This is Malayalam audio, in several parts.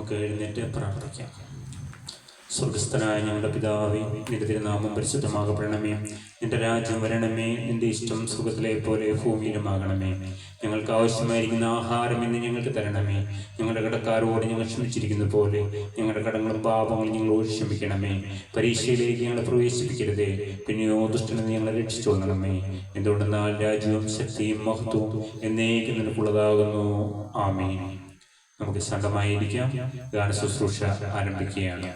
നമുക്ക് എഴുന്നേറ്റ് പ്രാർത്ഥിക്കാം. സ്വർഗസ്ഥനായ ഞങ്ങളുടെ പിതാവേ, നിന്റെ തിരുനാമം പരിശുദ്ധമാകപ്പെടണമേ. നിന്റെ രാജ്യം വരണമേ. നിന്റെ ഇഷ്ടം സ്വർഗത്തിലെ പോലെ ഭൂമിയിലുമാകണമേ. ഞങ്ങൾക്ക് ആവശ്യമായിരിക്കുന്ന ആഹാരം ഇന്ന് ഞങ്ങൾക്ക് തരണമേ. ഞങ്ങളുടെ കടക്കാരോട് ഞങ്ങൾ ക്ഷമിച്ചിരിക്കുന്ന പോലെ ഞങ്ങളുടെ കടങ്ങളും പാപങ്ങളും ഞങ്ങളോട് ക്ഷമിക്കണമേ. പരീക്ഷയിലേക്ക് ഞങ്ങളെ പ്രവേശിപ്പിക്കരുതേ, പിന്നെയോ ദുഷ്ടനിൽ ഞങ്ങളെ രക്ഷിച്ചുകൊള്ളണമേ. എന്തുകൊണ്ടെന്നാൽ രാജ്യവും ശക്തിയും മഹത്വവും എന്നേക്കും നിനക്കുള്ളതാകുന്നു. ആമേൻ. നമുക്ക് ശാന്തമായിരിക്കാം. ഗാന ശുശ്രൂഷ ആരംഭിക്കുകയാണ്.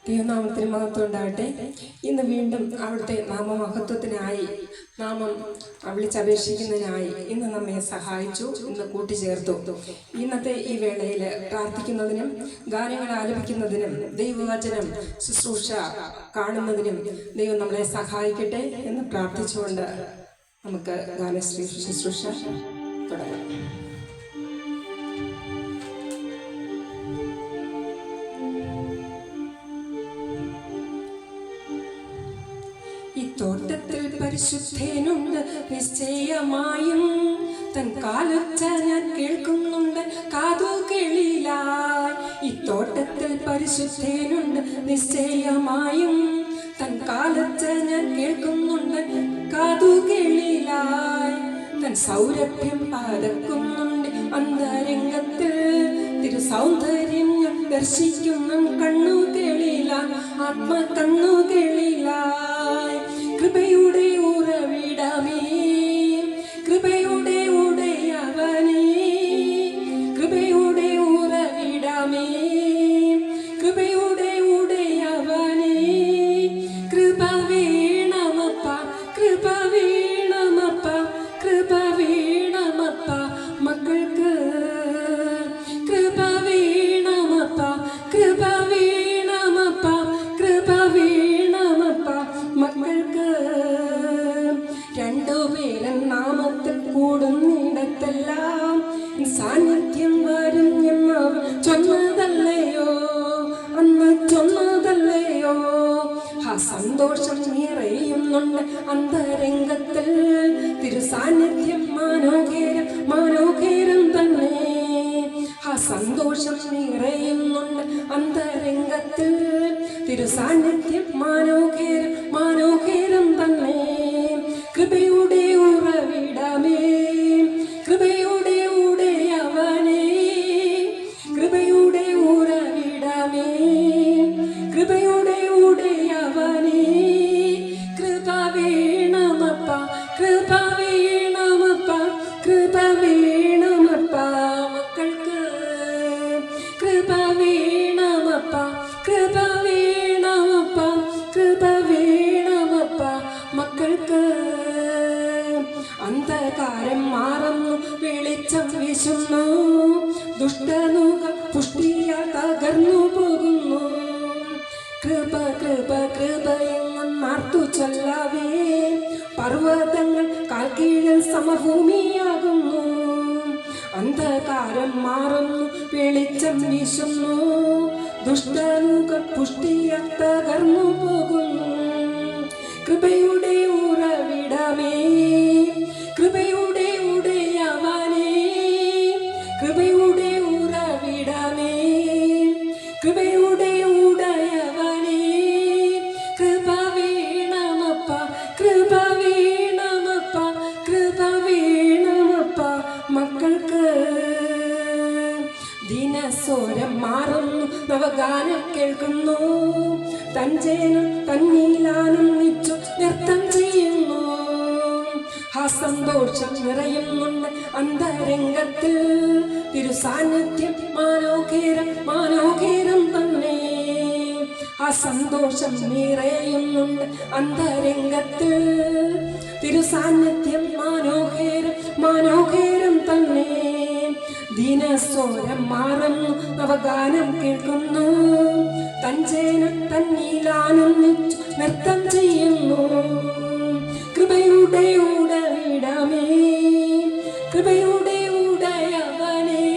ദൈവനാമത്തിന് മഹത്വം ഉണ്ടാകട്ടെ. ഇന്ന് വീണ്ടും അവിടുത്തെ നാമമഹത്വത്തിനായി നാമം വിളിച്ചപേക്ഷിക്കുന്നതിനായി ഇന്ന് നമ്മെ സഹായിച്ചു, ഇന്ന് കൂട്ടിച്ചേർത്തു. ഇന്നത്തെ ഈ വേളയിൽ പ്രാർത്ഥിക്കുന്നതിനും ഗാനങ്ങൾ ആലപിക്കുന്നതിനും ദൈവവചനം ശുശ്രൂഷ കാണുന്നതിനും ദൈവം നമ്മളെ സഹായിക്കട്ടെ എന്ന് പ്രാർത്ഥിച്ചുകൊണ്ട് നമുക്ക് ഗാന ശുശ്രൂഷ തുടങ്ങാം. തോട്ടത്തിൽ പരിശുദ്ധനുണ്ട് നിശ്ചയമായും, തൻ കാലൊച്ച ഞാൻ കേൾക്കുന്നുണ്ട് കാതുകളിലായി. ഈ തോട്ടത്തിൽ പരിശുദ്ധനുണ്ട് നിശ്ചയമായും, തൻ കാലൊച്ച ഞാൻ കേൾക്കുന്നുണ്ട് കാതുകളിലായി. തൻ സൗരഭ്യം പരക്കുന്നുണ്ട് അന്തരംഗത്തിൽ, തിരു സൗന്ദര്യം ഞാൻ ദർശിക്കുന്ന കണ്ണുകളിലായി, ആത്മകണ്ണുകളിലായി. കൃപയുടെ ഉറവിടമേ, കൃപയുടെ ഉടയവനേ, കൃപയുടെ ഉറവിടമേ, കൃപയുടെ ഉടയവനേ. കൃപ വേണമപ്പ, കൃപ വേണമപ്പ, കൃപ വേണമപ്പ മക്കൾക്ക്. കൃപ വേണമപ്പ, കൃപ വേണമപ്പ, കൃപ വേണമപ്പ മക്കൾക്ക്. രണ്ടുപേരൻ നാമത്തിൽ കൂടുന്നിടത്തെല്ലാം സാന്നിധ്യം വരും എന്നവർ ചൊന്നതല്ലയോ, അന്ന് ചൊന്നതല്ലയോ. ആ സന്തോഷം നിറയുന്നുണ്ട് അന്തരംഗത്തിൽ, തിരുസാന്നിധ്യം മനോഹരം മനോഹരം തന്നെ. ആ സന്തോഷം നിറയുന്നുണ്ട് അന്തരംഗത്തിൽ, തിരുസാന്നിധ്യം മനോഹരം മനോഹരം തന്നെ. കൃപയുടെ ഉറവിടമേ, കൃപയുടെ ഉടയവനേ, കൃപയുടെ ഉറവിടമേ, കൃപയുടെ ഉടയവനേ. കൃപ വേണമപ്പ, കൃപ വേണമപ്പ, കൃപ വേണമപ്പ മക്കൾക്ക്. കൃപ വേണമപ്പ, കൃപ വേണമപ്പ, കൃപ വേണമപ്പ മക്കൾക്ക്. അന്ധകാരം മാറുന്നു, വെളിച്ചം വീശുന്നു, ദുഷ്ടനുക പുഷ്ടിയാൽ തകർന്നു പോകുന്നു. കൃപ കൃപ കൃപ എന്നാർത്തു ചൊല്ലവേ, പർവ്വതങ്ങൾ കാൽക്കീഴിൽ സമഭൂമിയാകുന്നു. അന്ധകാരം മാറുന്നു, വെളിച്ചം വീശുന്നു, ദുഷ്ടനുക പുഷ്ടിയാൽ തകർന്നു പോകുന്നു. കൃപയുടെ ഉറവിടമേ, കൃപയുടെ ഉടയവനേ, കൃപയുടെ ഉറവിടമേ, കൃപയുടെ ഉടയവനേ. കൃപ വേണമപ്പ, കൃപ വേണമപ്പ, കൃപ വേണമപ്പ മക്കൾക്ക്. ദിനസ്വരം മാറുന്നു, നവഗാനം കേൾക്കുന്നു, തഞ്ചേനം തന്നീലാനന്ദിച്ചു നൃത്തം ചെയ്യുന്നു. ആ സന്തോഷം നിറയുന്നുണ്ട് അന്തരംഗത്തിൽ, തിരുസാന്നിധ്യം മനോഹരം മനോഹരം തന്നെ. ആ സന്തോഷം നിറയുന്നുണ്ട് അന്തരംഗത്തിൽ. തിരുസാന്നിധ്യം മനോഹരം മനോഹരം തന്നെ. ദീനസ്വരം മാറുന്നു നവഗാനം കേൾക്കുന്നു. തഞ്ചേനം തന്നീലാനന്ദിച്ചു നൃത്തം ചെയ്യുന്നു. കൃപയുടെ ഉടവിടമേ, കൃപയുടെ ഉടയവനേ,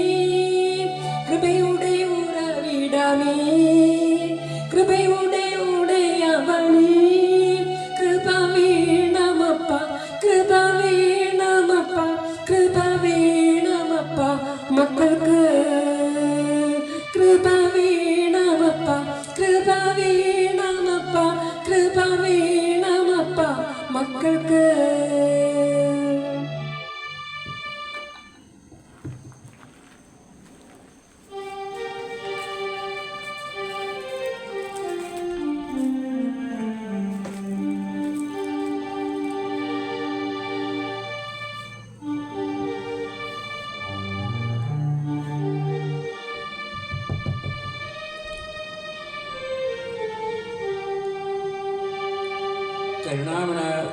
കൃപയുടെ ഉറവിടമേ, കൃപയുടെ ഉടയവനേ, കൃപ വേണമപ്പ, കൃപ വേണമപ്പ, കൃപ വേണമപ്പ മക്കൾക്ക്. കൃപ വേണമപ്പ, കൃപ വേണമപ്പ, കൃപ വേണമപ്പ മക്കൾക്ക്.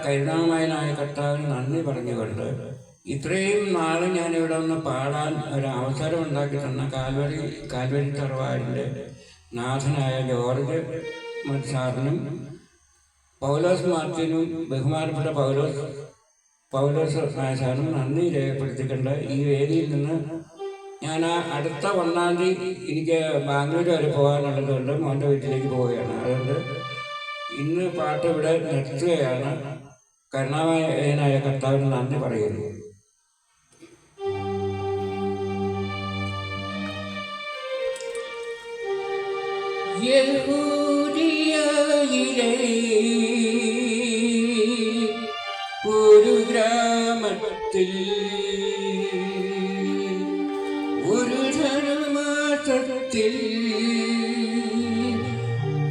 കരുണാമയനായ കർത്താവിന് നന്ദി പറഞ്ഞുകൊണ്ട് ഇത്രയും നാൾ ഞാനിവിടെ ഒന്ന് പാടാൻ ഒരു അവസരം ഉണ്ടാക്കി തന്ന കാൽവരി തറവാടിൻ്റെ നാഥനായ ജോർജ് സാറിനും പൗലോസ് മാർട്ടിനും ബഹുമാനപ്പെട്ട പൗലോസ് സാറിനും നന്ദി രേഖപ്പെടുത്തിക്കൊണ്ട് ഈ വേദിയിൽ നിന്ന് ഞാൻ അടുത്ത 1-ാം തീയതി എനിക്ക് ബാംഗ്ലൂർ വരെ പോകാനുള്ളതുകൊണ്ട് മോൻ്റെ വീട്ടിലേക്ക് പോവുകയാണ്. അതുകൊണ്ട് ഇന്ന് പാട്ട് ഇവിടെ നിർത്തുകയാണ്. കരുണാമയനായ കർത്താവിന് നന്ദി പറയുന്നു. യഹൂദിയയിലെ ഒരു ഗ്രാമത്തിൽ ഒരു ധനുമാസത്തിൽ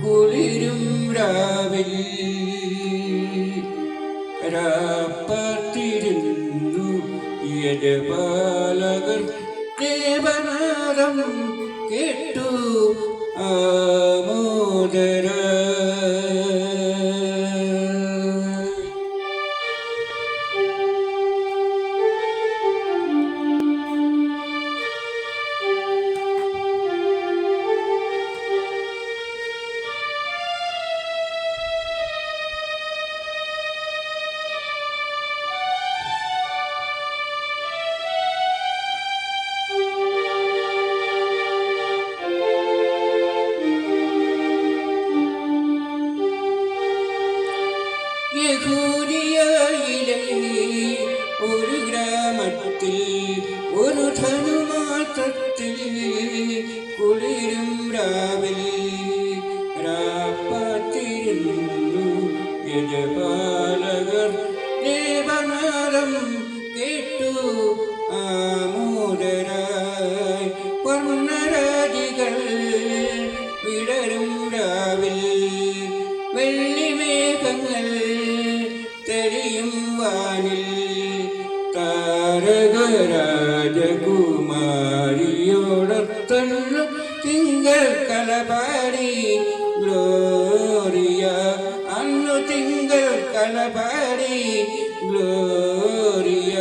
കുളിരും രാവിൽ രാപ്പത്തിരുന്നു യജപാലകർ ദേവനാദം കേട്ടു ആമോദര. യഹൂദിയയിലെ ഒരു ഗ്രാമത്തിൽ ഒരു ധനുമാസത്തിൽ കുളിരും രാവിൽ രാപ്പത്തിരുന്നു യജപാലകർ ദേവനാദം കേട്ടു ആമോദരായി. വർണ്ണരാജികൾ വിടരും രാവിൽ വെള്ളിമേഘങ്ങൾ തെളിയും വാനിൽ താരകരാജകുമാരിയോടൊത്തന്നു തിങ്കൾ കലപാടി ഗ്ലോറിയ. അന്നു തിങ്കൾ കലപാടി ഗ്ലോറിയ.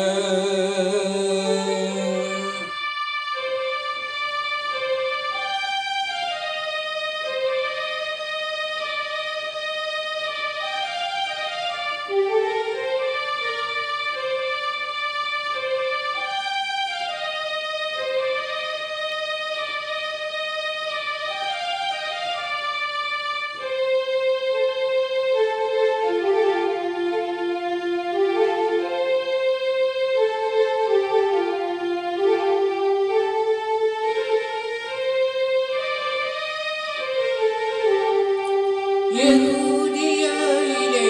യഹൂദിയയിലെ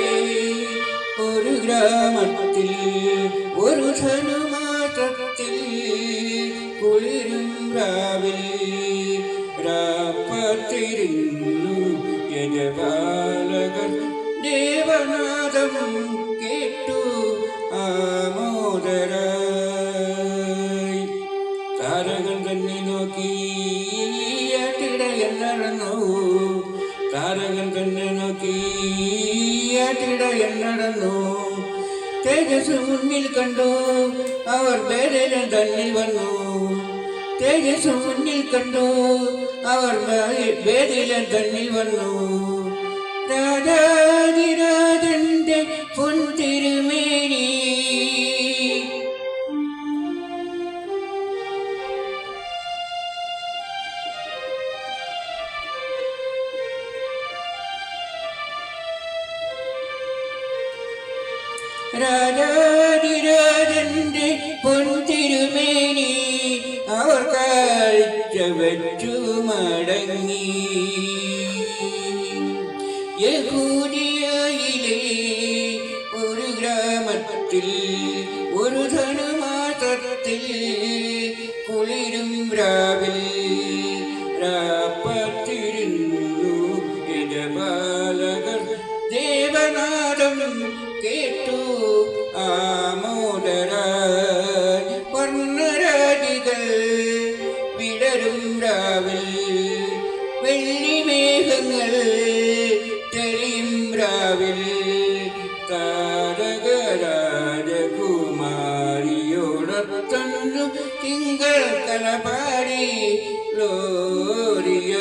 ഒരു ഗ്രാമത്തിൽ ഒരു ധനുമാസത്തിൽ കുളിരും രാവിൽ രാപ്പത്തിരുന്നു യജപാലകർ ദേവനാദം കേട്ടു ആമോദരായി. താരകൾ തന്നെ നോക്കി അട്ടിടയൻ നടന്നു. താര തിടയൻ നടന്നു. തേജസ് മുന്നിൽ കണ്ടു അവർ ബേദലൻ തന്നിൽ വന്നു. തേജസ് മുന്നിൽ കണ്ടു അവർ ബേദലൻ തന്നിൽ വന്നു. രാജാതിരാജന്റെ പൊൻതിരുമേനി രാജാതിരാജന്റെ പൊൻതിരുമേനി അവർ കാഴ്ച വെച്ചു മടങ്ങി. യഹൂദിയയിലെ ഒരു ഗ്രാമത്തിൽ ഒരു ധനുമാസത്തിൽ കുളിരും രാവിൽ രാപ്പത്തിരുന്നു യജപാലകർ ദേവനാദം കേട്ടു ആമോദരായി. വർണ്ണരാജികൾ വിടരും രാവിൽ വെള്ളിമേഘങ്ങൾ തെളിയും രാവിൽ. താരകരാജകുമാരിയോടൊത്തന്നു തിങ്കൾ കലപാടി ലോറിയ.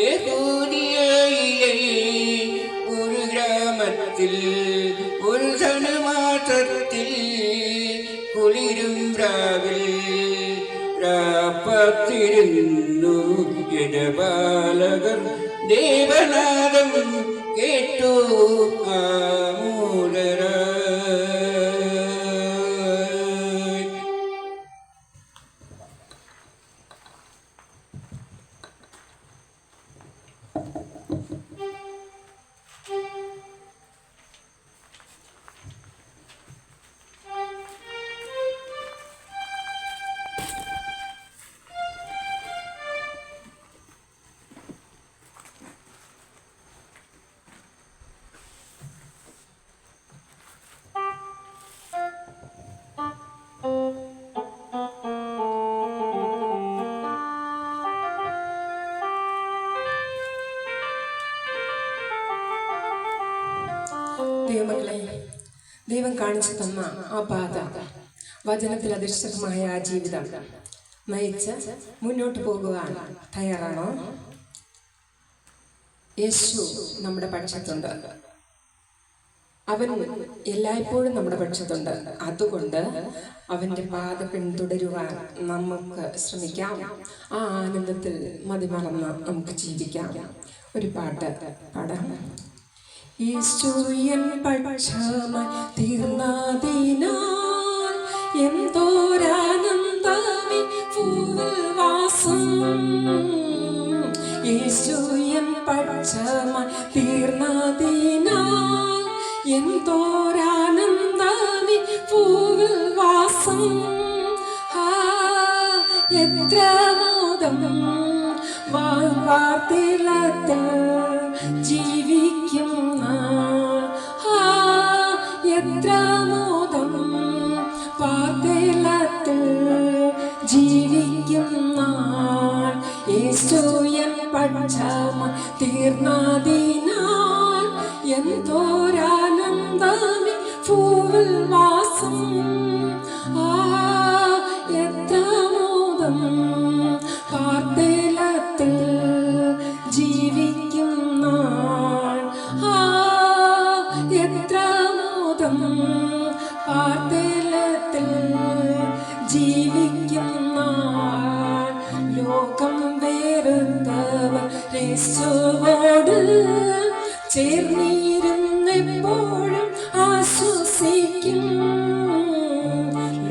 യഹൂദിയയിലെ ഒരു ഗ്രാമത്തിൽ ഒരു ധനുമാസത്തിൽ കുളിരും രാവിൽ രാപ്പത്തിരുന്നു യജപാലകർ ദേവനാദം കേട്ടു ആമോദരായി. ദൈവമക്കളെ, ദൈവം കാണിച്ചു തന്ന ആ പാത, വചനത്തിൽ അധിഷ്ഠിതമായ ആ ജീവിതം നയിച്ച് മുന്നോട്ട് പോകുവാൻ തയ്യാറാണോ? യേശു നമ്മുടെ പക്ഷത്തുണ്ട്. അവൻ എല്ലായ്പ്പോഴും നമ്മുടെ പക്ഷത്തുണ്ട്. അതുകൊണ്ട് അവൻ്റെ പാത പിന്തുടരുവാൻ നമുക്ക് ശ്രമിക്കാം. ആ ആനന്ദത്തിൽ മതിമറന്ന് നമുക്ക് ജീവിക്കാം. ഒരു പാട്ട് പാടാം. യേശുയൻ പക്ഷമായി തീർന്നതിനാൽ എന്തോരാനന്ദമേ ഭൂവിൽ വാസം. യേശുയൻ പക്ഷമായി തീർന്നതിനാൽ എന്തോരാനന്ദമേ ഭൂവിൽ വാസം. എത്ര മോദം വാർത്തിലത്തിൽ ജീവിക്കും. എത്ര മോദം വാർത്തിലത്തിൽ ജീവിക്കും. യേശുയൻ പക്ഷമായി തീർന്നതിനാൽ എന്തോരാനന്ദമേ ഭൂവിൽ വാസം. എത്ര മോദം വാർത്തിലത്തിൽ ജീവിക്കും. എത്ര മോദം വാർത്തിലത്തിൽ ജീവിക്കും. ലോകം വേറുന്നവർ യേശുവോട് ചേർന്നിരുന്നെപ്പോഴും ആശ്വസിക്കും.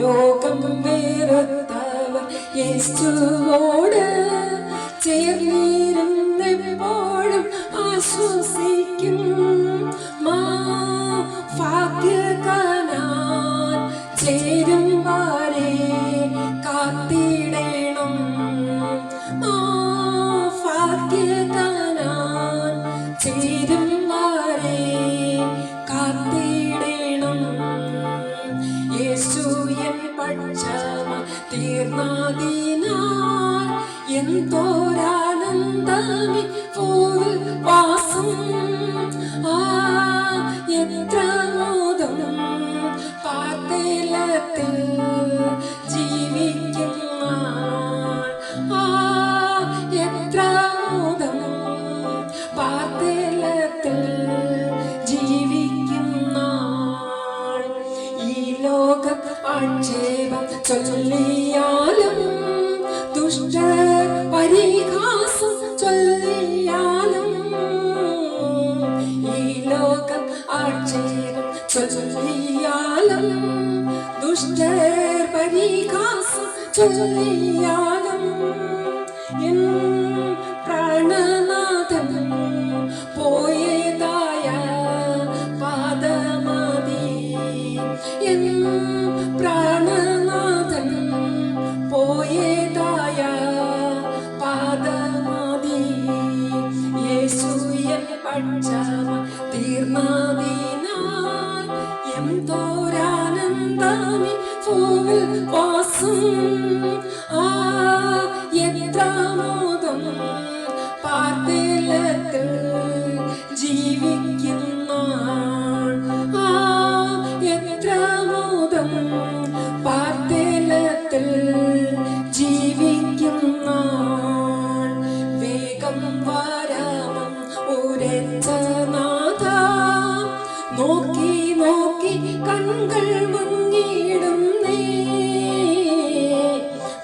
ലോകം വേറുന്നവർ യേശുവോട് ചേർന്നിരുന്നെപ്പോഴും ആശ്വസിക്കും. ഭാഗ്യകനാൻ ചേരും വരെ കാത്തിടണം. ഭാഗ്യകനാൻ ചേരും വരെ കാത്തിടണം. യേശുയൻ പക്ഷമായി തീർന്നതിനാൽ എന്തോരാനന്ദമേ ഭൂവിൽ വാസം. ചൊല്ലിയാലും ദുഷ്ടർ പരിഹാസം ചൊല്ലിയാലും എൻ പ്രാണനാഥൻ പോയതായ പാദമതി എൻ പ്രാണനാഥൻ പോയതായ പാദമതി യേശു എൻ പക്ഷമ തീർന്നതിനാൽ എന്തോരാനന്ദമി ഭൂവിൽ വാസം എത്ര മോദം പാർത്തിലത്തിൽ ജീവിക്കുന്ന എത്ര മോദം പാർത്തിലത്തിൽ ജീവിക്കുന്ന വേഗം വരാമം ഉരച്ച നാഥ നോക്കി നോക്കി കൺകൾ മുങ്ങിടുന്നേ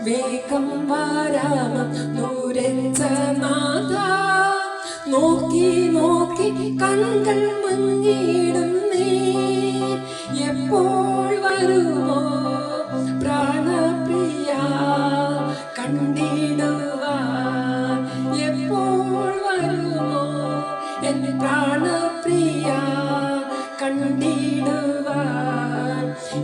വേഗം വരാമം ഉരച്ച നാഥ നോക്കി നോക്കി കൺകൾ മുങ്ങിടുന്നേ എപ്പോൾ വരുമോ പ്രാണപ്രിയ കണ്ടിടുവാൻ എപ്പോൾ വരുമോ എൻ പ്രാണപ്രിയ കണ്ടിടുവാൻ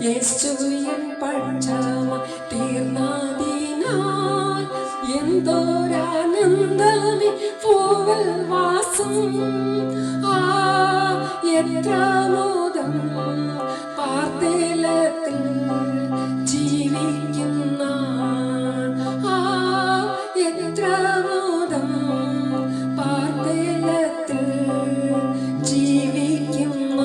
യേശു എൻ പക്ഷമ തീർന്നതിനാൽ എന്തോരാനന്ദമി ഭൂവിൽ വാസം എത്ര മോദം പാർത്തിലത്തിൽ ജീവിക്കുന്ന എത്ര മോദം പാർത്തിലത്തിൽ ജീവിക്കുന്ന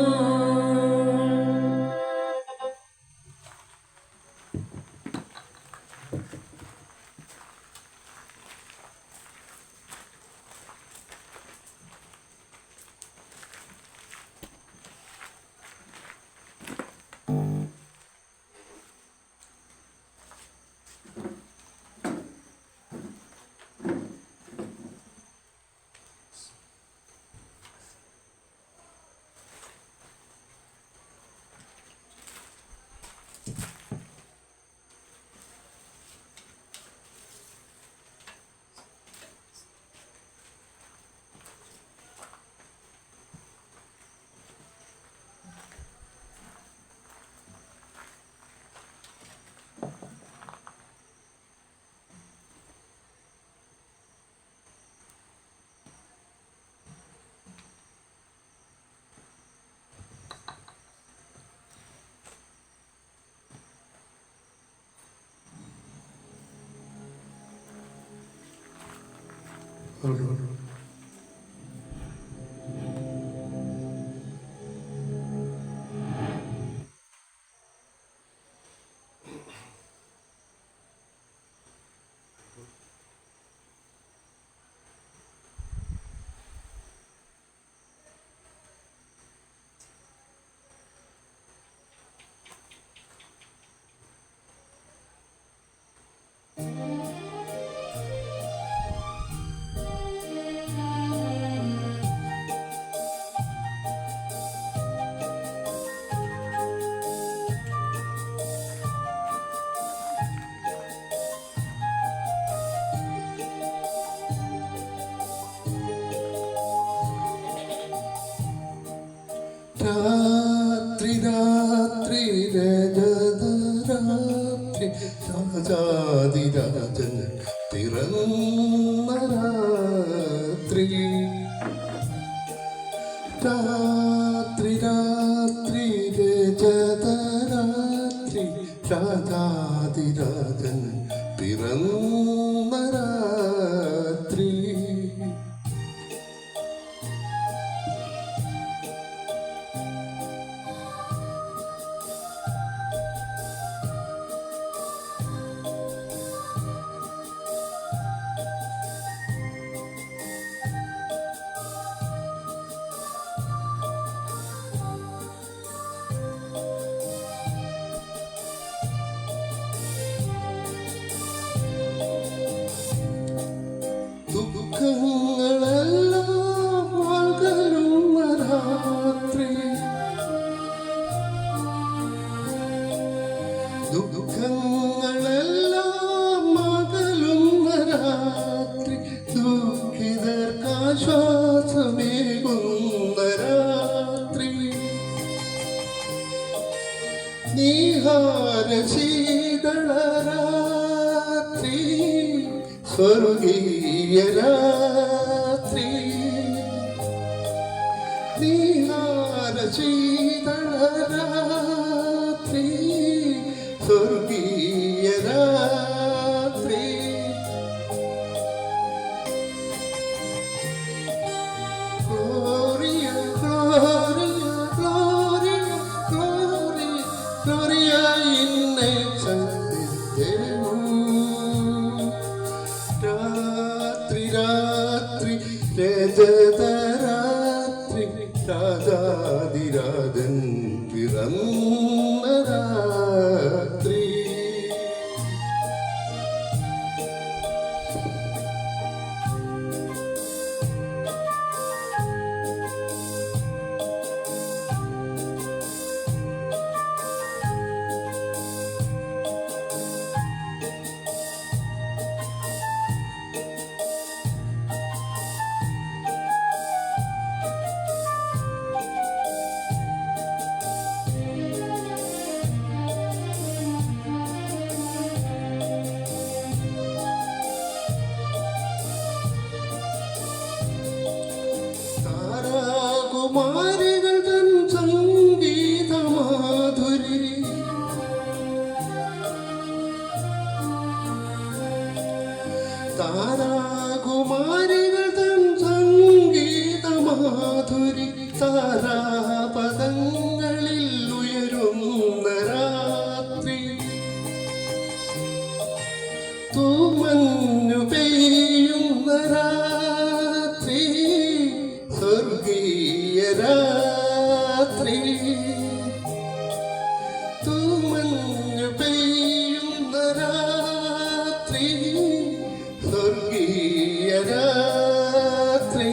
രാത്രി രാത്രി രജത രാത്രി രാജാതിരാജൻ പിറന്ന രാത്രി രാത്രി രാത്രി രജത രാത്രി രാജാതിരാജൻ പിറന്ന രാത്രി ശീതളരാത്രി സ്വർഗീയ രാത്രി നീഹാര ശീതളരാത്രി സ്വർഗീയ രാത്രി Gloria, Gloria, Gloria, Gloria, Gloria in രാത്രി രാത്രി രജതരാത്രി രാജാതിരാജൻ പിറന്ന രാത്രി കുമാരികൾ തൻ സംഗീതമാധുരി താരാകുമാരികൾ തൻ സംഗീതമാധുരി താരാപദങ്ങളിൽ ഉയരുന്ന രാത്രി തൂമഞ്ഞു പെയ്യുന്ന രാത്രി സ്വർഗീയ രാത്രി തൂമഞ്ഞു പെയ്യുന്ന രാത്രി സ്വർഗീയ രാത്രി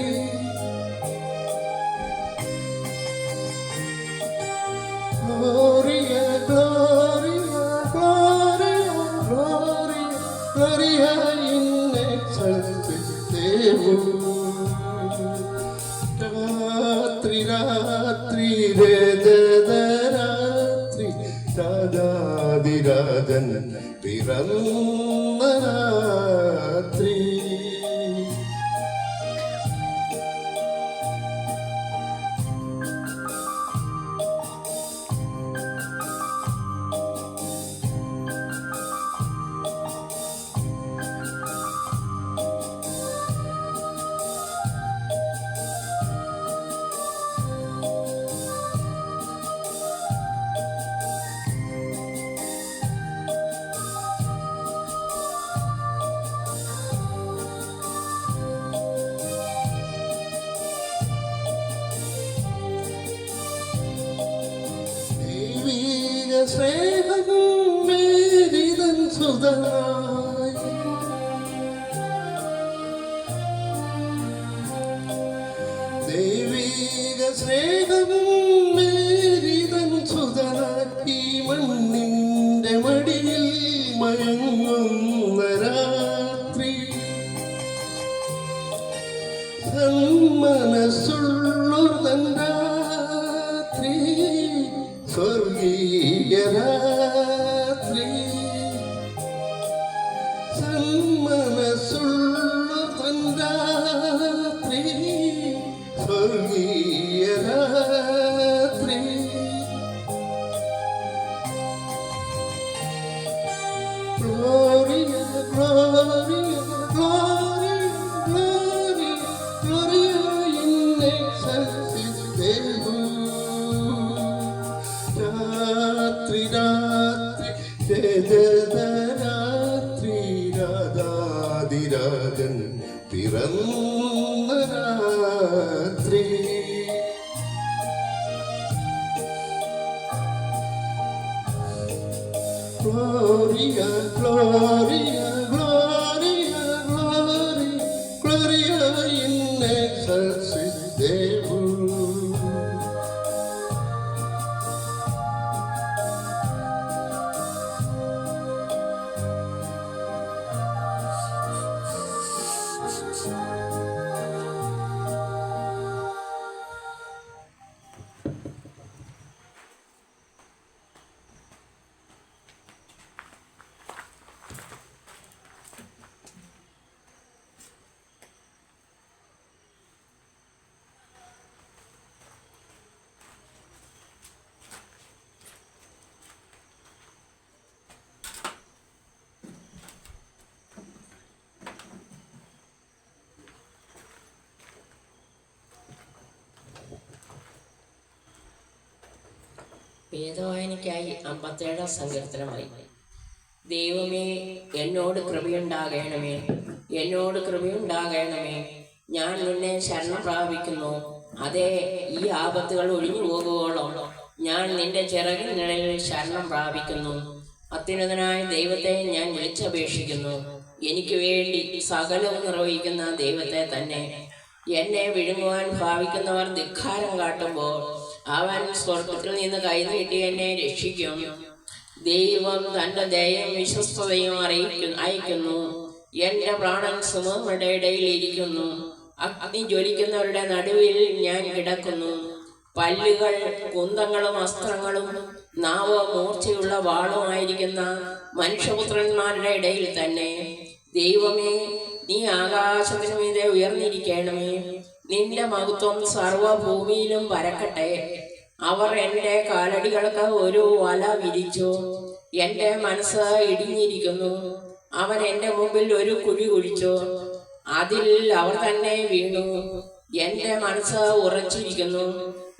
Gloria, Gloria, Gloria, Gloria, Gloria in excelsis Deo. രാത്രി രാത്രി രജതരാത്രി രാജാതിരാജൻ പിറന്ന രാത്രി സ്നേഹം മേരിതൻ സുതനായി ദൈവീക സ്നേഹം മേരിതൻ സുതനായി മണ്ണിന്റെ മടിയിൽ മയങ്ങുന്ന രാത്രി സന്മനസ്സുള്ളൊരു രാത്രി സ്വർഗീയ രാത്രി സന്മനസ്സുള്ള രാത്രി സ്വർഗീയ രാത്രി Gloria, Gloria, Gloria, Gloria, Gloria in excelsis Deo. രാത്രി രാത്രി രജതരാത്രി രാജാതിരാജൻ പിറന്ന രാത്രി Gloria, Gloria, Gloria, Gloria, Gloria in excelsis Deo. വേദവായനയ്ക്കായി 57 സങ്കീർത്തനമായി. ദൈവമേ, എന്നോട് കൃപയുണ്ടാകണമേ, എന്നോട് കൃപയുണ്ടാകണമേ. ഞാൻ നിന്നെ ശരണം പ്രാപിക്കുന്നു. അതേ, ഈ ആപത്തുകൾ ഒഴിഞ്ഞു പോകുവോളം ഞാൻ നിന്റെ ചിറകിൻ നിഴലിൽ ശരണം പ്രാപിക്കുന്നു. അത്യുന്നതനായ ദൈവത്തെ ഞാൻ വിളിച്ചപേക്ഷിക്കുന്നു. എനിക്ക് വേണ്ടി സകലവും നിർവഹിക്കുന്ന ദൈവത്തെ തന്നെ. എന്നെ വിഴുങ്ങുവാൻ ഭാവിക്കുന്നവർ ധിക്കാരം കാട്ടുമ്പോൾ അവൻ സ്വർഗത്തിൽ നിന്ന് കൈനീട്ടി എന്നെ രക്ഷിക്കും. ദൈവം തന്റെ ദയയും വിശ്വസ്തതയും അയക്കുന്നു. എന്റെ പ്രാണൻ സിംഹങ്ങളുടെ ഇടയിൽ ഇരിക്കുന്നു. അഗ്നി ജ്വലിക്കുന്നവരുടെ നടുവിൽ ഞാൻ കിടക്കുന്നു. പല്ലുകൾ കുന്തങ്ങളും അസ്ത്രങ്ങളും നാവ് മൂർച്ചയുള്ള വാളുമായിരിക്കുന്ന മനുഷ്യപുത്രന്മാരുടെ ഇടയിൽ തന്നെ. ദൈവമേ, നീ ആകാശത്തിനു മീതെ ഉയർന്നിരിക്കണമേ. നിന്റെ മഹത്വം സർവഭൂമിയിലും പരക്കട്ടെ. അവർ എൻ്റെ കാലടികൾക്ക് ഒരു വല വിരിച്ചു. എൻ്റെ മനസ്സ് ഇടിഞ്ഞിരിക്കുന്നു. അവൻ എൻ്റെ മുമ്പിൽ ഒരു കുഴി കുഴിച്ചു. അതിൽ അവർ തന്നെ വീണു. എൻ്റെ മനസ്സ് ഉറച്ചിരിക്കുന്നു.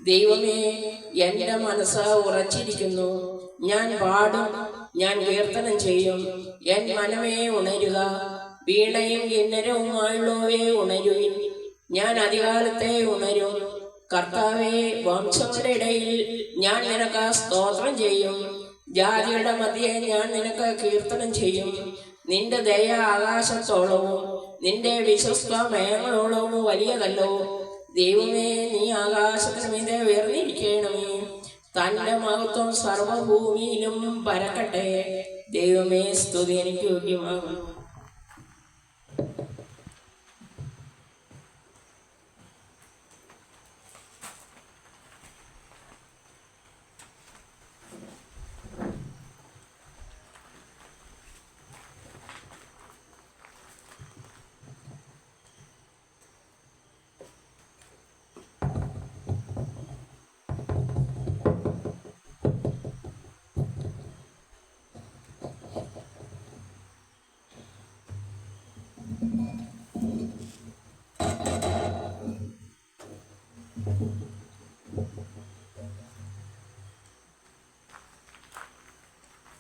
ദൈവമേ, എൻ്റെ മനസ്സ് ഉറച്ചിരിക്കുന്നു. ഞാൻ പാടും, ഞാൻ കീർത്തനം ചെയ്യും. എൻ മനമേ ഉണരുക, വീണയും കിന്നരവുമായുള്ളവേ ഉണരുവിൻ. ഞാൻ അധികാലത്തെ ഉണരും. കർത്താവേ, വംശങ്ങളുടെ ഇടയിൽ ഞാൻ നിനക്ക് സ്തോത്രം ചെയ്യും. ജാതിയുടെ മധ്യേ ഞാൻ നിനക്ക് കീർത്തനം ചെയ്യും. നിന്റെ ദയ ആകാശത്തോളവും നിന്റെ വിശ്വസ്ത മേഘങ്ങളോളവും വലിയതല്ലോ. ദൈവമേ, നീ ആകാശത്തിന് മീതെ ഉയർന്നിരിക്കണമേ. തന്റെ മഹത്വം സർവഭൂമിയിലും പരക്കട്ടെ. ദൈവമേ, സ്തുതി എനിക്ക് യോഗ്യമാകും.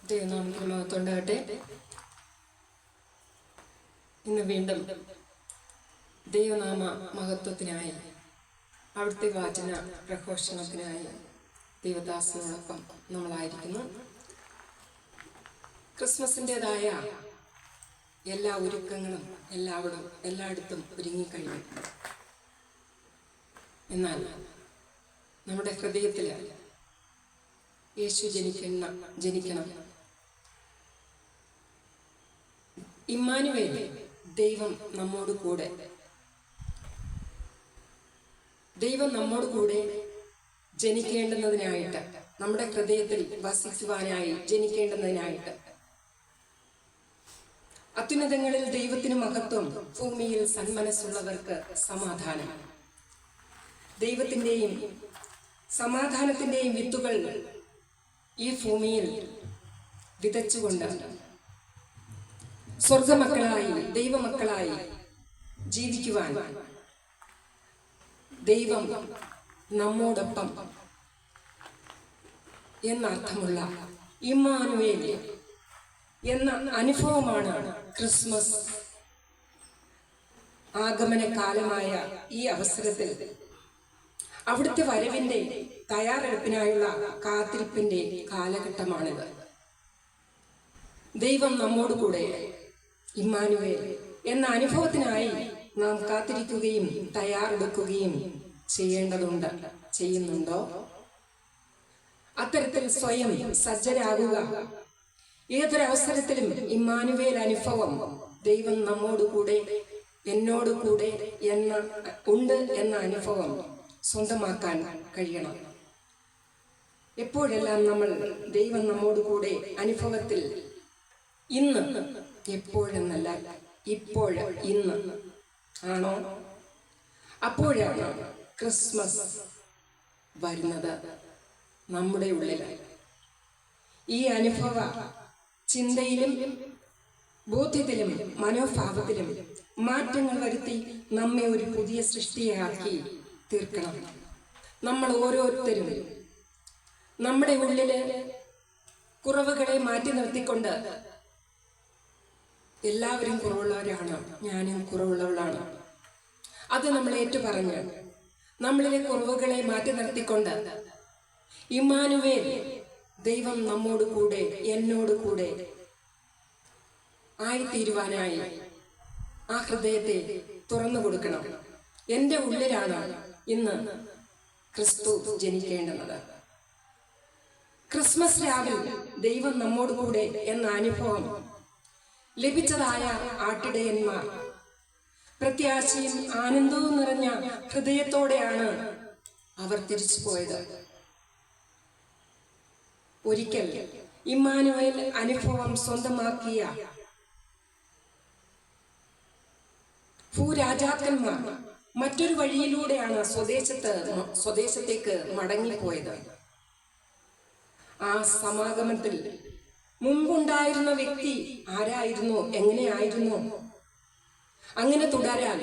ദൈവനാമത്തിന് മഹത്വമുണ്ടാകട്ടെ. ഇന്ന് വീണ്ടും ദൈവനാമ മഹത്വത്തിനായി അവിടുത്തെ വാചന പ്രഘോഷണത്തിനായി ദൈവദാസനോടൊപ്പം നമ്മളായിരിക്കുന്നു. ക്രിസ്മസിൻ്റെതായ എല്ലാ ഒരുക്കങ്ങളും എല്ലായിടത്തും ഒരുങ്ങിക്കഴിഞ്ഞു. എന്നാൽ നമ്മുടെ ഹൃദയത്തിൽ യേശു ജനിക്കണം. ഇമ്മാനുവേൽ, ദൈവം നമ്മോട് കൂടെ, ദൈവം നമ്മോട് കൂടെ ജനിക്കേണ്ടുന്നതിനായിട്ട്, നമ്മുടെ ഹൃദയത്തിൽ വസിക്കുവാനായി ജനിക്കേണ്ടുന്നതിനായിട്ട്, അത്യുന്നതങ്ങളിൽ ദൈവത്തിന് മഹത്വം, ഭൂമിയിൽ സന്മനസ്സുള്ളവർക്ക് സമാധാനം. ദൈവത്തിൻ്റെയും സമാധാനത്തിൻ്റെയും വിത്തുകൾ ഈ ഭൂമിയിൽ വിതച്ചുകൊണ്ട് സ്വർഗമക്കളായി, ദൈവമക്കളായി ജീവിക്കുവാൻ ദൈവം നമ്മോടൊപ്പം എന്നർത്ഥമുള്ള ഇമ്മാനുവേൽ എന്ന അനുഭവമാണ് ക്രിസ്മസ് ആഗമനകാലമായ ഈ അവസരത്തിൽ അവിടുത്തെ വരവിന്റെ തയ്യാറെടുപ്പിനായുള്ള കാത്തിരിപ്പിന്റെ കാലഘട്ടമാണിത്. ദൈവം നമ്മോട് കൂടെ, ഇമ്മാനുവേൽ എന്ന അനുഭവത്തിനായി നാം കാത്തിരിക്കുകയും തയ്യാറെടുക്കുകയും ചെയ്യുന്നുണ്ടോ? അത്തരത്തിൽ സ്വയം സജ്ജരാകുക. ഏതൊരവസരത്തിലും ഇമ്മാനുവേൽ അനുഭവം, ദൈവം നമ്മോട് കൂടെ, എന്നോട് കൂടെ ഉണ്ട് എന്ന അനുഭവം സ്വന്തമാക്കാൻ കഴിയണം. എപ്പോഴെല്ലാം നമ്മൾ ദൈവം നമ്മോട് കൂടെ അനുഭവത്തിൽ, ഇന്ന്, എപ്പോഴെന്നല്ല, ഇന്ന് ആണോ, അപ്പോഴാണ് ക്രിസ്മസ് വരുന്നത് നമ്മുടെ ഉള്ളിൽ. ഈ അനുഭവ ചിന്തയിലും ബോധ്യത്തിലും മനോഭാവത്തിലും മാറ്റങ്ങൾ വരുത്തി നമ്മെ ഒരു പുതിയ സൃഷ്ടിയാക്കി തീർക്കണം. നമ്മൾ ഓരോരുത്തരും നമ്മുടെ ഉള്ളില് കുറവുകളെ മാറ്റി നിർത്തിക്കൊണ്ട് എല്ലാവരും കുറവുള്ളവരാണ്, ഞാനും കുറവുള്ളവളാണ്, അത് നമ്മൾ ഏറ്റുപറഞ്ഞ് നമ്മളിലെ കുറവുകളെ മാറ്റി നിർത്തിക്കൊണ്ട് ഇമ്മാനുവേൽ ദൈവം നമ്മോട് കൂടെ, എന്നോട് കൂടെ ആയിത്തീരുവാനായി ആ ഹൃദയത്തെ തുറന്നു കൊടുക്കണം. എൻ്റെ ഉള്ളിലാണ് ഇന്ന് ക്രിസ്തു ജനിക്കേണ്ടുന്നത്. ക്രിസ്മസ് രാവിൽ ദൈവം നമ്മോട് കൂടെ എന്ന അനുഭവം ലഭിച്ചതായ ആട്ടിടയന്മാർ പ്രത്യാശയും ആനന്ദവും നിറഞ്ഞ ഹൃദയത്തോടെയാണ് അവർ തിരിച്ചു പോയത്. ഒരിക്കൽ ഇമ്മാനുവേൽ അനുഭവം സ്വന്തമാക്കിയ ഭൂരാജാക്കന്മാർ മറ്റൊരു വഴിയിലൂടെയാണ് സ്വദേശത്തേക്ക് മടങ്ങിപ്പോയത്. ആ സമാഗമത്തിൽ മുമ്പുണ്ടായിരുന്ന വ്യക്തി ആരായിരുന്നു, എങ്ങനെയായിരുന്നു, അങ്ങനെ തുടരാൻ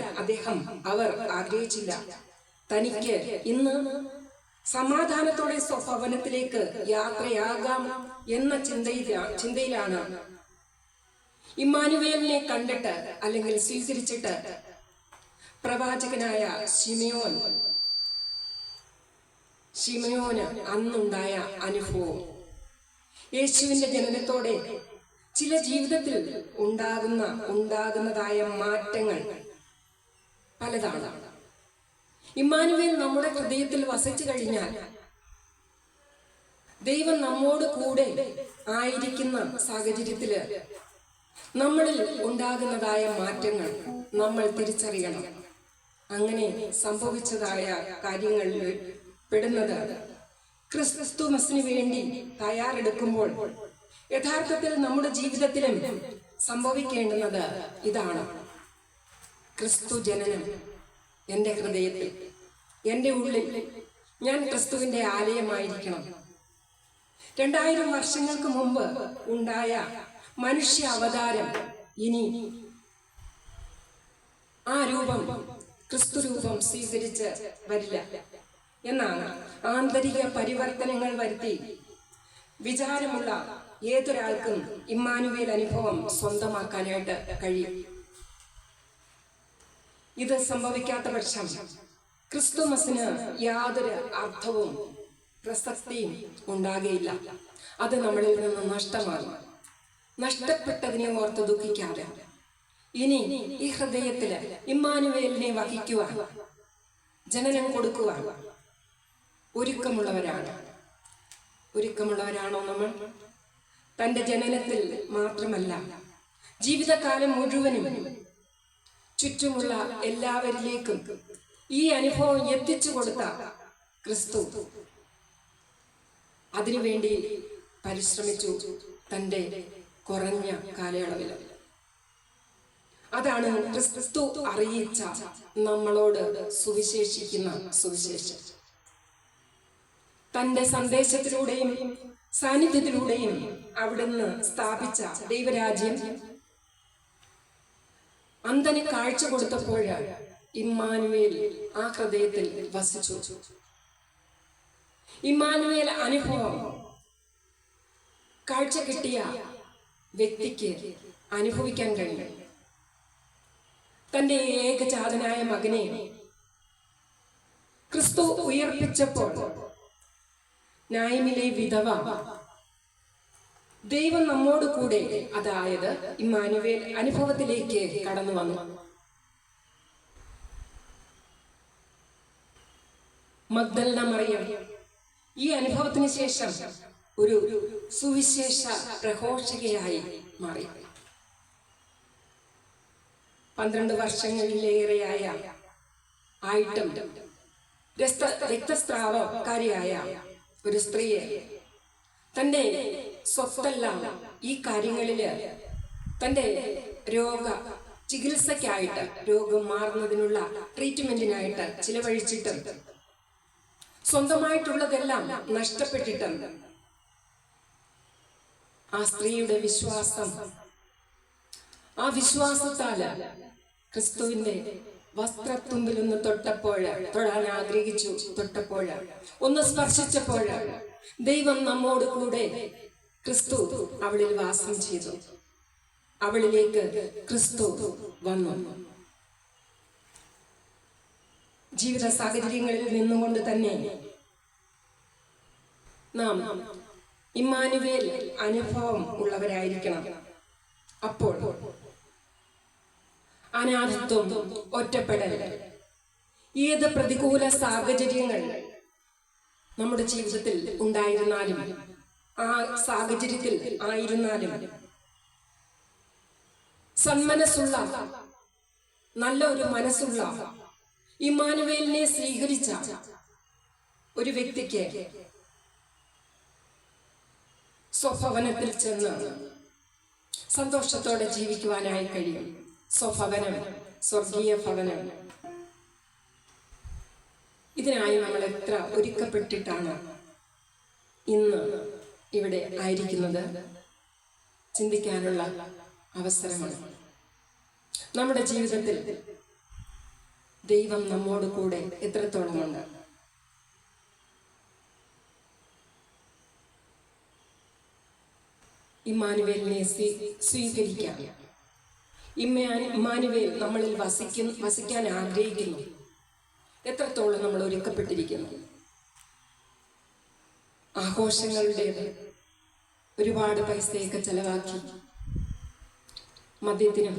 അവർ ആഗ്രഹിച്ചില്ല. തനിക്ക് ഇന്ന് സമാധാനത്തോടെ സ്വഭവനത്തിലേക്ക് യാത്രയാകാം എന്ന ചിന്തയിലാണ് ഇമ്മാനുവേലിനെ കണ്ടിട്ട് അല്ലെങ്കിൽ സ്വീകരിച്ചിട്ട് പ്രവാചകനായ ശിമയോന് അന്നുണ്ടായ അനുഭവം. യേശുവിന്റെ ജനനത്തോടെ ചില ജീവിതത്തിൽ ഉണ്ടാകുന്നതായ മാറ്റങ്ങൾ പലതാണ്. ഇമ്മാനുവേൽ നമ്മുടെ ഹൃദയത്തിൽ വസിച്ചു കഴിഞ്ഞാൽ ദൈവം നമ്മോട് കൂടെ ആയിരിക്കുന്ന സാഹചര്യത്തില് നമ്മളിൽ ഉണ്ടാകുന്നതായ മാറ്റങ്ങൾ നമ്മൾ തിരിച്ചറിയണം. അങ്ങനെ സംഭവിച്ചതായ കാര്യങ്ങളിൽ പെടുന്നത് ക്രിസ്തുമസിന് വേണ്ടി തയ്യാറെടുക്കുമ്പോൾ യഥാർത്ഥത്തിൽ നമ്മുടെ ജീവിതത്തിലും സംഭവിക്കേണ്ടുന്നത് ഇതാണ്. ക്രിസ്തു ജനനം എൻ്റെ ഹൃദയത്തിൽ, എൻ്റെ ഉള്ളിൽ ഞാൻ ക്രിസ്തുവിൻ്റെ ആലയമായിരിക്കണം. 2000 വർഷങ്ങൾക്ക് മുമ്പ് ഉണ്ടായ മനുഷ്യ അവതാരം ഇനി ആ രൂപം, ക്രിസ്തു രൂപം സ്വീകരിച്ച് വരില്ല എന്നാണ്. ആന്തരിക പരിവർത്തനങ്ങൾ വരുത്തി വിചാരമുള്ള ഏതൊരാൾക്കും ഇമ്മാനുവേൽ അനുഭവം സ്വന്തമാക്കാനായിട്ട് കഴിയും. ഇത് സംഭവിക്കാത്ത പക്ഷം ക്രിസ്തുമസിന് യാതൊരു അർത്ഥവും പ്രസക്തിയും ഉണ്ടാകുകയില്ല. അത് നമ്മളിൽ നിന്ന് നഷ്ടമാകും. നഷ്ടപ്പെട്ടതിനെ ഓർത്ത് ദുഃഖിക്കാതെ ഇനി ഈ ഹൃദയത്തില് ഇമ്മാനുവേലിനെ വഹിക്കുവാൻ, ജനനം കൊടുക്കുവാൻ ഒരുക്കമുള്ളവരാണോ നമ്മൾ? തൻ്റെ ജനനത്തിൽ മാത്രമല്ല, ജീവിതകാലം മുഴുവനും ചുറ്റുമുള്ള എല്ലാവരിലേക്കും ഈ അനുഭവം എത്തിച്ചു കൊടുത്ത ക്രിസ്തു അതിനുവേണ്ടി പരിശ്രമിച്ചു തൻ്റെ കുറഞ്ഞ കാലയളവിൽ. അതാണ് ക്രിസ്തു അറിയിച്ച നമ്മളോട് സുവിശേഷിക്കുന്ന സുവിശേഷം. തൻ്റെ സന്ദേശത്തിലൂടെയും സാന്നിധ്യത്തിലൂടെയും അവിടുന്ന് സ്ഥാപിച്ച ദൈവരാജ്യം അന്ധന് കാഴ്ച കൊടുത്തപ്പോൾ ഇമ്മാനുവേൽ ആ ഹൃദയത്തിൽ വസിച്ചു. ഇമ്മാനുവേൽ അനുഭവം കാഴ്ച കിട്ടിയ വ്യക്തിക്ക് അനുഭവിക്കാൻ കഴിയും. തൻ്റെ ഏകജാതനായ മകനെ ക്രിസ്തു ഉയർപ്പിച്ചപ്പോൾ നായിമിലെ വിധവ ദൈവം നമ്മോട് കൂടെ, അതായത് ഇമ്മാനുവേൽ അനുഭവത്തിലേക്ക് കടന്നു വന്നു. മഗ്ദലന മറിയം ഈ അനുഭവത്തിന് ശേഷം ഒരു സുവിശേഷ പ്രഘോഷകയായി മാറി. 12 വർഷങ്ങളിലേറെയായ ആയിട്ടും രക്തസ്രാവക്കാരിയായ ഒരു സ്ത്രീയെ തൻ്റെ സ്വത്തെല്ലാം ഈ കാര്യങ്ങളില് തൻ്റെ ചികിത്സയ്ക്കായിട്ട്, രോഗം മാറുന്നതിനുള്ള ട്രീറ്റ്മെന്റിനായിട്ട് ചിലവഴിച്ചിട്ടും സ്വന്തമായിട്ടുള്ളതെല്ലാം നഷ്ടപ്പെട്ടിട്ടും ആ സ്ത്രീയുടെ വിശ്വാസത്താല് ക്രിസ്തുവിന്റെ വസ്ത്രത്തുമ്പിലൊന്ന് തൊട്ടപ്പോൾ, തൊടാൻ ആഗ്രഹിച്ചു, തൊട്ടപ്പോൾ, ഒന്ന് സ്പർശിച്ചപ്പോൾ ദൈവം നമ്മോട് കൂടെ, ക്രിസ്തു അവളിൽ വാസം ചെയ്തു. അവളിലേക്ക് ക്രിസ്തു വന്നു. ജീവിത സാഹചര്യങ്ങളിൽ നിന്നുകൊണ്ട് തന്നെ നാം ഇമ്മാനുവേൽ അനുഭവം ഉള്ളവരായിരിക്കണം. അപ്പോൾ അനാഥത്വം, ഒറ്റപ്പെടൽ, ഏത് പ്രതികൂല സാഹചര്യങ്ങൾ നമ്മുടെ ജീവിതത്തിൽ ഉണ്ടായിരുന്നാലും, ആ സാഹചര്യത്തിൽ ആയിരുന്നാലും, സന്മനസ്സുള്ള, നല്ല ഒരു മനസ്സുള്ള, ഇമ്മാനുവേലിനെ സ്വീകരിച്ച ഒരു വ്യക്തിക്ക് സ്വഭവനത്തിൽ ചെന്ന് സന്തോഷത്തോടെ ജീവിക്കുവാനായി കഴിയും. സ്വഭവനം, സ്വർഗീയ ഭവനം. ഇതിനായി നമ്മൾ എത്ര ഒരുക്കപ്പെട്ടിട്ടാണ് ഇന്ന് ഇവിടെ ആയിരിക്കുന്നത് ചിന്തിക്കാനുള്ള അവസരമാണ്. നമ്മുടെ ജീവിതത്തിൽ ദൈവം നമ്മോട് കൂടെ എത്രത്തോളമുണ്ട്? ഇമ്മാനുവേലിനെ സ്വീകരിക്കാം. ഇമ്മാനുവേൽ നമ്മളിൽ വസിക്കാൻ ആഗ്രഹിക്കുന്നു. എത്രത്തോളം നമ്മൾ ഒരുക്കപ്പെട്ടിരിക്കുന്നു? ആഘോഷങ്ങളുടെ ഒരുപാട് പൈസയൊക്കെ ചെലവാക്കി മദ്യത്തിനും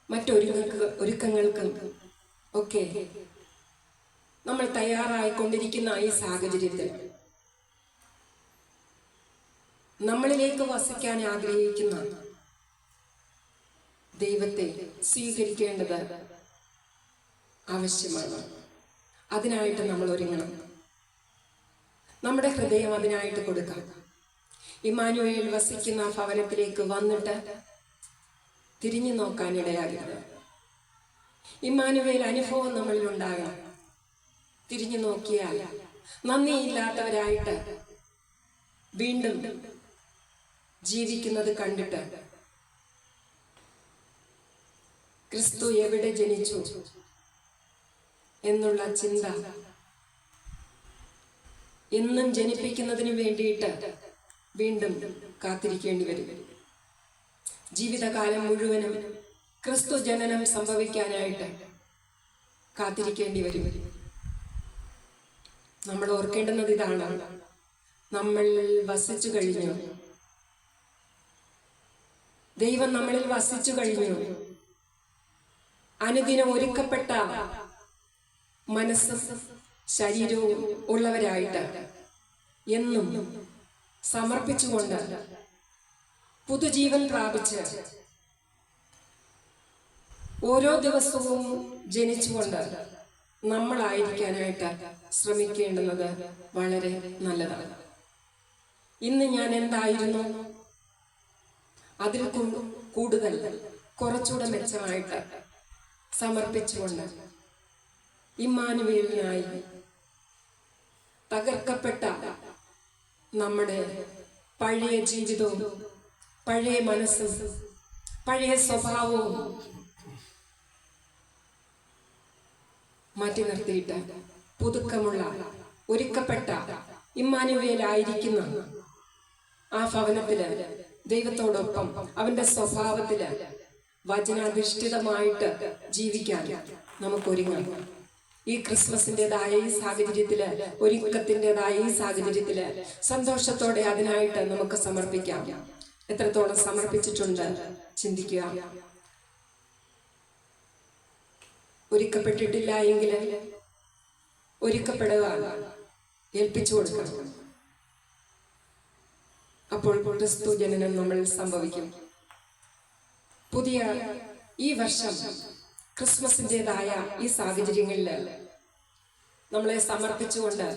മറ്റൊരുക്കങ്ങൾക്കും ഒക്കെ നമ്മൾ തയ്യാറായിക്കൊണ്ടിരിക്കുന്ന ഈ സാഹചര്യത്തിൽ നമ്മളിലേക്ക് വസിക്കാൻ ആഗ്രഹിക്കുന്ന ദൈവത്തെ സ്വീകരിക്കേണ്ടത് ആവശ്യമാണ്. അതിനായിട്ട് നമ്മൾ ഒരുങ്ങണം. നമ്മുടെ ഹൃദയം അതിനായിട്ട് കൊടുക്കാം. ഇമ്മാനുവേൽ വസിക്കുന്ന ഭവനത്തിലേക്ക് വന്നിട്ട് തിരിഞ്ഞു നോക്കാൻ ഇടയാകരുത്. ഇമ്മാനുവേൽ അനുഭവം നമ്മളിൽ ഉണ്ടാകണം. തിരിഞ്ഞു നോക്കിയാൽ നന്ദിയില്ലാത്തവരായിട്ട് വീണ്ടും ജീവിക്കുന്നത് കണ്ടിട്ട് ക്രിസ്തു എവിടെ ജനിച്ചു എന്നുള്ള ചിന്ത എന്നും ജനിപ്പിക്കുന്നതിന് വേണ്ടിയിട്ട് വീണ്ടും കാത്തിരിക്കേണ്ടി വരും. ജീവിതകാലം മുഴുവനും ക്രിസ്തു ജനനം സംഭവിക്കാനായിട്ട് കാത്തിരിക്കേണ്ടി വരും. നമ്മൾ ഓർക്കേണ്ടുന്നത് ഇതാണ്: നമ്മളിൽ വസിച്ചു കഴിഞ്ഞു. ദൈവം നമ്മളിൽ വസിച്ചു കഴിഞ്ഞു. അനുദിനം ഒരുക്കപ്പെട്ട മനസ്സും ശരീരവും ഉള്ളവരായിട്ട് എന്നും സമർപ്പിച്ചുകൊണ്ട് പുതുജീവൻ പ്രാപിച്ച് ഓരോ ദിവസവും ജനിച്ചുകൊണ്ട് നമ്മളായിരിക്കാനായിട്ട് ശ്രമിക്കേണ്ടുന്നത് വളരെ നല്ലതാണ്. ഇന്ന് ഞാൻ എന്തായിരുന്നു അതിൽ കൂടുതൽ കുറച്ചുകൂടെ മെച്ചമായിട്ട് സമർപ്പിച്ചുകൊണ്ട് ഇമ്മാനുവേലിനായി തകർക്കപ്പെട്ട നമ്മുടെ പഴയ ജീവിതവും പഴയ മനസ്സും പഴയ സ്വഭാവവും മാറ്റി നിർത്തിയിട്ട് പുതുക്കമുള്ള ഒരുക്കപ്പെട്ട ഇമ്മാനുവേലായിരിക്കുന്ന ആ ഭവനത്തില് ദൈവത്തോടൊപ്പം അവന്റെ സ്വഭാവത്തില് വചനാധിഷ്ഠിതമായിട്ട് ജീവിക്കാൻ നമുക്കൊരുങ്ങാം. ഈ ക്രിസ്മസിൻ്റെതായ ഈ സാഹചര്യത്തില്, ഒരുക്കത്തിൻ്റെതായ ഈ സാഹചര്യത്തില് സന്തോഷത്തോടെ അതിനായിട്ട് നമുക്ക് സമർപ്പിക്കാം. എത്രത്തോളം സമർപ്പിച്ചിട്ടുണ്ട് ചിന്തിക്കുക. ഒരുക്കപ്പെട്ടിട്ടില്ല എങ്കിൽ ഒരുക്കപ്പെടുവാൻ ഏൽപ്പിച്ചു കൊടുക്കണം. അപ്പോൾ ക്രിസ്തു ജനനം നമ്മൾ സംഭവിക്കും. പുതിയ ഈ വർഷം ക്രിസ്മസിൻ്റെതായ ഈ സാഹചര്യങ്ങളിൽ നമ്മളെ സമർപ്പിച്ചുകൊണ്ട്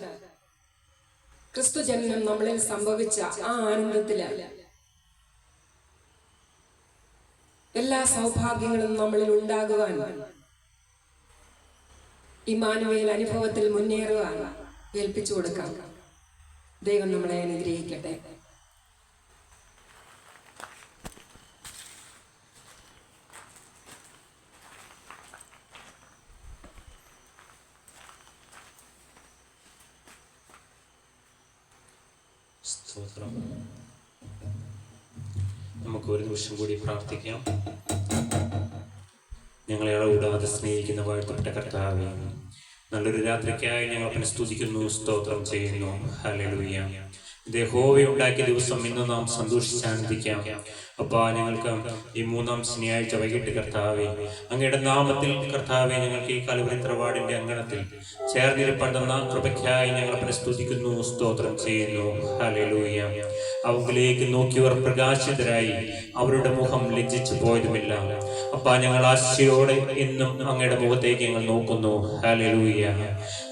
ക്രിസ്തു ജനനം നമ്മളിൽ സംഭവിച്ച ആ ആനന്ദത്തില് എല്ലാ സൗഭാഗ്യങ്ങളും നമ്മളിൽ ഉണ്ടാകുവാൻ, ഇമ്മാനുവേൽ അനുഭവത്തിൽ മുന്നേറുവാൻ ഏൽപ്പിച്ചു കൊടുക്കാം. ദൈവം നമ്മളെ അനുഗ്രഹിക്കട്ടെ. സ്തോത്രം. നമുക്ക് ഒരു നിമിഷം കൂടി പ്രാർത്ഥിക്കാം. ഞങ്ങളെ അളവിടാതെ സ്നേഹിക്കുന്ന വാഴ്ത്തപ്പെട്ട കർത്താവേ, നല്ലൊരു രാത്രിക്കായി ഞങ്ങൾ അവനെ സ്തുതിക്കുന്നു, സ്തോത്രം ചെയ്യുന്നു. ഹല്ലേലൂയ. യഹോവ ഉണ്ടാക്കിയ ദിവസം ഇന്ന് നാം സന്തോഷിച്ചാനന്ദിക്കാം. അപ്പാ, ഞങ്ങൾക്ക് ഈ 3-ാം ശനിയാഴ്ച വൈകിട്ട് കർത്താവേ, അങ്ങയുടെ നാമത്തിൽ കർത്താവെ, ഞങ്ങൾക്ക് ഈ കൽവരി തറവാടിന്റെ അങ്കണത്തിൽ ചേർന്നിരിപ്പണ്ടെന്ന കൃപയ്ക്കായി ഞങ്ങൾ അവനെ സ്തുതിക്കുന്നു, സ്തോത്രം ചെയ്യുന്നു. ഹല്ലേലൂയ. അവങ്കിലേക്ക് നോക്കിയവർ പ്രകാശിതരായി, അവരുടെ മുഖം ലജ്ജിച്ചു പോയതുമില്ല. അപ്പാ, ഞങ്ങൾ ആശയോടെ എന്നും അങ്ങയുടെ മുഖത്തേക്ക് ഞങ്ങൾ നോക്കുന്നു. ഹല്ലേലൂയ.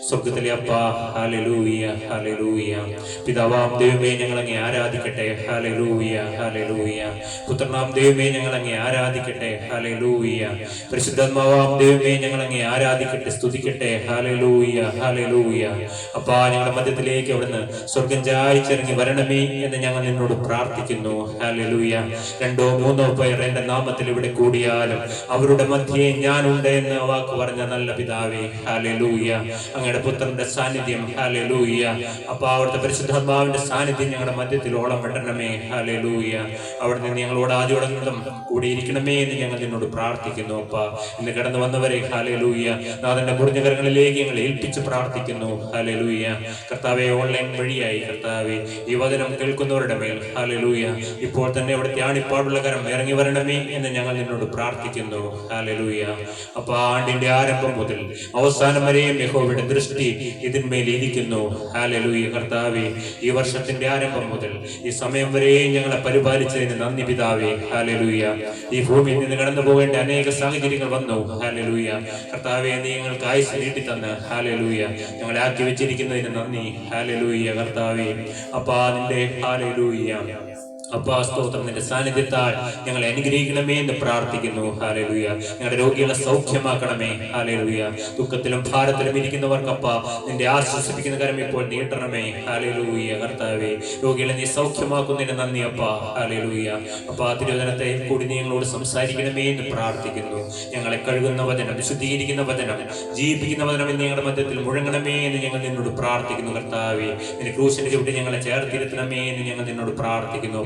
സ്വർഗത്തിലെ അപ്പാ, ഹല്ലേലൂയ, ഹല്ലേലൂയ. പിതാവാം ദൈവമേ, ഞങ്ങൾ അങ്ങേ ആരാധിക്കട്ടെ. Hallelujah, hallelujah. പുത്രനാം ദൈവമേ, ഞങ്ങൾ അങ്ങേ ആരാധിക്കട്ടെ. ഹല്ലേലൂയ. പരിശുദ്ധാത്മാവാം ദൈവമേ, ഞങ്ങൾ അങ്ങേ ആരാധിക്കട്ടെ, സ്തുതിക്കട്ടെ. Hallelujah, hallelujah. അപ്പാ, ഞങ്ങളുടെ മധ്യത്തിലേക്ക് അവിടുന്ന് സ്വർഗം ചായിച്ചിറങ്ങി വരണമേ എന്ന് ഞങ്ങൾ നിന്നോട് പ്രാർത്ഥിക്കുന്നു. ഹല്ലേലൂയ. 2-3 പേർ എന്റെ നാമത്തിൽ ഇവിടെ കൂടിയാലും അവരുടെ മധ്യേ ഞാനുണ്ട് എന്ന് വാക്ക് പറഞ്ഞ നല്ല പിതാവേ, ഹല്ലേലൂയ. അങ്ങയുടെ പുത്രന്റെ സാന്നിധ്യം, ഹല്ലേലൂയ. അപ്പൊ അവിടുത്തെ പരിശുദ്ധാത്മാവിന്റെ സാന്നിധ്യം ഞങ്ങളുടെ മധ്യത്തിൽ ഓളം പെട്ടണമേ. ഹല്ലേലൂയ. അവിടെ നിന്ന് ഞങ്ങളോട് ആദ്യോടൊന്നും കൂടിയിരിക്കണമേ എന്ന് ഞങ്ങൾ നിന്നോട് പ്രാർത്ഥിക്കുന്നു. അപ്പ ഇന്ന് കടന്നു വന്നവരെ, ഹല്ലേലൂയ, നാഥന്റെ മുറിഞ്ഞ കരങ്ങളിലേക്ക് ഞങ്ങൾ ഏൽപ്പിച്ച് പ്രാർത്ഥിക്കുന്നു. ഹല്ലേലൂയ. കർത്താവെ, ഓൺലൈൻ വഴിയായി കർത്താവെ ഈ വചനം കേൾക്കുന്നവരുടെ മേൽ, ഹല്ലേലൂയ, ഇപ്പോൾ തന്നെ അവിടുത്തെ ആണിപ്പാടുള്ള കരം ഇറങ്ങി വരണമേ എന്ന് ഞങ്ങൾ നിന്നോട് പ്രാർത്ഥിക്കുന്നു. ഹല്ലേലൂയ. അപ്പൊ ആണ്ടിന്റെ ആരംഭം മുതൽ അവസാനം വരെയും യഹോവയുടെ ദൃഷ്ടി ഇതിന്മേൽ ഇരിക്കുന്നു. ഹല്ലേലൂയ. കർത്താവെ, ഈ വർഷത്തിന്റെ ആരംഭം മുതൽ ഈ സമയം വരെയും ഞങ്ങളെ പരിപാലിച്ചതിന് നന്ദി പിതാവേ. ഹല്ലേലൂയ. ഈ ഭൂമിയിൽ നിന്ന് കടന്നു പോകേണ്ട അനേക സാഹചര്യങ്ങൾ വന്നു. ഹല്ലേലൂയ. കർത്താവെ, നീ ഞങ്ങൾക്ക് ആയുസ് നീട്ടി തന്ന്, ഹല്ലേലൂയ, ഞങ്ങളെ ആക്കി വെച്ചിരിക്കുന്നതിന് നന്ദി. ഹല്ലേലൂയ. കർത്താവെ, അപ്പാ നിന്റെ ഹല്ലേലൂയ അപ്പാ സ്തോത്രം, നിന്റെ സാന്നിധ്യത്താൽ ഞങ്ങളെ അനുഗ്രഹിക്കണമേ എന്ന് പ്രാർത്ഥിക്കുന്നു. ഹല്ലേലൂയ. ഞങ്ങളുടെ രോഗികളെ സൗഖ്യമാക്കണമേ. ഹല്ലേലൂയ. ദുഃഖത്തിലും ഭാരത്തിലും ഇരിക്കുന്നവർക്ക് അപ്പാ നിന്റെ ആശ്വസിപ്പിക്കുന്ന കരം ഇപ്പോൾ നീട്ടണമേ. ഹല്ലേലൂയ. കർത്താവേ, രോഗികളെ നീ സൗഖ്യമാക്കുന്നതിന് നന്ദി അപ്പാ. ഹല്ലേലൂയ. അപ്പാ, തിരുവചനത്തെ കൂടി നീ ഞങ്ങളോട് സംസാരിക്കണമേ എന്ന് പ്രാർത്ഥിക്കുന്നു. ഞങ്ങളെ കഴുകുന്ന വചനം, വിശുദ്ധീകരിക്കുന്ന വചനം, ജീവിപ്പിക്കുന്ന വചനം എന്ന് ഞങ്ങളുടെ മധ്യത്തിൽ മുഴങ്ങണമേ എന്ന് ഞങ്ങൾ നിന്നോട് പ്രാർത്ഥിക്കുന്നു. കർത്താവേ, നിന്റെ ക്രൂശിന്റെ ചുവട്ടിൽ ഞങ്ങളെ ചേർത്തിരുത്തണമേ എന്ന് ഞങ്ങൾ നിന്നോട് പ്രാർത്ഥിക്കുന്നു.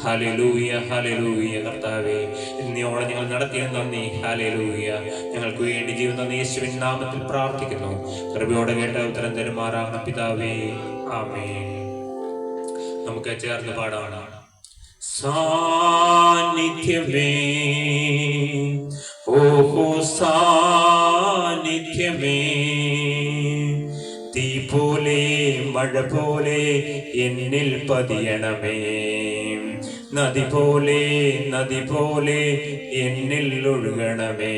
Hallelujah, hallelujah. കർത്താവേ, ഇന്നോളം ഞങ്ങൾ നടത്തിയ നന്ദി. ഹല്ലേലൂയ. ഞങ്ങൾക്ക് വേണ്ടി ജീവൻ തന്ന യേശുവിൻ നാമത്തിൽ പ്രാർത്ഥിക്കുന്നു. കൃപയോടെ കേട്ട ഉത്തരം തരുമാറാകണം പിതാവേ. ആമേൻ. നമുക്ക് ചേർന്ന് പാടാണ്. സാന്നിധ്യമേ, ഓഹോ സാന്നിധ്യമേ, തീ പോലെ മഴ പോലെ എന്നിൽ പതിയണമേ. നദി പോലെ എന്നിൽ ഒഴുകണമേ.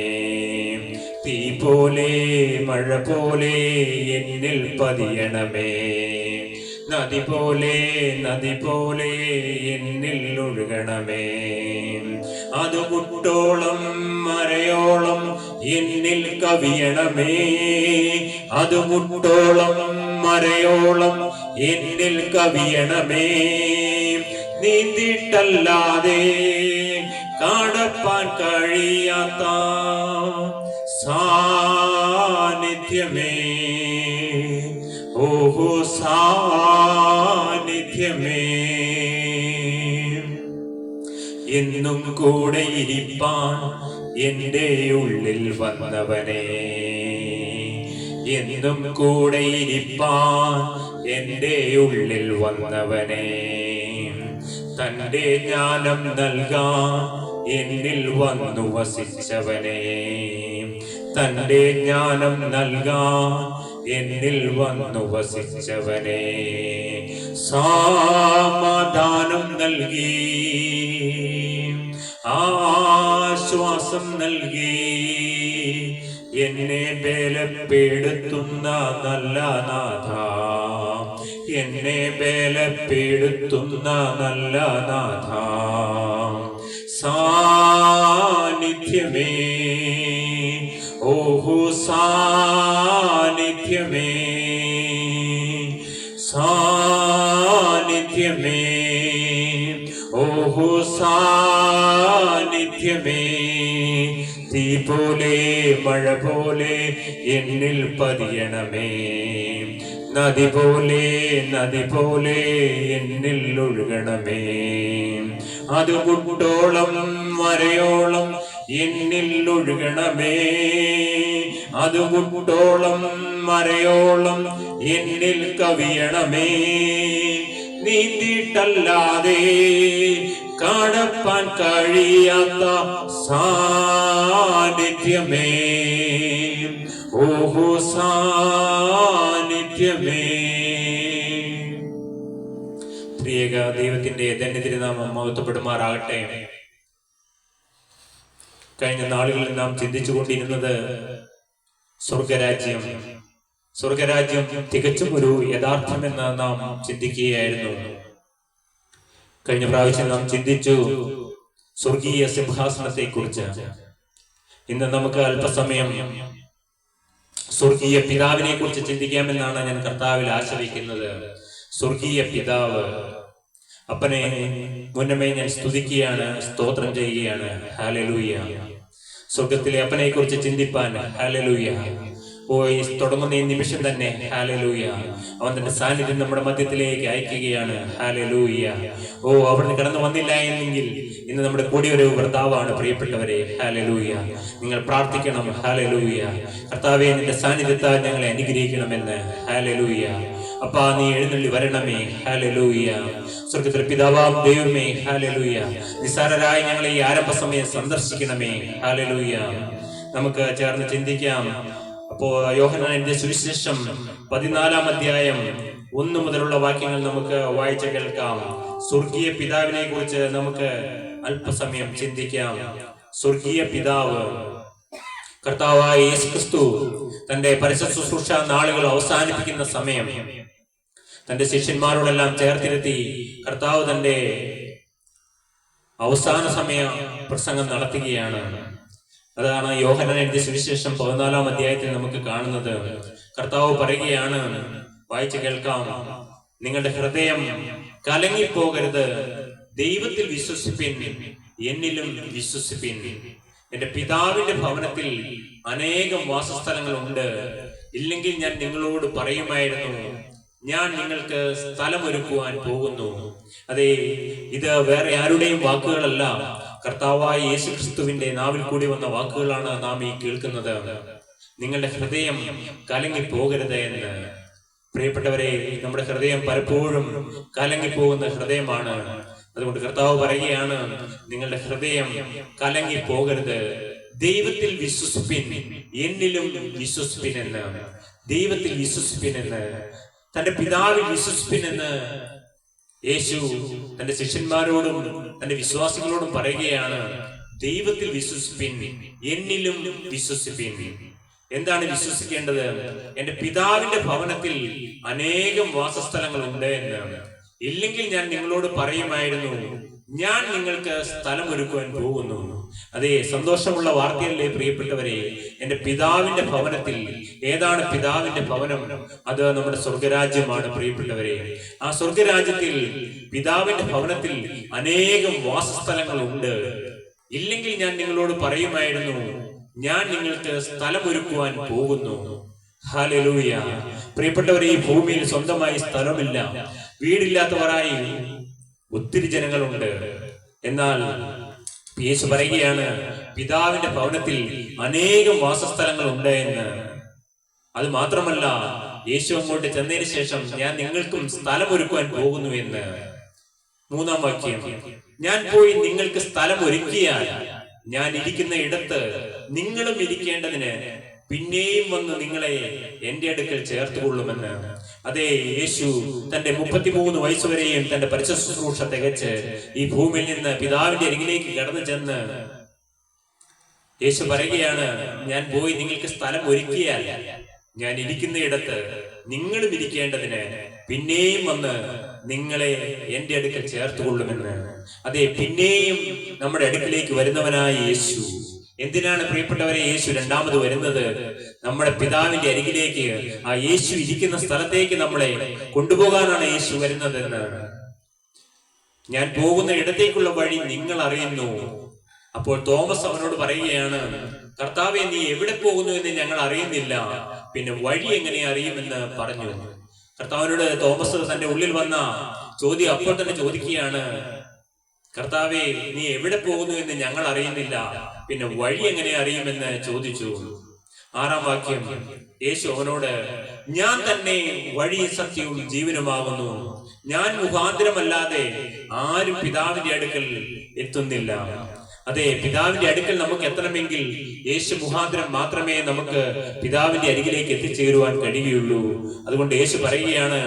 തീ പോലെ മഴ പോലെ എന്നിൽ പതിയണമേ. നദി പോലെ എന്നിൽ ഒഴുകണമേ. അത് മുട്ടോളം മരയോളം എന്നിൽ കവിയണമേ. അത് മുട്ടോളം മരയോളം എന്നിൽ കവിയണമേ. നീന്തിട്ടല്ലാതെ കടപ്പാൻ കഴിയാത്ത സാന്നിധ്യമേ, ഓഹോ സാന്നിധ്യമേ, എന്നും കൂടെ ഇരിപ്പാൻ എൻ്റെ ഉള്ളിൽ വന്നവനെ. എന്നും കൂടെ ഇരിപ്പാൻ എൻ്റെ ഉള്ളിൽ വന്നവനെ. തൻ്റെ ജ്ഞാനം നൽകാൻ എന്നിൽ വന്നു വസിച്ചവനെ. തൻ്റെ ജ്ഞാനം നൽകാൻ എന്നിൽ വന്നു വസിച്ചവനെ. സമാധാനം നൽകി, ആശ്വാസം നൽകി, എന്നെ ബലപ്പെടുത്തുന്ന നല്ല നാഥ. എന്നെ ബലപ്പെടുത്തുന്ന നല്ല നാഥ. സാന്നിധ്യമേ, ഓഹോ സാന്നിധ്യമേ, സാന്നിധ്യമേ, ഓഹോ സാന്നിധ്യമേ. തീ പോലെ മഴ പോലെ എന്നിൽ പതിയണമേ. നദി പോലെ എന്നിൽ ഒഴുകണമേ. അത് മുട്ടോളം വരയോളം എന്നിൽ ഒഴുകണമേ. അത് മുട്ടോളം വരയോളം എന്നിൽ കവിയണമേ. നീന്തിയിട്ടല്ലാതെ കാണപ്പാൻ കഴിയാത്ത സാന്നിധ്യമേ, ഓഹോ സാന്നിധ്യമേ. ത്രിയേക ദൈവത്തിന്റെ ധന്യതിരുനാമം മഹത്വപ്പെടുമാറാകട്ടെ. കഴിഞ്ഞ നാളുകളിൽ നാം ചിന്തിച്ചുകൊണ്ടിരുന്നത് സ്വർഗരാജ്യം തികച്ചും ഒരു യഥാർത്ഥമെന്ന് നാം ചിന്തിക്കുകയായിരുന്നു. കഴിഞ്ഞ പ്രാവശ്യം നാം ചിന്തിച്ചു സ്വർഗീയ സിംഹാസനത്തെ കുറിച്ച്. ഇന്ന് നമുക്ക് അല്പസമയം സ്വർഗീയ പിതാവിനെ കുറിച്ച് ചിന്തിക്കാമെന്നാണ് ഞാൻ കർത്താവിൽ ആശ്രയിക്കുന്നത്. സ്വർഗീയ പിതാവ്, അപ്പനെ മുന്നമേ ഞാൻ സ്തുതിക്കുകയാണ്, സ്തോത്രം ചെയ്യുകയാണ്. ഹല്ലേലൂയ. സ്വർഗത്തിലെ അപ്പനെ കുറിച്ച് ചിന്തിപ്പാൻ ഹല്ലേലൂയ. ഈ തുടങ്ങുന്ന ഈ നിമിഷം തന്നെ ഹല്ലേലൂയ, അവൻ തന്റെ സാന്നിധ്യം നമ്മുടെ മധ്യത്തിലേക്ക് അയക്കുകയാണ്. ഹല്ലേലൂയ. അവിടുന്ന് കടന്നു വന്നില്ല എന്നെങ്കിൽ ഇന്ന് നമ്മുടെ കൂടി ഒരു ഭർത്താവാണ് പ്രിയപ്പെട്ടവരെ. ഹല്ലേലൂയ. നിങ്ങൾ പ്രാർത്ഥിക്കണം. ഹല്ലേലൂയ. കർത്താവേ, നിന്റെ സാന്നിധ്യത്താൽ ഞങ്ങളെ അനുഗ്രഹിക്കണമെന്ന്. ഹല്ലേലൂയ. അപ്പാ, നീ എഴുന്നള്ളി വരണമേ. ഹല്ലേലൂയ. സ്വർഗത്തിലെ പിതാവാം ദൈവമേ, ഹല്ലേലൂയ, നിസ്സാരരായി ഞങ്ങളെ ഈ ആരംഭ സമയം സന്ദർശിക്കണമേ. ഹല്ലേലൂയ. നമുക്ക് ചേർന്ന് ചിന്തിക്കാം. അപ്പോ യോഹന്നാന്റെ സുവിശേഷം 14-ാം അധ്യായം 1 മുതലുള്ള വാക്യങ്ങൾ നമുക്ക് വായിച്ച് കേൾക്കാം. സ്വർഗീയ പിതാവിനെ കുറിച്ച് നമുക്ക് അല്പസമയം ചിന്തിക്കാം. സ്വർഗീയ പിതാവ്, കർത്താവായ യേശുക്രിസ്തു തന്റെ പരസ്യ ശുശ്രൂഷ നാളുകൾ അവസാനിപ്പിക്കുന്ന സമയം തന്റെ ശിഷ്യന്മാരോടെല്ലാം ചേർത്തിരുത്തി കർത്താവ് തന്റെ അവസാന സമയ പ്രസംഗം നടത്തുകയാണ്. അതാണ് യോഹന്നാൻ എഴുതിയ സുവിശേഷം 14-ാം അധ്യായത്തിൽ നമുക്ക് കാണുന്നത്. കർത്താവ് പറയുകയാണ്, വായിച്ചു കേൾക്കാം. നിങ്ങളുടെ ഹൃദയം കലങ്ങിപ്പോകരുത്. ദൈവത്തിൽ വിശ്വസിപ്പിൻ, എന്നിലും വിശ്വസിപ്പിൻ. എന്റെ പിതാവിന്റെ ഭവനത്തിൽ അനേകം വാസസ്ഥലങ്ങളുണ്ട്. ഇല്ലെങ്കിൽ ഞാൻ നിങ്ങളോട് പറയുമായിരുന്നു, ഞാൻ നിങ്ങൾക്ക് സ്ഥലമൊരുക്കുവാൻ പോകുന്നു. അതെ, ഇത് വേറെ ആരുടെയും വാക്കുകളല്ല, കർത്താവായ യേശുക്രിസ്തുവിന്റെ നാവിൽ കൂടി വന്ന വാക്കുകളാണ് നാം ഈ കേൾക്കുന്നത്. നിങ്ങളുടെ ഹൃദയം കലങ്ങിപ്പോകരുത് എന്ന്. പ്രിയപ്പെട്ടവരെ, നമ്മുടെ ഹൃദയം പലപ്പോഴും കലങ്ങിപ്പോകുന്ന ഹൃദയമാണ്. അതുകൊണ്ട് കർത്താവ് പറയുകയാണ്, നിങ്ങളുടെ ഹൃദയം കലങ്ങിപ്പോകരുത്. ദൈവത്തിൽ വിശ്വസിപ്പിൻ, എന്നിലും വിശ്വസിപ്പിൻ എന്ന്. ദൈവത്തിൽ വിശ്വസിപ്പിൻ എന്ന്, തന്റെ പിതാവിൽ വിശ്വസിപ്പിൻ എന്ന് യേശു തന്റെ ശിഷ്യന്മാരോടും തന്റെ വിശ്വാസികളോടും പറയുകയാണ്. ദൈവത്തിൽ വിശ്വസിപ്പിൻ, എന്നിലും വിശ്വസിപ്പിൻ. എന്താണ് വിശ്വസിക്കേണ്ടത്? എന്റെ പിതാവിന്റെ ഭവനത്തിൽ അനേകം വാസസ്ഥലങ്ങൾ ഉണ്ട് എന്ന്. ഇല്ലെങ്കിൽ ഞാൻ നിങ്ങളോട് പറയുമായിരുന്നു, ഞാൻ നിങ്ങൾക്ക് സ്ഥലം ഒരുക്കുവാൻ പോകുന്നു. അതെ, സന്തോഷമുള്ള വാർത്തയല്ലേ പ്രിയപ്പെട്ടവരെ? എന്റെ പിതാവിന്റെ ഭവനത്തിൽ. ഏതാണ് പിതാവിന്റെ ഭവനം? അത് നമ്മുടെ സ്വർഗരാജ്യമാണ് പ്രിയപ്പെട്ടവരെ. ആ സ്വർഗരാജ്യത്തിൽ പിതാവിന്റെ ഭവനത്തിൽ അനേകം വാസസ്ഥലങ്ങൾ ഉണ്ട്. ഇല്ലെങ്കിൽ ഞാൻ നിങ്ങളോട് പറയുമായിരുന്നു, ഞാൻ നിങ്ങൾക്ക് സ്ഥലമൊരുക്കുവാൻ പോകുന്നു. ഹല്ലേലൂയ. പ്രിയപ്പെട്ടവരെ, ഈ ഭൂമിയിൽ സ്വന്തമായി സ്ഥലമില്ല. വീടില്ലാത്തവരായി ഒത്തിരി ജനങ്ങളുണ്ട്. എന്നാൽ യേശു പറയുകയാണ്, പിതാവിന്റെ ഭവനത്തിൽ അനേകം വാസസ്ഥലങ്ങൾ ഉണ്ട് എന്ന്. അത് മാത്രമല്ല, യേശു അങ്ങോട്ട് ചെന്നതിന് ശേഷം ഞാൻ നിങ്ങൾക്കും സ്ഥലം ഒരുക്കുവാൻ പോകുന്നു എന്ന്. 3-ാം വാക്യം, ഞാൻ പോയി നിങ്ങൾക്ക് സ്ഥലം ഒരുക്കിയാൽ ഞാൻ ഇരിക്കുന്ന ഇടത്ത് നിങ്ങളും ഇരിക്കേണ്ടതിന് പിന്നെയും വന്ന് നിങ്ങളെ എന്റെ അടുക്കൽ ചേർത്തുകൊള്ളുമെന്ന്. അതെ, യേശു തന്റെ 33 വയസ്സുവരെയും തന്റെ പരിശുദ്ധ ശുശ്രൂഷ തികച്ച് ഈ ഭൂമിയിൽ നിന്ന് പിതാവിന്റെ അരികിലേക്ക് കടന്നു ചെന്ന് യേശു പറയുകയാണ്, ഞാൻ പോയി നിങ്ങൾക്ക് സ്ഥലം ഒരുക്കിയാൽ ഞാൻ ഇരിക്കുന്ന ഇടത്ത് നിങ്ങളും ഇരിക്കേണ്ടതിന് പിന്നെയും വന്ന് നിങ്ങളെ എന്റെ അടുക്കൽ ചേർത്തുകൊള്ളുമെന്ന്. അതെ, പിന്നെയും നമ്മുടെ അടുക്കിലേക്ക് വരുന്നവനായ യേശു. എന്തിനാണ് പ്രിയപ്പെട്ടവരെ യേശു രണ്ടാമത് വരുന്നത്? നമ്മുടെ പിതാവിന്റെ അരികിലേക്ക്, ആ യേശു ഇരിക്കുന്ന സ്ഥലത്തേക്ക് നമ്മളെ കൊണ്ടുപോകാനാണ് യേശു വരുന്നതെന്ന്. ഞാൻ പോകുന്ന ഇടത്തേക്കുള്ള വഴി നിങ്ങൾ അറിയുന്നു. അപ്പോൾ തോമസ് അവനോട് പറയുകയാണ്, കർത്താവേ, നീ എവിടെ പോകുന്നു എന്ന് ഞങ്ങൾ അറിയുന്നില്ല, പിന്നെ വഴി എങ്ങനെ അറിയുമെന്ന് പറഞ്ഞു. കർത്താവിനോട് തോമസ് തന്റെ ഉള്ളിൽ വന്ന ചോദ്യം അപ്പോൾ തന്നെ ചോദിക്കുകയാണ്, കർത്താവേ, നീ എവിടെ പോകുന്നു എന്ന് ഞങ്ങൾ അറിയുന്നില്ല, പിന്നെ വഴി എങ്ങനെ അറിയുമെന്ന് ചോദിച്ചു. 6-ാം വാക്യം, യേശു അവനോട്, ഞാൻ തന്നെ വഴി സത്യവും ജീവനുമാകുന്നു, ഞാൻ മുഖാന്തരമല്ലാതെ ആരും പിതാവിന്റെ അടുക്കൽ എത്തുന്നില്ല. അതെ, പിതാവിന്റെ അടുക്കൽ നമുക്ക് എത്തണമെങ്കിൽ യേശു മുഖാന്തരം മാത്രമേ നമുക്ക് പിതാവിന്റെ അരികിലേക്ക് എത്തിച്ചേരുവാൻ കഴിയുകയുള്ളൂ. അതുകൊണ്ട് യേശു പറയുകയാണ്,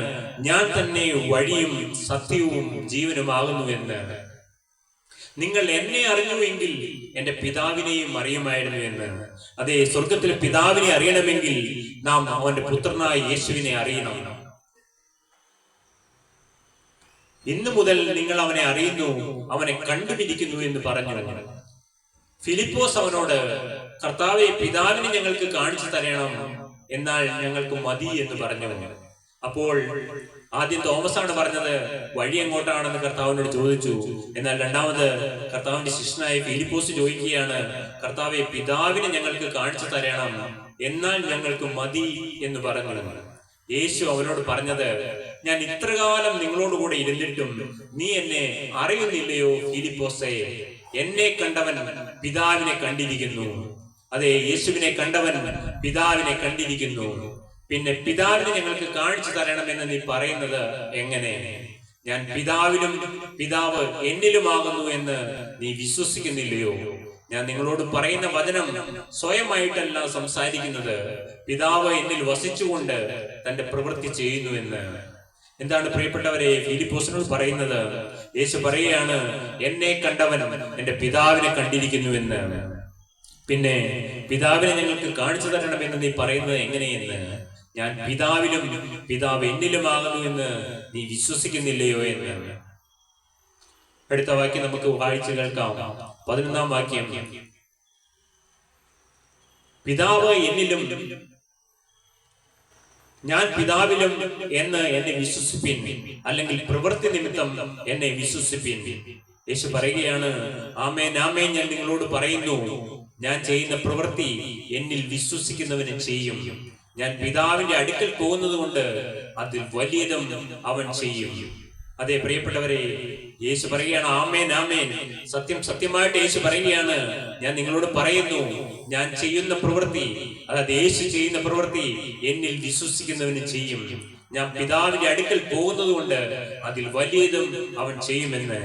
ഞാൻ തന്നെ വഴിയും സത്യവും ജീവനുമാകുന്നു എന്ന്. നിങ്ങൾ എന്നെ അറിഞ്ഞുവെങ്കിൽ എന്റെ പിതാവിനെയും അറിയുമായിരുന്നു എന്ന്. അതെ, സ്വർഗത്തിലെ പിതാവിനെ അറിയണമെങ്കിൽ നാം അവന്റെ പുത്രനായ യേശുവിനെ അറിയണം. ഇന്നു മുതൽ നിങ്ങൾ അവനെ അറിയുന്നു, അവനെ കണ്ടുപിടിക്കുന്നു എന്ന് പറഞ്ഞു. ഫിലിപ്പോസ് അവനോട്, കർത്താവെ, പിതാവിനെ ഞങ്ങൾക്ക് കാണിച്ചു തരണം, എന്നാൽ ഞങ്ങൾക്ക് മതി എന്ന് പറഞ്ഞു. അപ്പോൾ ആദ്യം തോമസാണ് പറഞ്ഞത് വഴി എങ്ങോട്ടാണെന്ന് കർത്താവിനോട് ചോദിച്ചു. എന്നാൽ രണ്ടാമത് കർത്താവിന്റെ ശിഷ്യനായ ഫിലിപ്പോസ് ചോദിക്കുകയാണ്, കർത്താവെ, പിതാവിനെ ഞങ്ങൾക്ക് കാണിച്ചു തരണം, എന്നാൽ ഞങ്ങൾക്ക് മതി എന്ന് പറഞ്ഞു. യേശു അവനോട് പറഞ്ഞത്, ഞാൻ ഇത്രകാലം നിങ്ങളോടുകൂടെ ഇരുന്നിട്ടും നീ എന്നെ അറിയുന്നില്ലയോ ഫിലിപ്പോസേ? എന്നെ കണ്ടവൻ പിതാവിനെ കണ്ടിരിക്കുന്നു. അതെ, യേശുവിനെ കണ്ടവൻ പിതാവിനെ കണ്ടിരിക്കുന്നു. പിന്നെ പിതാവിനെ ഞങ്ങൾക്ക് കാണിച്ചു തരണമെന്ന് നീ പറയുന്നത് എങ്ങനെ? ഞാൻ പിതാവിലും പിതാവ് എന്നിലുമാകുന്നു എന്ന് നീ വിശ്വസിക്കുന്നില്ലയോ? ഞാൻ നിങ്ങളോട് പറയുന്ന വചനം സ്വയമായിട്ടല്ല സംസാരിക്കുന്നത്, പിതാവ് എന്നിൽ വസിച്ചുകൊണ്ട് തന്റെ പ്രവൃത്തി ചെയ്യുന്നു എന്ന്. എന്താണ് പ്രിയപ്പെട്ടവരെ ഫിലിപ്പോസിനോട് പറയുന്നത്? യേശു പറയുകയാണ്, എന്നെ കണ്ടവൻ എന്റെ പിതാവിനെ കണ്ടിരിക്കുന്നു എന്ന്. പിന്നെ പിതാവിനെ ഞങ്ങൾക്ക് കാണിച്ചു തരണമെന്ന് നീ പറയുന്നത് എങ്ങനെയെന്ന്? ഞാൻ പിതാവിലും പിതാവ് എന്നിലുമാകുന്നു എന്ന് നീ വിശ്വസിക്കുന്നില്ലയോ എന്ന്. അടുത്ത വാക്യം നമുക്ക് വായിച്ചു കേൾക്കാം. 11-ാം വാക്യം, പിതാവ് എന്നിലും ഞാൻ പിതാവിലും എന്ന് എന്നെ വിശ്വസിപ്പിൻ, അല്ലെങ്കിൽ പ്രവൃത്തി നിമിത്തം എന്നെ വിശ്വസിപ്പിൻ. യേശു പറയുകയാണ്, ആമേൻ ആമേൻ, ഞാൻ നിങ്ങളോട് പറയുന്നു, ഞാൻ ചെയ്യുന്ന പ്രവൃത്തി എന്നിൽ വിശ്വസിക്കുന്നവന് ചെയ്യും. ഞാൻ പിതാവിന്റെ അടുക്കൽ പോകുന്നത് കൊണ്ട് അതിൽ വലിയതും അവൻ ചെയ്യും. അതെ പ്രിയപ്പെട്ടവരെ, യേശു പറയുകയാണ്, ആമേൻ ആമേൻ, സത്യം സത്യമായിട്ട് യേശു പറയുകയാണ്, ഞാൻ നിങ്ങളോട് പറയുന്നു, ഞാൻ ചെയ്യുന്ന പ്രവൃത്തി, അതായത് യേശു ചെയ്യുന്ന പ്രവൃത്തി എന്നിൽ വിശ്വസിക്കുന്നവന് ചെയ്യും. ഞാൻ പിതാവിന്റെ അടുക്കൽ പോകുന്നത് കൊണ്ട് അതിൽ വലിയതും അവൻ ചെയ്യുമെന്ന്.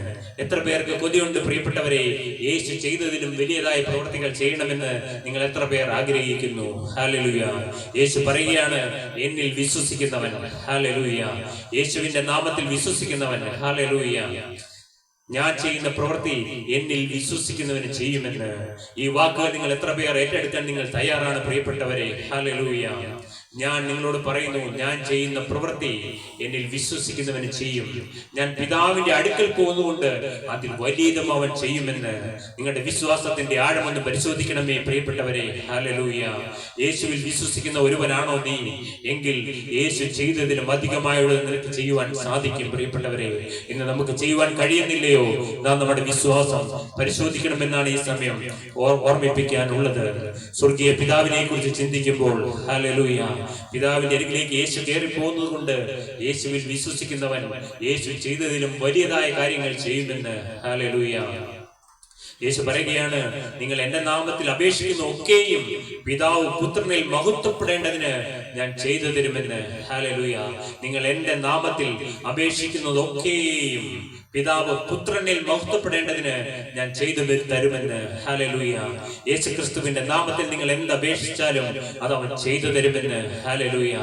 എത്ര പേർക്ക് കൊതിയുണ്ട് പ്രിയപ്പെട്ടവരെ, യേശു ചെയ്തതിലും വലിയതായ പ്രവൃത്തികൾ ചെയ്യണമെന്ന് നിങ്ങൾ എത്ര പേർ ആഗ്രഹിക്കുന്നു? ഹല്ലേലൂയ. യേശു പറയുകയാണ്, എന്നിൽ വിശ്വസിക്കുന്നവൻ, ഹല്ലേലൂയ, യേശുവിന്റെ നാമത്തിൽ വിശ്വസിക്കുന്നവൻ, ഹല്ലേലൂയ, ഞാൻ ചെയ്യുന്ന പ്രവൃത്തി എന്നിൽ വിശ്വസിക്കുന്നവന് ചെയ്യുമെന്ന്. ഈ വാക്കുകൾ നിങ്ങൾ എത്ര പേർ ഏറ്റെടുക്കാൻ നിങ്ങൾ തയ്യാറാണ് പ്രിയപ്പെട്ടവരെ? ഹല്ലേലൂയ. ഞാൻ നിങ്ങളോട് പറയുന്നു, ഞാൻ ചെയ്യുന്ന പ്രവൃത്തി എന്നിൽ വിശ്വസിക്കുന്നവന് ചെയ്യും. ഞാൻ പിതാവിന്റെ അടുക്കൽ പോകുന്നതുകൊണ്ട് അതിൽ വലിയതും അവൻ ചെയ്യുമെന്ന്. നിങ്ങളുടെ വിശ്വാസത്തിന്റെ ആഴമൊന്ന് പരിശോധിക്കണമേ പ്രിയപ്പെട്ടവരെ. ഹല്ലേലൂയ. യേശുവിൽ വിശ്വസിക്കുന്ന ഒരുവനാണോ നീ? എങ്കിൽ യേശു ചെയ്തതിലും അധികമായുള്ളത് നിനക്ക് ചെയ്യുവാൻ സാധിക്കും പ്രിയപ്പെട്ടവരെ. ഇന്ന് നമുക്ക് ചെയ്യുവാൻ കഴിയുന്നില്ലയോ? നാം നമ്മുടെ വിശ്വാസം പരിശോധിക്കണമെന്നാണ് ഈ സമയം ഓർമ്മിപ്പിക്കാനുള്ളത്. സ്വർഗീയ പിതാവിനെ കുറിച്ച് ചിന്തിക്കുമ്പോൾ, ഹല്ലേലൂയ, പിതാവിന്റെ അരികിലേക്ക് യേശു കയറി പോകുന്നത് കൊണ്ട് യേശുവിൽ വിശ്വസിക്കുന്നവൻ യേശു ചെയ്തതിലും വലിയതായ കാര്യങ്ങൾ ചെയ്യുമെന്ന്. ഹല്ലേലൂയ. യേശു പറയുകയാണ്, നിങ്ങൾ എന്റെ നാമത്തിൽ അപേക്ഷിക്കുന്ന ഒക്കെയും പിതാവ് പുത്രനിൽ മഹത്വപ്പെടേണ്ടതിന് ഞാൻ ചെയ്തു തരുമെന്ന്. ഹല്ലേലൂയ. നിങ്ങൾ എന്റെ നാമത്തിൽ അപേക്ഷിക്കുന്നതൊക്കെയും പിതാവ് പുത്രനിൽ മഹത്വപ്പെടേണ്ടതിന് ഞാൻ ചെയ്തു തരുമെന്ന്. ഹല്ലേലൂയ. യേശുക്രിസ്തുവിന്റെ നാമത്തിൽ നിങ്ങൾ എന്ത് അപേക്ഷിച്ചാലും അത് അവൻ ചെയ്തു തരുമെന്ന്. ഹല്ലേലൂയ.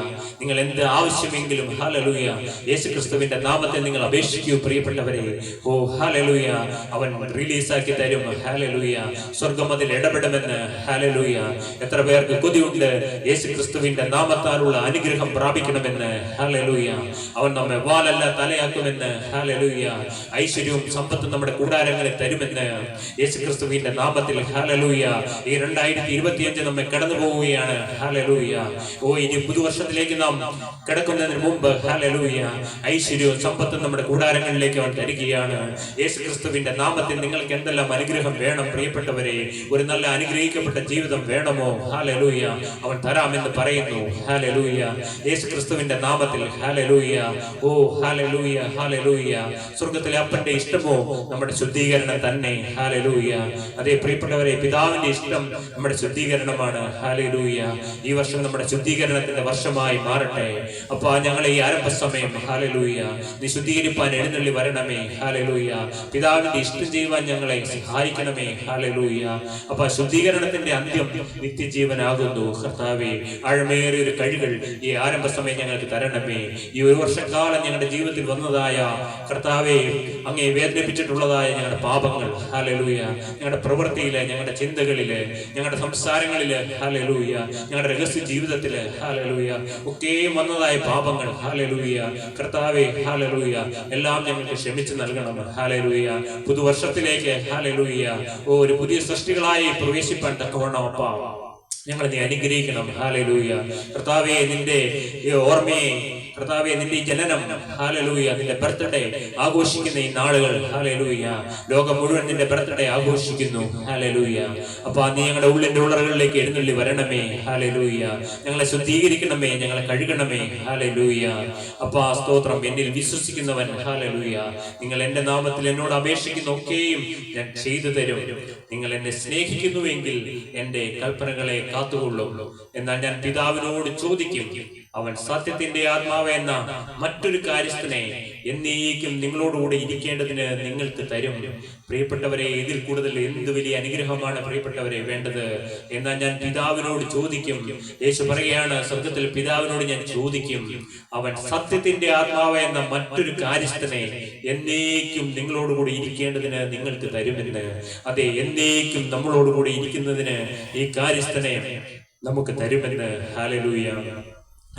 നിങ്ങൾ എന്ത് ആവശ്യമെങ്കിലും, ഹല്ലേലൂയ, യേശുക്രിസ്തുവിന്റെ നാമത്തിൽ നിങ്ങൾ അപേക്ഷിക്കൂ പ്രിയപ്പെട്ടവരെ. ഓ ഹല്ലേലൂയ, അവൻ റിലീസാക്കി തരും. ഹല്ലേലൂയ. സ്വർഗ്ഗം അതിൽ ഇടപെടുമെന്ന്. ഹല്ലേലൂയ. എത്ര പേർക്ക് കൊതിയുണ്ട് യേശുക്രിസ്തുവിന്റെ നാമത്താലുള്ള അനുഗ്രഹം പ്രാപിക്കണമെന്ന്. ഹല്ലേലൂയ. അവൻ നമ്മെ വാലല്ല തലയാക്കുമെന്ന്. ഹല്ലേലൂയ. ഐശ്വര്യവും സമ്പത്തും നമ്മുടെ കൂടാരങ്ങളിൽ തരുമെന്ന് യേശുക്രിസ്തുവിന്റെ നാമത്തിൽ. ഹല്ലേലൂയ. ഈ 2025 നമ്മെ കടന്നു പോവുകയാണ്. ഹല്ലേലൂയ. ഓ, ഇനി പുതുവർഷത്തിലേക്ക് നാം കിടക്കുന്നതിന് മുമ്പ്, ഹല്ലേലൂയ, ഐശ്വര്യവും സമ്പത്തും നമ്മുടെ കൂടാരങ്ങളിലേക്ക് അവൻ തരികയാണ്. യേശുക്രിസ്തുവിന്റെ നാമത്തിൽ നിങ്ങൾക്ക് എന്തെല്ലാം അനുഗ്രഹം അനുഗ്രഹം വേണം പ്രിയപ്പെട്ടവരെ, ഒരു നല്ല അനുഗ്രഹിക്കപ്പെട്ട ജീവിതം വേണമോ? ഹല്ലേലൂയ, അവൻ തരാമെന്ന് പറയുന്നു. ഹല്ലേലൂയ, യേശു ക്രിസ്തുവിന്റെ നാമത്തിൽ. ഹല്ലേലൂയ, ഓ ഹല്ലേലൂയ, ഹല്ലേലൂയ. സ്വർഗ്ഗത്തിലെ അപ്പന്റെ ഇഷ്ടമോ നമ്മുടെ ശുദ്ധീകരണം തന്നെ. ഹല്ലേലൂയ. അതേ പ്രിയപ്പെട്ടവരെ, പിതാവിന്റെ ഇഷ്ടം നമ്മുടെ ശുദ്ധീകരണമാണ്. ഹല്ലേലൂയ. ഈ വർഷം നമ്മുടെ ശുദ്ധീകരണത്തിന്റെ വർഷമായി മാറട്ടെ. അപ്പൊ ഞങ്ങളെ ഈ ആരംഭ സമയം ഹല്ലേലൂയ നീ ശുദ്ധീകരിപ്പാൻ എഴുന്നള്ളി വരണമേ. ഹല്ലേലൂയ. പിതാവിന്റെ ഇഷ്ടം ചെയ്യുവാൻ ഞങ്ങളെ സഹായിക്കണമേ. ഹല്ലേലൂയ. അപ്പൊ ശുദ്ധീകരണത്തിന്റെ അന്ത്യം നിത്യജീവനാകുന്നു. കർത്താവേ, ആഴമേറിയ ഒരു കഴികൾ ഈ ആരംഭ സമയം ഞങ്ങൾക്ക് തരണമേ. ഈ ഒരു വർഷക്കാലം ഞങ്ങളുടെ ജീവിതത്തിൽ വന്നതായ കർത്താവേ, അങ്ങേ വേദനിപ്പിച്ചിട്ടുള്ളതായ ഞങ്ങളുടെ പാപങ്ങൾ, ഹല്ലേലൂയ, ഞങ്ങളുടെ പ്രവൃത്തിയില്, ഞങ്ങളുടെ ചിന്തകളില്, ഞങ്ങളുടെ സംസാരങ്ങളില്, ഹല്ലേലൂയ, ഞങ്ങളുടെ രഹസ്യ ജീവിതത്തില്, ഹല്ലേലൂയ, ഒക്കെ വന്നതായ പാപങ്ങൾ, ഹല്ലേലൂയ, കർത്താവേ, ഹല്ലേലൂയ, എല്ലാം ഞങ്ങൾക്ക് ക്ഷമിച്ചു നൽകണം. ഹല്ലേലൂയ. പുതുവർഷത്തിലേക്ക് ഹല്ലേലൂയ, ഒരു പുതിയ സൃഷ്ടികളായി പ്രവേശിപ്പാൻ തക്കവണ്ണം അപ്പാ ഞങ്ങളെ നീ അനുഗ്രഹിക്കണം. ഹല്ലേലൂയ. കർത്താവേ, നിന്റെ ഓർമ്മയെ, കർത്താവേ, നിന്റെ ജനനം, ഹല്ലേലൂയ, നിന്റെ ബർത്ത്ഡേ ആഘോഷിക്കുന്ന ഈ നാളുകൾ, ഹല്ലേലൂയ, ലോകം മുഴുവൻ നിന്റെ ബർത്ത്ഡേ ആഘോഷിക്കുന്നു. ഹല്ലേലൂയ. അപ്പൊ നീ ഞങ്ങളുടെ ഉള്ളിന്റെ ഉള്ളറകളിലേക്ക് എഴുന്നള്ളി വരണമേ. ഹല്ലേലൂയ. ഞങ്ങളെ ശുദ്ധീകരിക്കണമേ, ഞങ്ങളെ കഴുകണമേ. ഹല്ലേലൂയ. അപ്പൊ സ്തോത്രം. എന്നിൽ വിശ്വസിക്കുന്നവൻ, ഹല്ലേലൂയ, നിങ്ങൾ എന്റെ നാമത്തിൽ എന്നോട് അപേക്ഷിക്കുന്ന ഒക്കെയും ഞാൻ ചെയ്തു തരും. നിങ്ങൾ എന്നെ സ്നേഹിക്കുന്നുവെങ്കിൽ എന്റെ കൽപ്പനകളെ കാത്തുകൊള്ളും. എന്നാൽ ഞാൻ പിതാവിനോട് ചോദിക്കും, അവൻ സത്യത്തിന്റെ ആത്മാവ് എന്ന മറ്റൊരു കാര്യസ്ഥനെ എന്നേക്കും നിങ്ങളോടുകൂടെ ഇരിക്കേണ്ടതിന് നിങ്ങൾക്ക് തരും. പ്രിയപ്പെട്ടവരെ, ഇതിൽ കൂടുതൽ എന്ത് വലിയ അനുഗ്രഹമാണ് പ്രിയപ്പെട്ടവരെ വേണ്ടത്? എന്നാൽ ഞാൻ പിതാവിനോട് ചോദിക്കും. യേശു പറയുകയാണ്, സ്വർഗ്ഗത്തിൽ പിതാവിനോട് ഞാൻ ചോദിക്കും, അവൻ സത്യത്തിന്റെ ആത്മാവ് എന്ന മറ്റൊരു കാര്യസ്ഥനെ എന്നേക്കും നിങ്ങളോടുകൂടി ഇരിക്കേണ്ടതിന് നിങ്ങൾക്ക് തരുമെന്ന്. അതെ, എന്നേക്കും നമ്മളോടുകൂടി ഇരിക്കുന്നതിന് ഈ കാര്യസ്ഥനെ നമുക്ക് തരുമെന്ന്. ഹല്ലേലൂയ.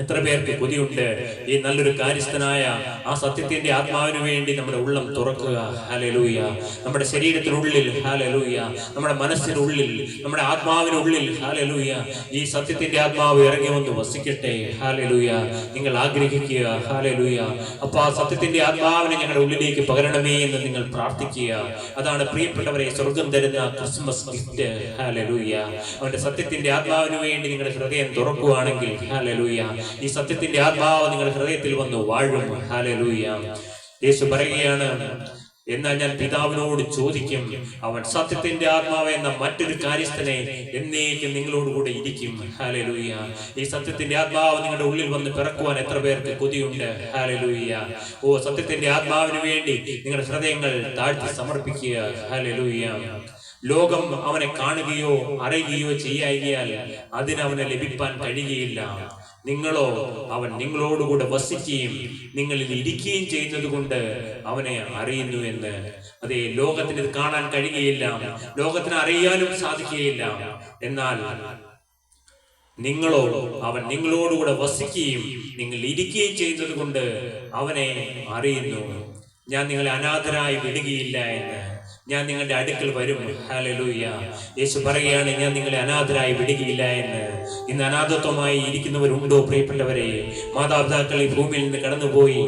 എത്ര പേർക്ക് കൊതിയുണ്ട് ഈ നല്ലൊരു കാര്യസ്ഥനായ ആ സത്യത്തിന്റെ ആത്മാവിന് വേണ്ടി നമ്മുടെ ഉള്ളം തുറക്കുക. ഹല്ലേലൂയ. നമ്മുടെ ശരീരത്തിനുള്ളിൽ, ഹല്ലേലൂയ, നമ്മുടെ മനസ്സിനുള്ളിൽ, നമ്മുടെ ആത്മാവിനുള്ളിൽ, ഹല്ലേലൂയ, ഈ സത്യത്തിന്റെ ആത്മാവ് ഇറങ്ങി വന്ന് വസിക്കട്ടെ. ഹല്ലേലൂയ. നിങ്ങൾ ആഗ്രഹിക്കുക. ഹല്ലേലൂയ. അപ്പൊ ആ സത്യത്തിന്റെ ആത്മാവിനെ ഞങ്ങളുടെ ഉള്ളിലേക്ക് പകരണമേ എന്ന് നിങ്ങൾ പ്രാർത്ഥിക്കുക. അതാണ് പ്രിയപ്പെട്ടവരെ സ്വർഗം തരുന്ന ക്രിസ്മസ് ഗിഫ്റ്റ്. ഹല്ലേലൂയ. അവന്റെ സത്യത്തിന്റെ ആത്മാവിന് വേണ്ടി നിങ്ങളുടെ ഹൃദയം തുറക്കുകയാണെങ്കിൽ, ഹല്ലേലൂയ, ഈ സത്യത്തിന്റെ ആത്മാവ് നിങ്ങളുടെ ഹൃദയത്തിൽ വന്ന് വാഴും. ഹല്ലേലൂയ. യേശു പറയുകയാണ്, എന്നാൽ ഞാൻ പിതാവിനോട് ചോദിക്കും, അവൻ സത്യത്തിന്റെ ആത്മാവ് എന്ന മറ്റൊരു കാര്യസ്ഥനെ എന്നേക്കും നിങ്ങളോടുകൂടെ ഇരിക്കും. ഹല്ലേലൂയ. ഈ സത്യത്തിന്റെ ആത്മാവ് നിങ്ങളുടെ ഉള്ളിൽ വന്ന് പിറക്കുവാൻ എത്ര പേർക്ക് കൊതിയുണ്ട്? ഹല്ലേലൂയ. ഓ, സത്യത്തിന്റെ ആത്മാവിന് വേണ്ടി നിങ്ങളുടെ ഹൃദയങ്ങൾ താഴ്ത്തി സമർപ്പിക്കുക. ഹല്ലേലൂയ. ലോകം അവനെ കാണുകയോ അറിയുകയോ ചെയ്യായികയാൽ അതിനവനെ ലഭിപ്പാൻ കഴിയുകയില്ല. നിങ്ങളോ, അവൻ നിങ്ങളോടുകൂടെ വസിക്കുകയും നിങ്ങളിൽ ഇരിക്കുകയും ചെയ്യുന്നത് കൊണ്ട് അവനെ അറിയുന്നു എന്ന്. അതെ, ലോകത്തിന് ഇത് കാണാൻ കഴിയുകയില്ല, ലോകത്തിന് അറിയാനും സാധിക്കുകയില്ല. എന്നാൽ നിങ്ങളോ, അവൻ നിങ്ങളോടുകൂടെ വസിക്കുകയും നിങ്ങൾ ഇരിക്കുകയും ചെയ്യുന്നത് കൊണ്ട് അവനെ അറിയുന്നു. ഞാൻ നിങ്ങളെ അനാഥരായി വിടുകയില്ല എന്ന്. ഞാൻ നിങ്ങളുടെ അടുക്കൽ വരും. ഹല്ലേലൂയ. യേശു പറയുകയാണ്, ഞാൻ നിങ്ങളെ അനാഥരായി വിടുകയില്ല എന്ന്. ഇന്ന് അനാഥത്വമായി ഇരിക്കുന്നവരുണ്ടോ പ്രിയപ്പെട്ടവരെ? മാതാപിതാക്കൾ ഈ ഭൂമിയിൽ നിന്ന് കടന്നുപോയി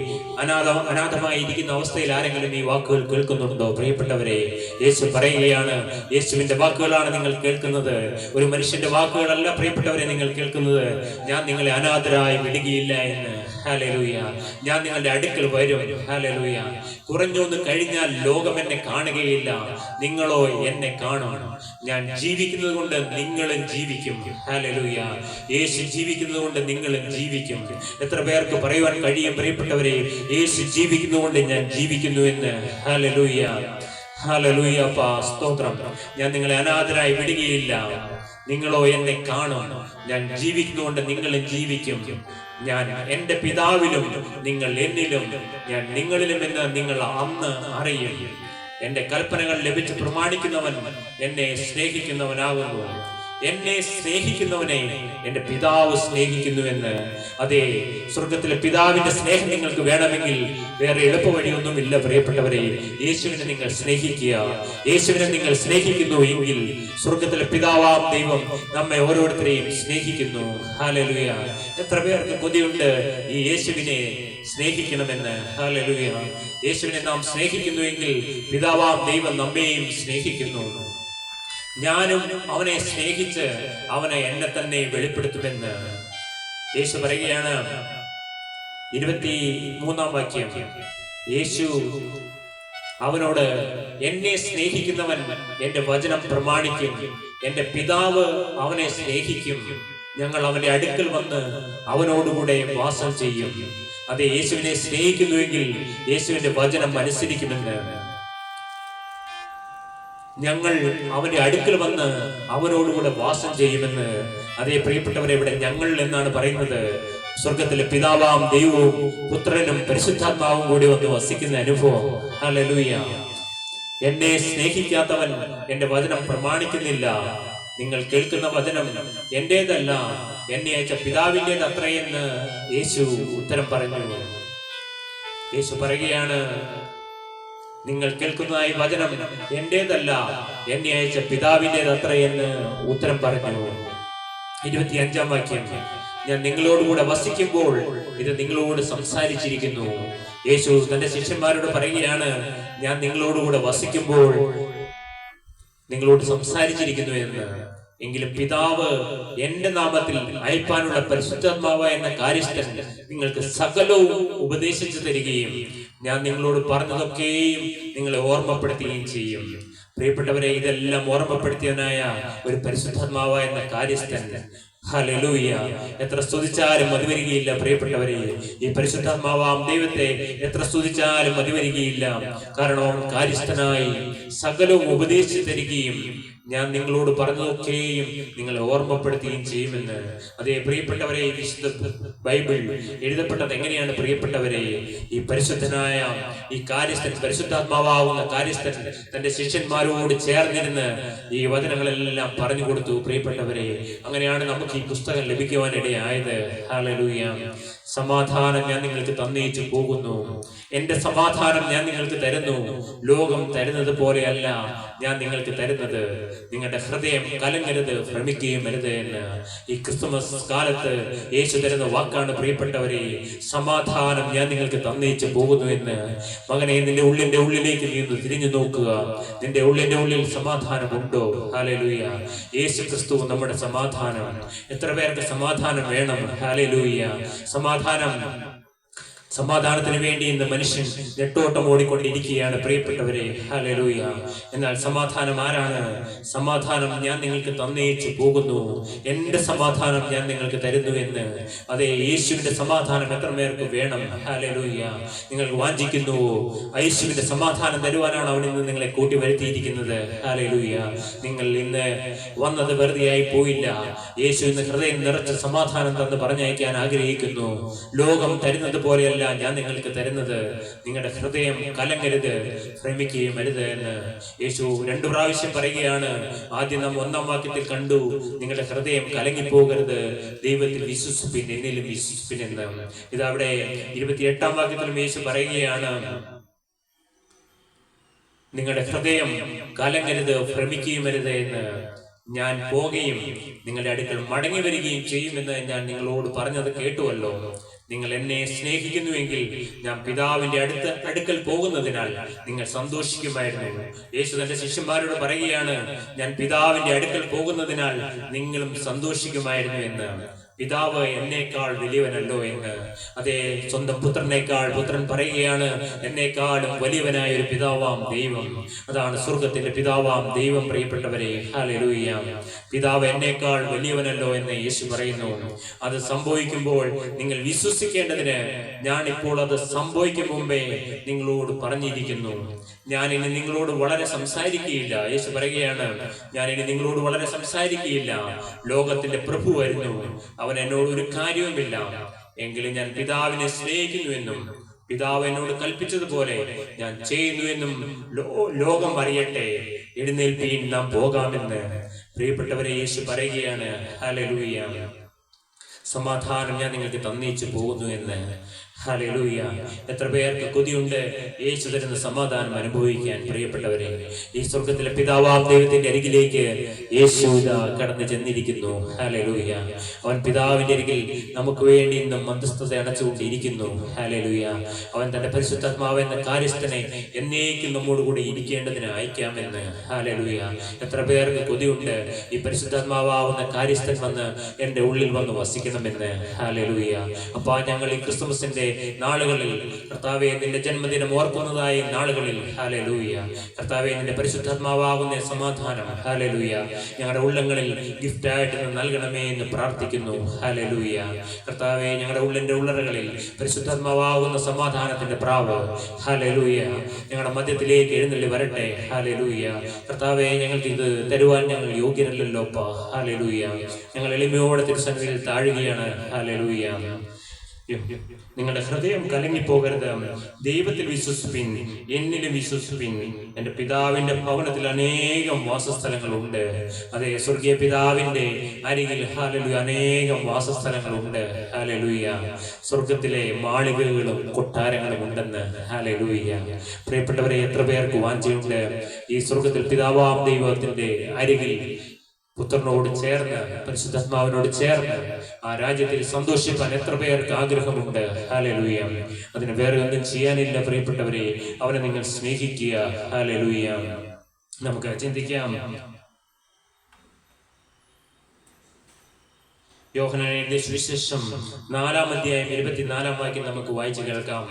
അനാഥമായി ഇരിക്കുന്ന അവസ്ഥയിൽ ആരെങ്കിലും ഈ വാക്കുകൾ കേൾക്കുന്നുണ്ടോ പ്രിയപ്പെട്ടവരെ? യേശു പറയുകയാണ്, യേശുവിന്റെ വാക്കുകളാണ് നിങ്ങൾ കേൾക്കുന്നത്, ഒരു മനുഷ്യന്റെ വാക്കുകളല്ല പ്രിയപ്പെട്ടവരെ നിങ്ങൾ കേൾക്കുന്നത്. ഞാൻ നിങ്ങളെ അനാഥരായി വിടുകയില്ല എന്ന്. ഹല്ലേലൂയ. ഞാൻ നിങ്ങളുടെ അടുക്കൽ വരും. ഹല്ലേലൂയ. കുറഞ്ഞൊന്ന് കഴിഞ്ഞാൽ ലോകം എന്നെ കാണുകയില്ല, നിങ്ങളോ എന്നെ കാണും. ഞാൻ ജീവിക്കുന്നത് കൊണ്ട് നിങ്ങളും ജീവിക്കും. ഹല്ലേലൂയ. യേശു ജീവിക്കുന്നത് കൊണ്ട് നിങ്ങളും ജീവിക്കും. എത്ര പേർക്ക് പറയുവാൻ കഴിയും പ്രിയപ്പെട്ടവരെ, യേശു ജീവിക്കുന്നത് കൊണ്ട് ഞാൻ ജീവിക്കുന്നു എന്ന്? ഹല്ലേലൂയ. ഹല്ലേലൂയ. സ്തോത്രം. ഞാൻ നിങ്ങളെ അനാഥരായി വിടുകയില്ല, നിങ്ങളോ എന്നെ കാണും. ഞാൻ ജീവിക്കുന്നതുകൊണ്ട് നിങ്ങളും ജീവിക്കും. ഞാൻ എന്റെ പിതാവിലും നിങ്ങൾ എന്നിലും ഞാൻ നിങ്ങളിലും എന്ന് നിങ്ങൾ അന്ന് അറിയും. എന്റെ കൽപ്പനകൾ ലഭിച്ച് പ്രമാണിക്കുന്നവൻ എന്നെ സ്നേഹിക്കുന്നവനാകുന്നു. എന്നെ സ്നേഹിക്കുന്നവനെ എൻ്റെ പിതാവ് സ്നേഹിക്കുന്നുവെന്ന്. അതെ, സ്വർഗത്തിലെ പിതാവിന്റെ സ്നേഹം നിങ്ങൾക്ക് വേണമെങ്കിൽ വേറെ എളുപ്പ വഴിയൊന്നുമില്ല പ്രിയപ്പെട്ടവരെ. യേശുവിനെ നിങ്ങൾ സ്നേഹിക്കുക. യേശുവിനെ നിങ്ങൾ സ്നേഹിക്കുന്നു എങ്കിൽ സ്വർഗത്തിലെ പിതാവാം ദൈവം നമ്മെ ഓരോരുത്തരെയും സ്നേഹിക്കുന്നു. ഹല്ലേലൂയ. എത്ര പേർക്ക് കൊതിയുണ്ട് ഈ യേശുവിനെ സ്നേഹിക്കണമെന്ന്. ഹല്ലേലൂയ. യേശുവിനെ നാം സ്നേഹിക്കുന്നുവെങ്കിൽ പിതാവാം ദൈവം നമ്മെയും സ്നേഹിക്കുന്നു. ഞാനും അവനെ സ്നേഹിച്ച് അവനെ എന്നെ തന്നെ വെളിപ്പെടുത്തുമെന്ന് യേശു പറയുകയാണ്. 23-ാം വാക്യം. യേശു അവനോട്, എന്നെ സ്നേഹിക്കുന്നവൻ എന്റെ വചനം പ്രമാണിക്കും, എന്റെ പിതാവ് അവനെ സ്നേഹിക്കും, ഞങ്ങൾ അവന്റെ അടുക്കൽ വന്ന് അവനോടുകൂടെ വാസം ചെയ്യും. അതെ, യേശുവിനെ സ്നേഹിക്കുന്നുവെങ്കിൽ യേശുവിന്റെ വചനം അനുസരിക്കുമെന്ന്. ഞങ്ങൾ അവന്റെ അടുക്കൽ വന്ന് അവനോടുകൂടെ വാസം ചെയ്യുമെന്ന്. അതേ പ്രിയപ്പെട്ടവരെ, ഇവിടെ ഞങ്ങൾ എന്നാണ് പറയുന്നത്. സ്വർഗത്തിലെ പിതാവാം ദൈവവും പുത്രനും പരിശുദ്ധാത്മാവും കൂടി വന്ന് വസിക്കുന്ന അനുഭവം. ഹല്ലേലൂയ. എന്നെ സ്നേഹിക്കാത്തവൻ എന്റെ വചനം പ്രമാണിക്കുന്നില്ല. നിങ്ങൾ കേൾക്കുന്ന വചനം എന്റേതല്ല, എന്നെ അയച്ച പിതാവിൻ്റെത് അത്രയെന്ന് യേശു ഉത്തരം പറഞ്ഞു. യേശു പറയുകയാണ്, നിങ്ങൾ കേൾക്കുന്ന ഈ വചനം എന്റേതല്ല, എന്നെ അയച്ച പിതാവിൻ്റെത് അത്രയെന്ന് ഉത്തരം പറഞ്ഞു. 25-ാം വാക്യം. ഞാൻ നിങ്ങളോടുകൂടെ വസിക്കുമ്പോൾ ഇത് നിങ്ങളോട് സംസാരിച്ചിരിക്കുന്നു. യേശു തന്റെ ശിഷ്യന്മാരോട് പറയുകയാണ്, ഞാൻ നിങ്ങളോടുകൂടെ വസിക്കുമ്പോൾ നിങ്ങളോട് സംസാരിച്ചിരിക്കുന്നു എന്ന്. എങ്കിലും പിതാവ് എന്റെ നാമത്തിൽ അയപ്പാനുള്ള പരിശുദ്ധാത്മാവ് എന്ന കാര്യസ്ഥൻ നിങ്ങൾക്ക് സകലവും ഉപദേശിച്ചു തരികയും ഞാൻ നിങ്ങളോട് പറഞ്ഞതൊക്കെയും നിങ്ങളെ ഓർമ്മപ്പെടുത്തുകയും ചെയ്യും. പ്രിയപ്പെട്ടവരെ, ഇതെല്ലാം ഓർമ്മപ്പെടുത്തിയവനായ ഒരു പരിശുദ്ധാത്മാവ് എന്ന കാര്യസ്ഥൻ. ഹല്ലേലൂയ. എത്ര സ്തുതിച്ചാലും മതിവരികയില്ല പ്രിയപ്പെട്ടവരെ. ഈ പരിശുദ്ധാത്മാവാം ദൈവത്തെ എത്ര സ്തുതിച്ചാലും മതിവരികയില്ല. കാരണം കാര്യസ്ഥനായി സകലവും ഉപദേശിച്ചു തരികയും ഞാൻ നിങ്ങളോട് പറഞ്ഞതൊക്കെയും നിങ്ങളെ ഓർമ്മപ്പെടുത്തുകയും ചെയ്യുമെന്ന്. അതേ പ്രിയപ്പെട്ടവരെ, വിശുദ്ധ ബൈബിൾ എഴുതപ്പെട്ടത് എങ്ങനെയാണ് പ്രിയപ്പെട്ടവരെ? ഈ പരിശുദ്ധനായ ഈ കാര്യസ്ഥൻ, പരിശുദ്ധാത്മാവാകുന്ന കാര്യസ്ഥൻ തന്റെ ശിഷ്യന്മാരോട് ചേർന്നിരുന്ന് ഈ വചനങ്ങളെല്ലാം പറഞ്ഞു കൊടുത്തു പ്രിയപ്പെട്ടവരെ. അങ്ങനെയാണ് നമുക്ക് ഈ പുസ്തകം ലഭിക്കുവാനിടയായത്. ഹല്ലേലൂയ. സമാധാനം ഞാൻ നിങ്ങൾക്ക് തന്നേച്ചു പോകുന്നു, എന്റെ സമാധാനം ഞാൻ നിങ്ങൾക്ക് തരുന്നു. ലോകം തരുന്നത് പോലെയല്ല ഞാൻ നിങ്ങൾക്ക് തരുന്നത്. നിങ്ങളുടെ ഹൃദയം കലങ്ങരുത്, ഭ്രമിക്കുകയും വരുത് എന്ന് ഈ ക്രിസ്തുമസ് കാലത്ത് യേശു തരുന്ന വാക്കാണ് പ്രിയപ്പെട്ടവരെ. സമാധാനം ഞാൻ നിങ്ങൾക്ക് തന്നേച്ചു പോകുന്നു എന്ന്. മകനെ, നിന്റെ ഉള്ളിന്റെ ഉള്ളിലേക്ക് നീ ഒന്ന് തിരിഞ്ഞു നോക്കുക. നിന്റെ ഉള്ളിന്റെ ഉള്ളിൽ സമാധാനമുണ്ടോ? ഹല്ലേലൂയ. യേശു ക്രിസ്തു നമ്മുടെ സമാധാനം. എത്ര പേർക്ക് സമാധാനം വേണം? ഹല്ലേലൂയ. സമാധാനത്തിന് വേണ്ടി ഇന്ന് മനുഷ്യൻ നെട്ടോട്ടം ഓടിക്കൊണ്ടിരിക്കുകയാണ് പ്രിയപ്പെട്ടവരെ. ഹല്ലേലൂയ. എന്നാൽ സമാധാനം ആരാണ്? സമാധാനം ഞാൻ നിങ്ങൾക്ക് തന്നേച്ചു പോകുന്നു, എന്റെ സമാധാനം ഞാൻ നിങ്ങൾക്ക് തരുന്നു എന്ന്. അതെ, യേശുവിന്റെ സമാധാനം എത്ര പേർക്ക് വേണം? ഹല്ലേലൂയ. നിങ്ങൾക്ക് വാഞ്ചിക്കുന്നു? യേശുവിന്റെ സമാധാനം തരുവാനാണ് അവൻ ഇന്ന് നിങ്ങളെ കൂട്ടി വരുത്തിയിരിക്കുന്നത്. ഹല്ലേലൂയ. നിങ്ങൾ ഇന്ന് വന്നത് വെറുതെയായി പോയില്ല. യേശു ഇന്ന് ഹൃദയം നിറച്ച് സമാധാനം തന്ന് പറഞ്ഞയക്കാൻ ആഗ്രഹിക്കുന്നു. ലോകം തരുന്നത് പോലെയല്ല ഞാൻ നിങ്ങൾക്ക് തരുന്നത്. നിങ്ങളുടെ ഹൃദയം കലങ്ങരുത്, ഭ്രമിക്കുകയും അരുത് എന്ന് യേശു 2 പ്രാവശ്യം പറയുകയാണ്. ആദ്യം നാം 1-ാം വാക്യത്തിൽ കണ്ടു, നിങ്ങളുടെ ഹൃദയം കലങ്ങിപ്പോകരുത്, ദൈവത്തിൽ വിശ്വസിപ്പിൻ, എന്നിലും വിശ്വസിപ്പിൻ എന്ന്. ഇതവിടെ 28-ാം വാക്യത്തിലും യേശു പറയുകയാണ്, നിങ്ങളുടെ ഹൃദയം കലങ്ങരുത്, ഭ്രമിക്കുകയും അരുത് എന്ന്. ഞാൻ പോകുകയും നിങ്ങളുടെ അടുക്കൽ മടങ്ങി വരികയും ചെയ്യുമെന്ന് ഞാൻ നിങ്ങളോട് പറഞ്ഞത് കേട്ടുവല്ലോ. നിങ്ങൾ എന്നെ സ്നേഹിക്കുന്നുവെങ്കിൽ ഞാൻ പിതാവിന്റെ അടുക്കൽ പോകുന്നതിനാൽ നിങ്ങൾ സന്തോഷിക്കുമായിരുന്നു. യേശു തന്റെ ശിഷ്യന്മാരോട് പറയുകയാണ്, ഞാൻ പിതാവിന്റെ അടുക്കൽ പോകുന്നതിനാൽ നിങ്ങളും സന്തോഷിക്കുമായിരുന്നു എന്ന്. പിതാവ് എന്നേക്കാൾ വലിയവനല്ലോ എന്ന്. അതേ, സ്വന്തം പുത്രനേക്കാൾ പുത്രൻ പറയുകയാണ്, എന്നേക്കാളും വലിയവനായ ഒരു പിതാവാം ദൈവം. അതാണ് സ്വർഗത്തിന്റെ പിതാവാം ദൈവം. പ്രിയപ്പെട്ടവരെ, ഹല്ലേലൂയ. പിതാവ് എന്നേക്കാൾ വലിയവനല്ലോ എന്ന് യേശു പറയുന്നു. അത് സംഭവിക്കുമ്പോൾ നിങ്ങൾ വിശ്വസിക്കേണ്ടതിന് ഞാൻ ഇപ്പോൾ അത് സംഭവിക്കും മുമ്പേ നിങ്ങളോട് പറഞ്ഞിരിക്കുന്നു. ഞാൻ ഇനി നിങ്ങളോട് വളരെ സംസാരിക്കുകയില്ല. യേശു പറയുകയാണ്, ഞാൻ ഇനി നിങ്ങളോട് വളരെ സംസാരിക്കുകയില്ല. ലോകത്തിന്റെ പ്രഭു വരുന്നു, അവൻ എന്നോട് ഒരു കാര്യവുമില്ല. എങ്കിലും ഞാൻ പിതാവിനെ സ്നേഹിക്കുന്നുവെന്നും പിതാവ് എന്നോട് കൽപ്പിച്ചതുപോലെ ഞാൻ ചെയ്യുന്നു എന്നും ലോകം അറിയട്ടെ. എഴുന്നേൽപ്പീൻ, നാം പോകാമെന്ന്. പ്രിയപ്പെട്ടവരെ, യേശു പറയുകയാണ്, ഹല്ലേലൂയ, സമാധാനം ഞാൻ നിങ്ങൾക്ക് തന്നേച്ചു പോകുന്നു എന്ന്. ഹല്ലേലൂയ. എത്ര പേർക്ക് കൊതിയുണ്ട് യേശു തരുന്ന സമാധാനം അനുഭവിക്കാൻ. പ്രിയപ്പെട്ടവരെ, ഈ സ്വർഗത്തിലെ പിതാവാം ദൈവത്തിന്റെ അരികിലേക്ക് യേശു കടന്നു ചെന്നിരിക്കുന്നു. ഹല്ലേലൂയ. അവൻ പിതാവിന്റെ അരികിൽ നമുക്ക് വേണ്ടി ഇന്നും മധ്യസ്ഥത അടച്ചുകൊണ്ടിരിക്കുന്നു. ഹല്ലേലൂയ. അവൻ തന്റെ പരിശുദ്ധാത്മാവ് എന്ന കാര്യസ്ഥനെ എന്നേക്കും നമ്മോടുകൂടി ഇരിക്കേണ്ടതിന് അയക്കാമെന്ന്. ഹല്ലേലൂയ. എത്ര പേർക്ക് കൊതിയുണ്ട് ഈ പരിശുദ്ധാത്മാവാവുന്ന കാര്യസ്ഥൻ വന്ന് എന്റെ ഉള്ളിൽ വന്ന് വസിക്കണമെന്ന്. ഹല്ലേലൂയ. അപ്പാ, ഞങ്ങൾ ഈ ക്രിസ്തുമസിന്റെ നാളുകളിൽ കർത്താവേ, നിന്റെ ജന്മദിനം ഓർക്കുന്നതായ നാളുകളിൽ, ഹല്ലേലൂയ, കർത്താവേ, നിന്റെ പരിശുദ്ധാത്മാവാകുന്ന സമാധാനം, ഹല്ലേലൂയ, ഞങ്ങളുടെ ഉള്ളങ്ങളിൽ ഗിഫ്റ്റായിട്ട് നൽകണമേ എന്ന് പ്രാർത്ഥിക്കുന്നു. ഹല്ലേലൂയ. കർത്താവേ, ഞങ്ങളുടെ ഉള്ളിന്റെ ഉള്ളറകളിൽ പരിശുദ്ധാത്മാവാകുന്ന സമാധാനത്തിന്റെ പ്രാവ്, ഹല്ലേലൂയ, ഞങ്ങളുടെ മധ്യത്തിലേക്ക് എഴുന്നള്ളി വരട്ടെ. ഹല്ലേലൂയ. കർത്താവേ, ഞങ്ങൾക്ക് ഇത് തരുവാൻ ഞങ്ങൾ യോഗ്യരല്ലല്ലോ. ഹല്ലേലൂയ. ഞങ്ങൾ എളിമയോടെ തിരുസന്നിധിയിൽ താഴുകയാണ്. ഹല്ലേലൂയ. നിങ്ങളുടെ ഹൃദയം കലങ്ങിപ്പോകരുത്. ദൈവത്തിൽ വിശ്വസിപ്പിൻ, എന്നിലും വിശ്വസിപ്പിൻ. എന്റെ പിതാവിന്റെ ഭവനത്തിൽ അനേകം വാസസ്ഥലങ്ങളുണ്ട്. അതെ, സ്വർഗീയ പിതാവിന്റെ അരികിൽ, ഹല്ലേലൂയ, അനേകം വാസസ്ഥലങ്ങളുണ്ട്. ഹല്ലേലൂയ. സ്വർഗത്തിലെ മാളികകളും കൊട്ടാരങ്ങളും ഉണ്ടെന്ന്. ഹല്ലേലൂയ. പ്രിയപ്പെട്ടവരെ, എത്ര പേർക്ക് വാഞ്ചയുണ്ട് ഈ സ്വർഗത്തിൽ പിതാവാം ദൈവത്തിന്റെ അരികിൽ പുത്രനോട് ചേർന്ന്, പരിശുദ്ധാത്മാവിനോട് ചേർന്ന് ആ രാജ്യത്തിൽ സന്തോഷിക്കാൻ എത്ര പേർക്ക് ആഗ്രഹമുണ്ട്. ഹല്ലേലൂയ. അതിന് വേറെ ഒന്നും ചെയ്യാനില്ല. പ്രിയപ്പെട്ടവരെ, അവനെ നിങ്ങൾ സ്നേഹിക്കുക. ഹല്ലേലൂയ. നമുക്ക് ചിന്തിക്കാം. യോഹന്നാൻ എഴുതിയ സുവിശേഷം 4-ാം അധ്യായം 24-ാം വാക്യം നമുക്ക് വായിച്ചു കേൾക്കാം.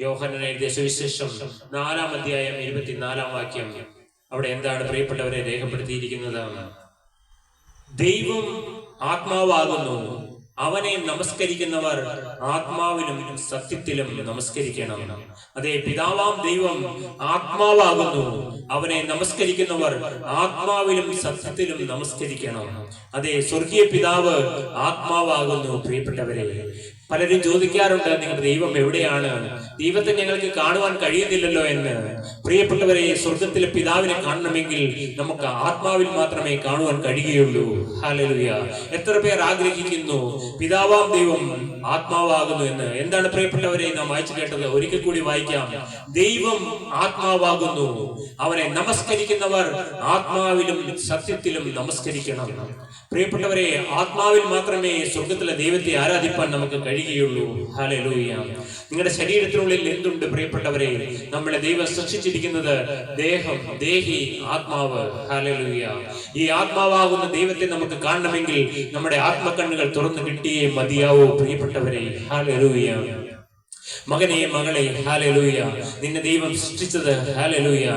യോഹന്നാൻ എഴുതിയ സുവിശേഷം 4-ാം അധ്യായം 24-ാം വാക്യം. അവിടെ എന്താണ് പ്രിയപ്പെട്ടവരെ രേഖപ്പെടുത്തിയിരിക്കുന്നത്? ദൈവം ആത്മാവാകുന്നു, അവനെ നമസ്കരിക്കുന്നവർ ആത്മാവിലും സത്യത്തിലും നമസ്കരിക്കണം. അതെ, പിതാവാം ദൈവം ആത്മാവാകുന്നു, അവനെ നമസ്കരിക്കുന്നവർ ആത്മാവിലും സത്യത്തിലും നമസ്കരിക്കണം. അതെ, സ്വർഗീയ പിതാവ് ആത്മാവാകുന്നു. പ്രിയപ്പെട്ടവരെ, പലരും ചോദിക്കാറുണ്ട്, നിങ്ങളുടെ ദൈവം എവിടെയാണ്? ദൈവത്തെ ഞങ്ങൾക്ക് കാണുവാൻ കഴിയുന്നില്ലല്ലോ എന്ന്. പ്രിയപ്പെട്ടവരെ, സ്വർഗത്തിലെ പിതാവിനെ കാണണമെങ്കിൽ നമുക്ക് ആത്മാവിൽ മാത്രമേ കാണുവാൻ കഴിയുകയുള്ളൂ. ഹല്ലേലൂയ. എത്ര പേർ ആഗ്രഹിക്കുന്നു പിതാവാം ദൈവം ആത്മാവാകുന്നു എന്ന്? എന്താണ് പ്രിയപ്പെട്ടവരെ നാം വായിച്ചു കേട്ടത്? ഒരിക്കൽ കൂടി വായിക്കാം. ദൈവം ആത്മാവാകുന്നു, അവനെ നമസ്കരിക്കുന്നവർ ആത്മാവിലും സത്യത്തിലും നമസ്കരിക്കണം. പ്രിയപ്പെട്ടവരെ, ആത്മാവിൽ മാത്രമേ സ്വർഗത്തിലെ ദൈവത്തെ ആരാധിപ്പാൻ നമുക്ക് കഴിയുകയുള്ളൂ. ഹല്ലേലൂയ. നിങ്ങളുടെ ശരീരത്തിനുള്ളിൽ എന്തുണ്ട് പ്രിയപ്പെട്ടവരെ? നമ്മളെ ദൈവം സൃഷ്ടിച്ചിരിക്കുന്നത് ദേഹം, ദേഹി, ആത്മാവ്. ഹല്ലേലൂയ. ഈ ആത്മാവാകുന്ന ദൈവത്തെ നമുക്ക് കാണണമെങ്കിൽ നമ്മുടെ ആത്മകണ്ണുകൾ തുറന്നു കിട്ടിയേ മതിയാവൂ. പ്രിയപ്പെട്ടവരെ, ഹല്ലേലൂയ. മകനെ, മകളെ, ഹല്ലേലൂയ, നിന്നെ ദൈവം സൃഷ്ടിച്ചത്, ഹല്ലേലൂയ,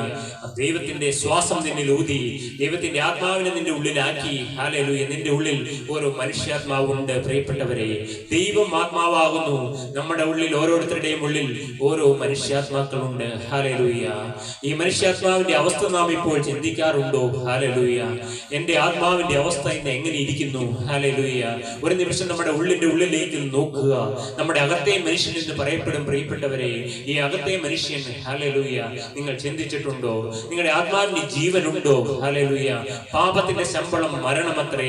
ദൈവത്തിന്റെ ശ്വാസം നിന്നിൽ ഊതി, ദൈവത്തിന്റെ ആത്മാവിനെ നിന്റെ ഉള്ളിലാക്കി. ഹല്ലേലൂയ. നിന്റെ ഉള്ളിൽ ഓരോ മനുഷ്യാത്മാവുണ്ട്. പ്രിയപ്പെട്ടവരെ, ദൈവം ആത്മാവാകുന്നു. നമ്മുടെ ഉള്ളിൽ, ഓരോരുത്തരുടെയും ഉള്ളിൽ ഓരോ മനുഷ്യാത്മാക്കളുണ്ട്. ഹല്ലേലൂയ. ഈ മനുഷ്യാത്മാവിന്റെ അവസ്ഥ നാം ഇപ്പോൾ ചിന്തിക്കാറുണ്ടോ? ഹല്ലേലൂയ. എന്റെ ആത്മാവിന്റെ അവസ്ഥ ഇന്ന് എങ്ങനെ ഇരിക്കുന്നു? ഹല്ലേലൂയ. ഒരു നിമിഷം നമ്മുടെ ഉള്ളിന്റെ ഉള്ളിലേക്ക് നോക്കുക. നമ്മുടെ അകത്തെ മനുഷ്യൻ എന്ന് പറയപ്പെടും. പ്രിയപ്പെട്ടവരെ, ഈ അകത്തെ മനുഷ്യൻ, ഹല്ലേലൂയ, നിങ്ങൾ ചിന്തിച്ചിട്ടുണ്ടോ? നിങ്ങളുടെ ആത്മാവിന്റെ ജീവനുണ്ടോ? ഹല്ലേലൂയ. പാപത്തിന്റെ ശമ്പളം മരണമത്രേ.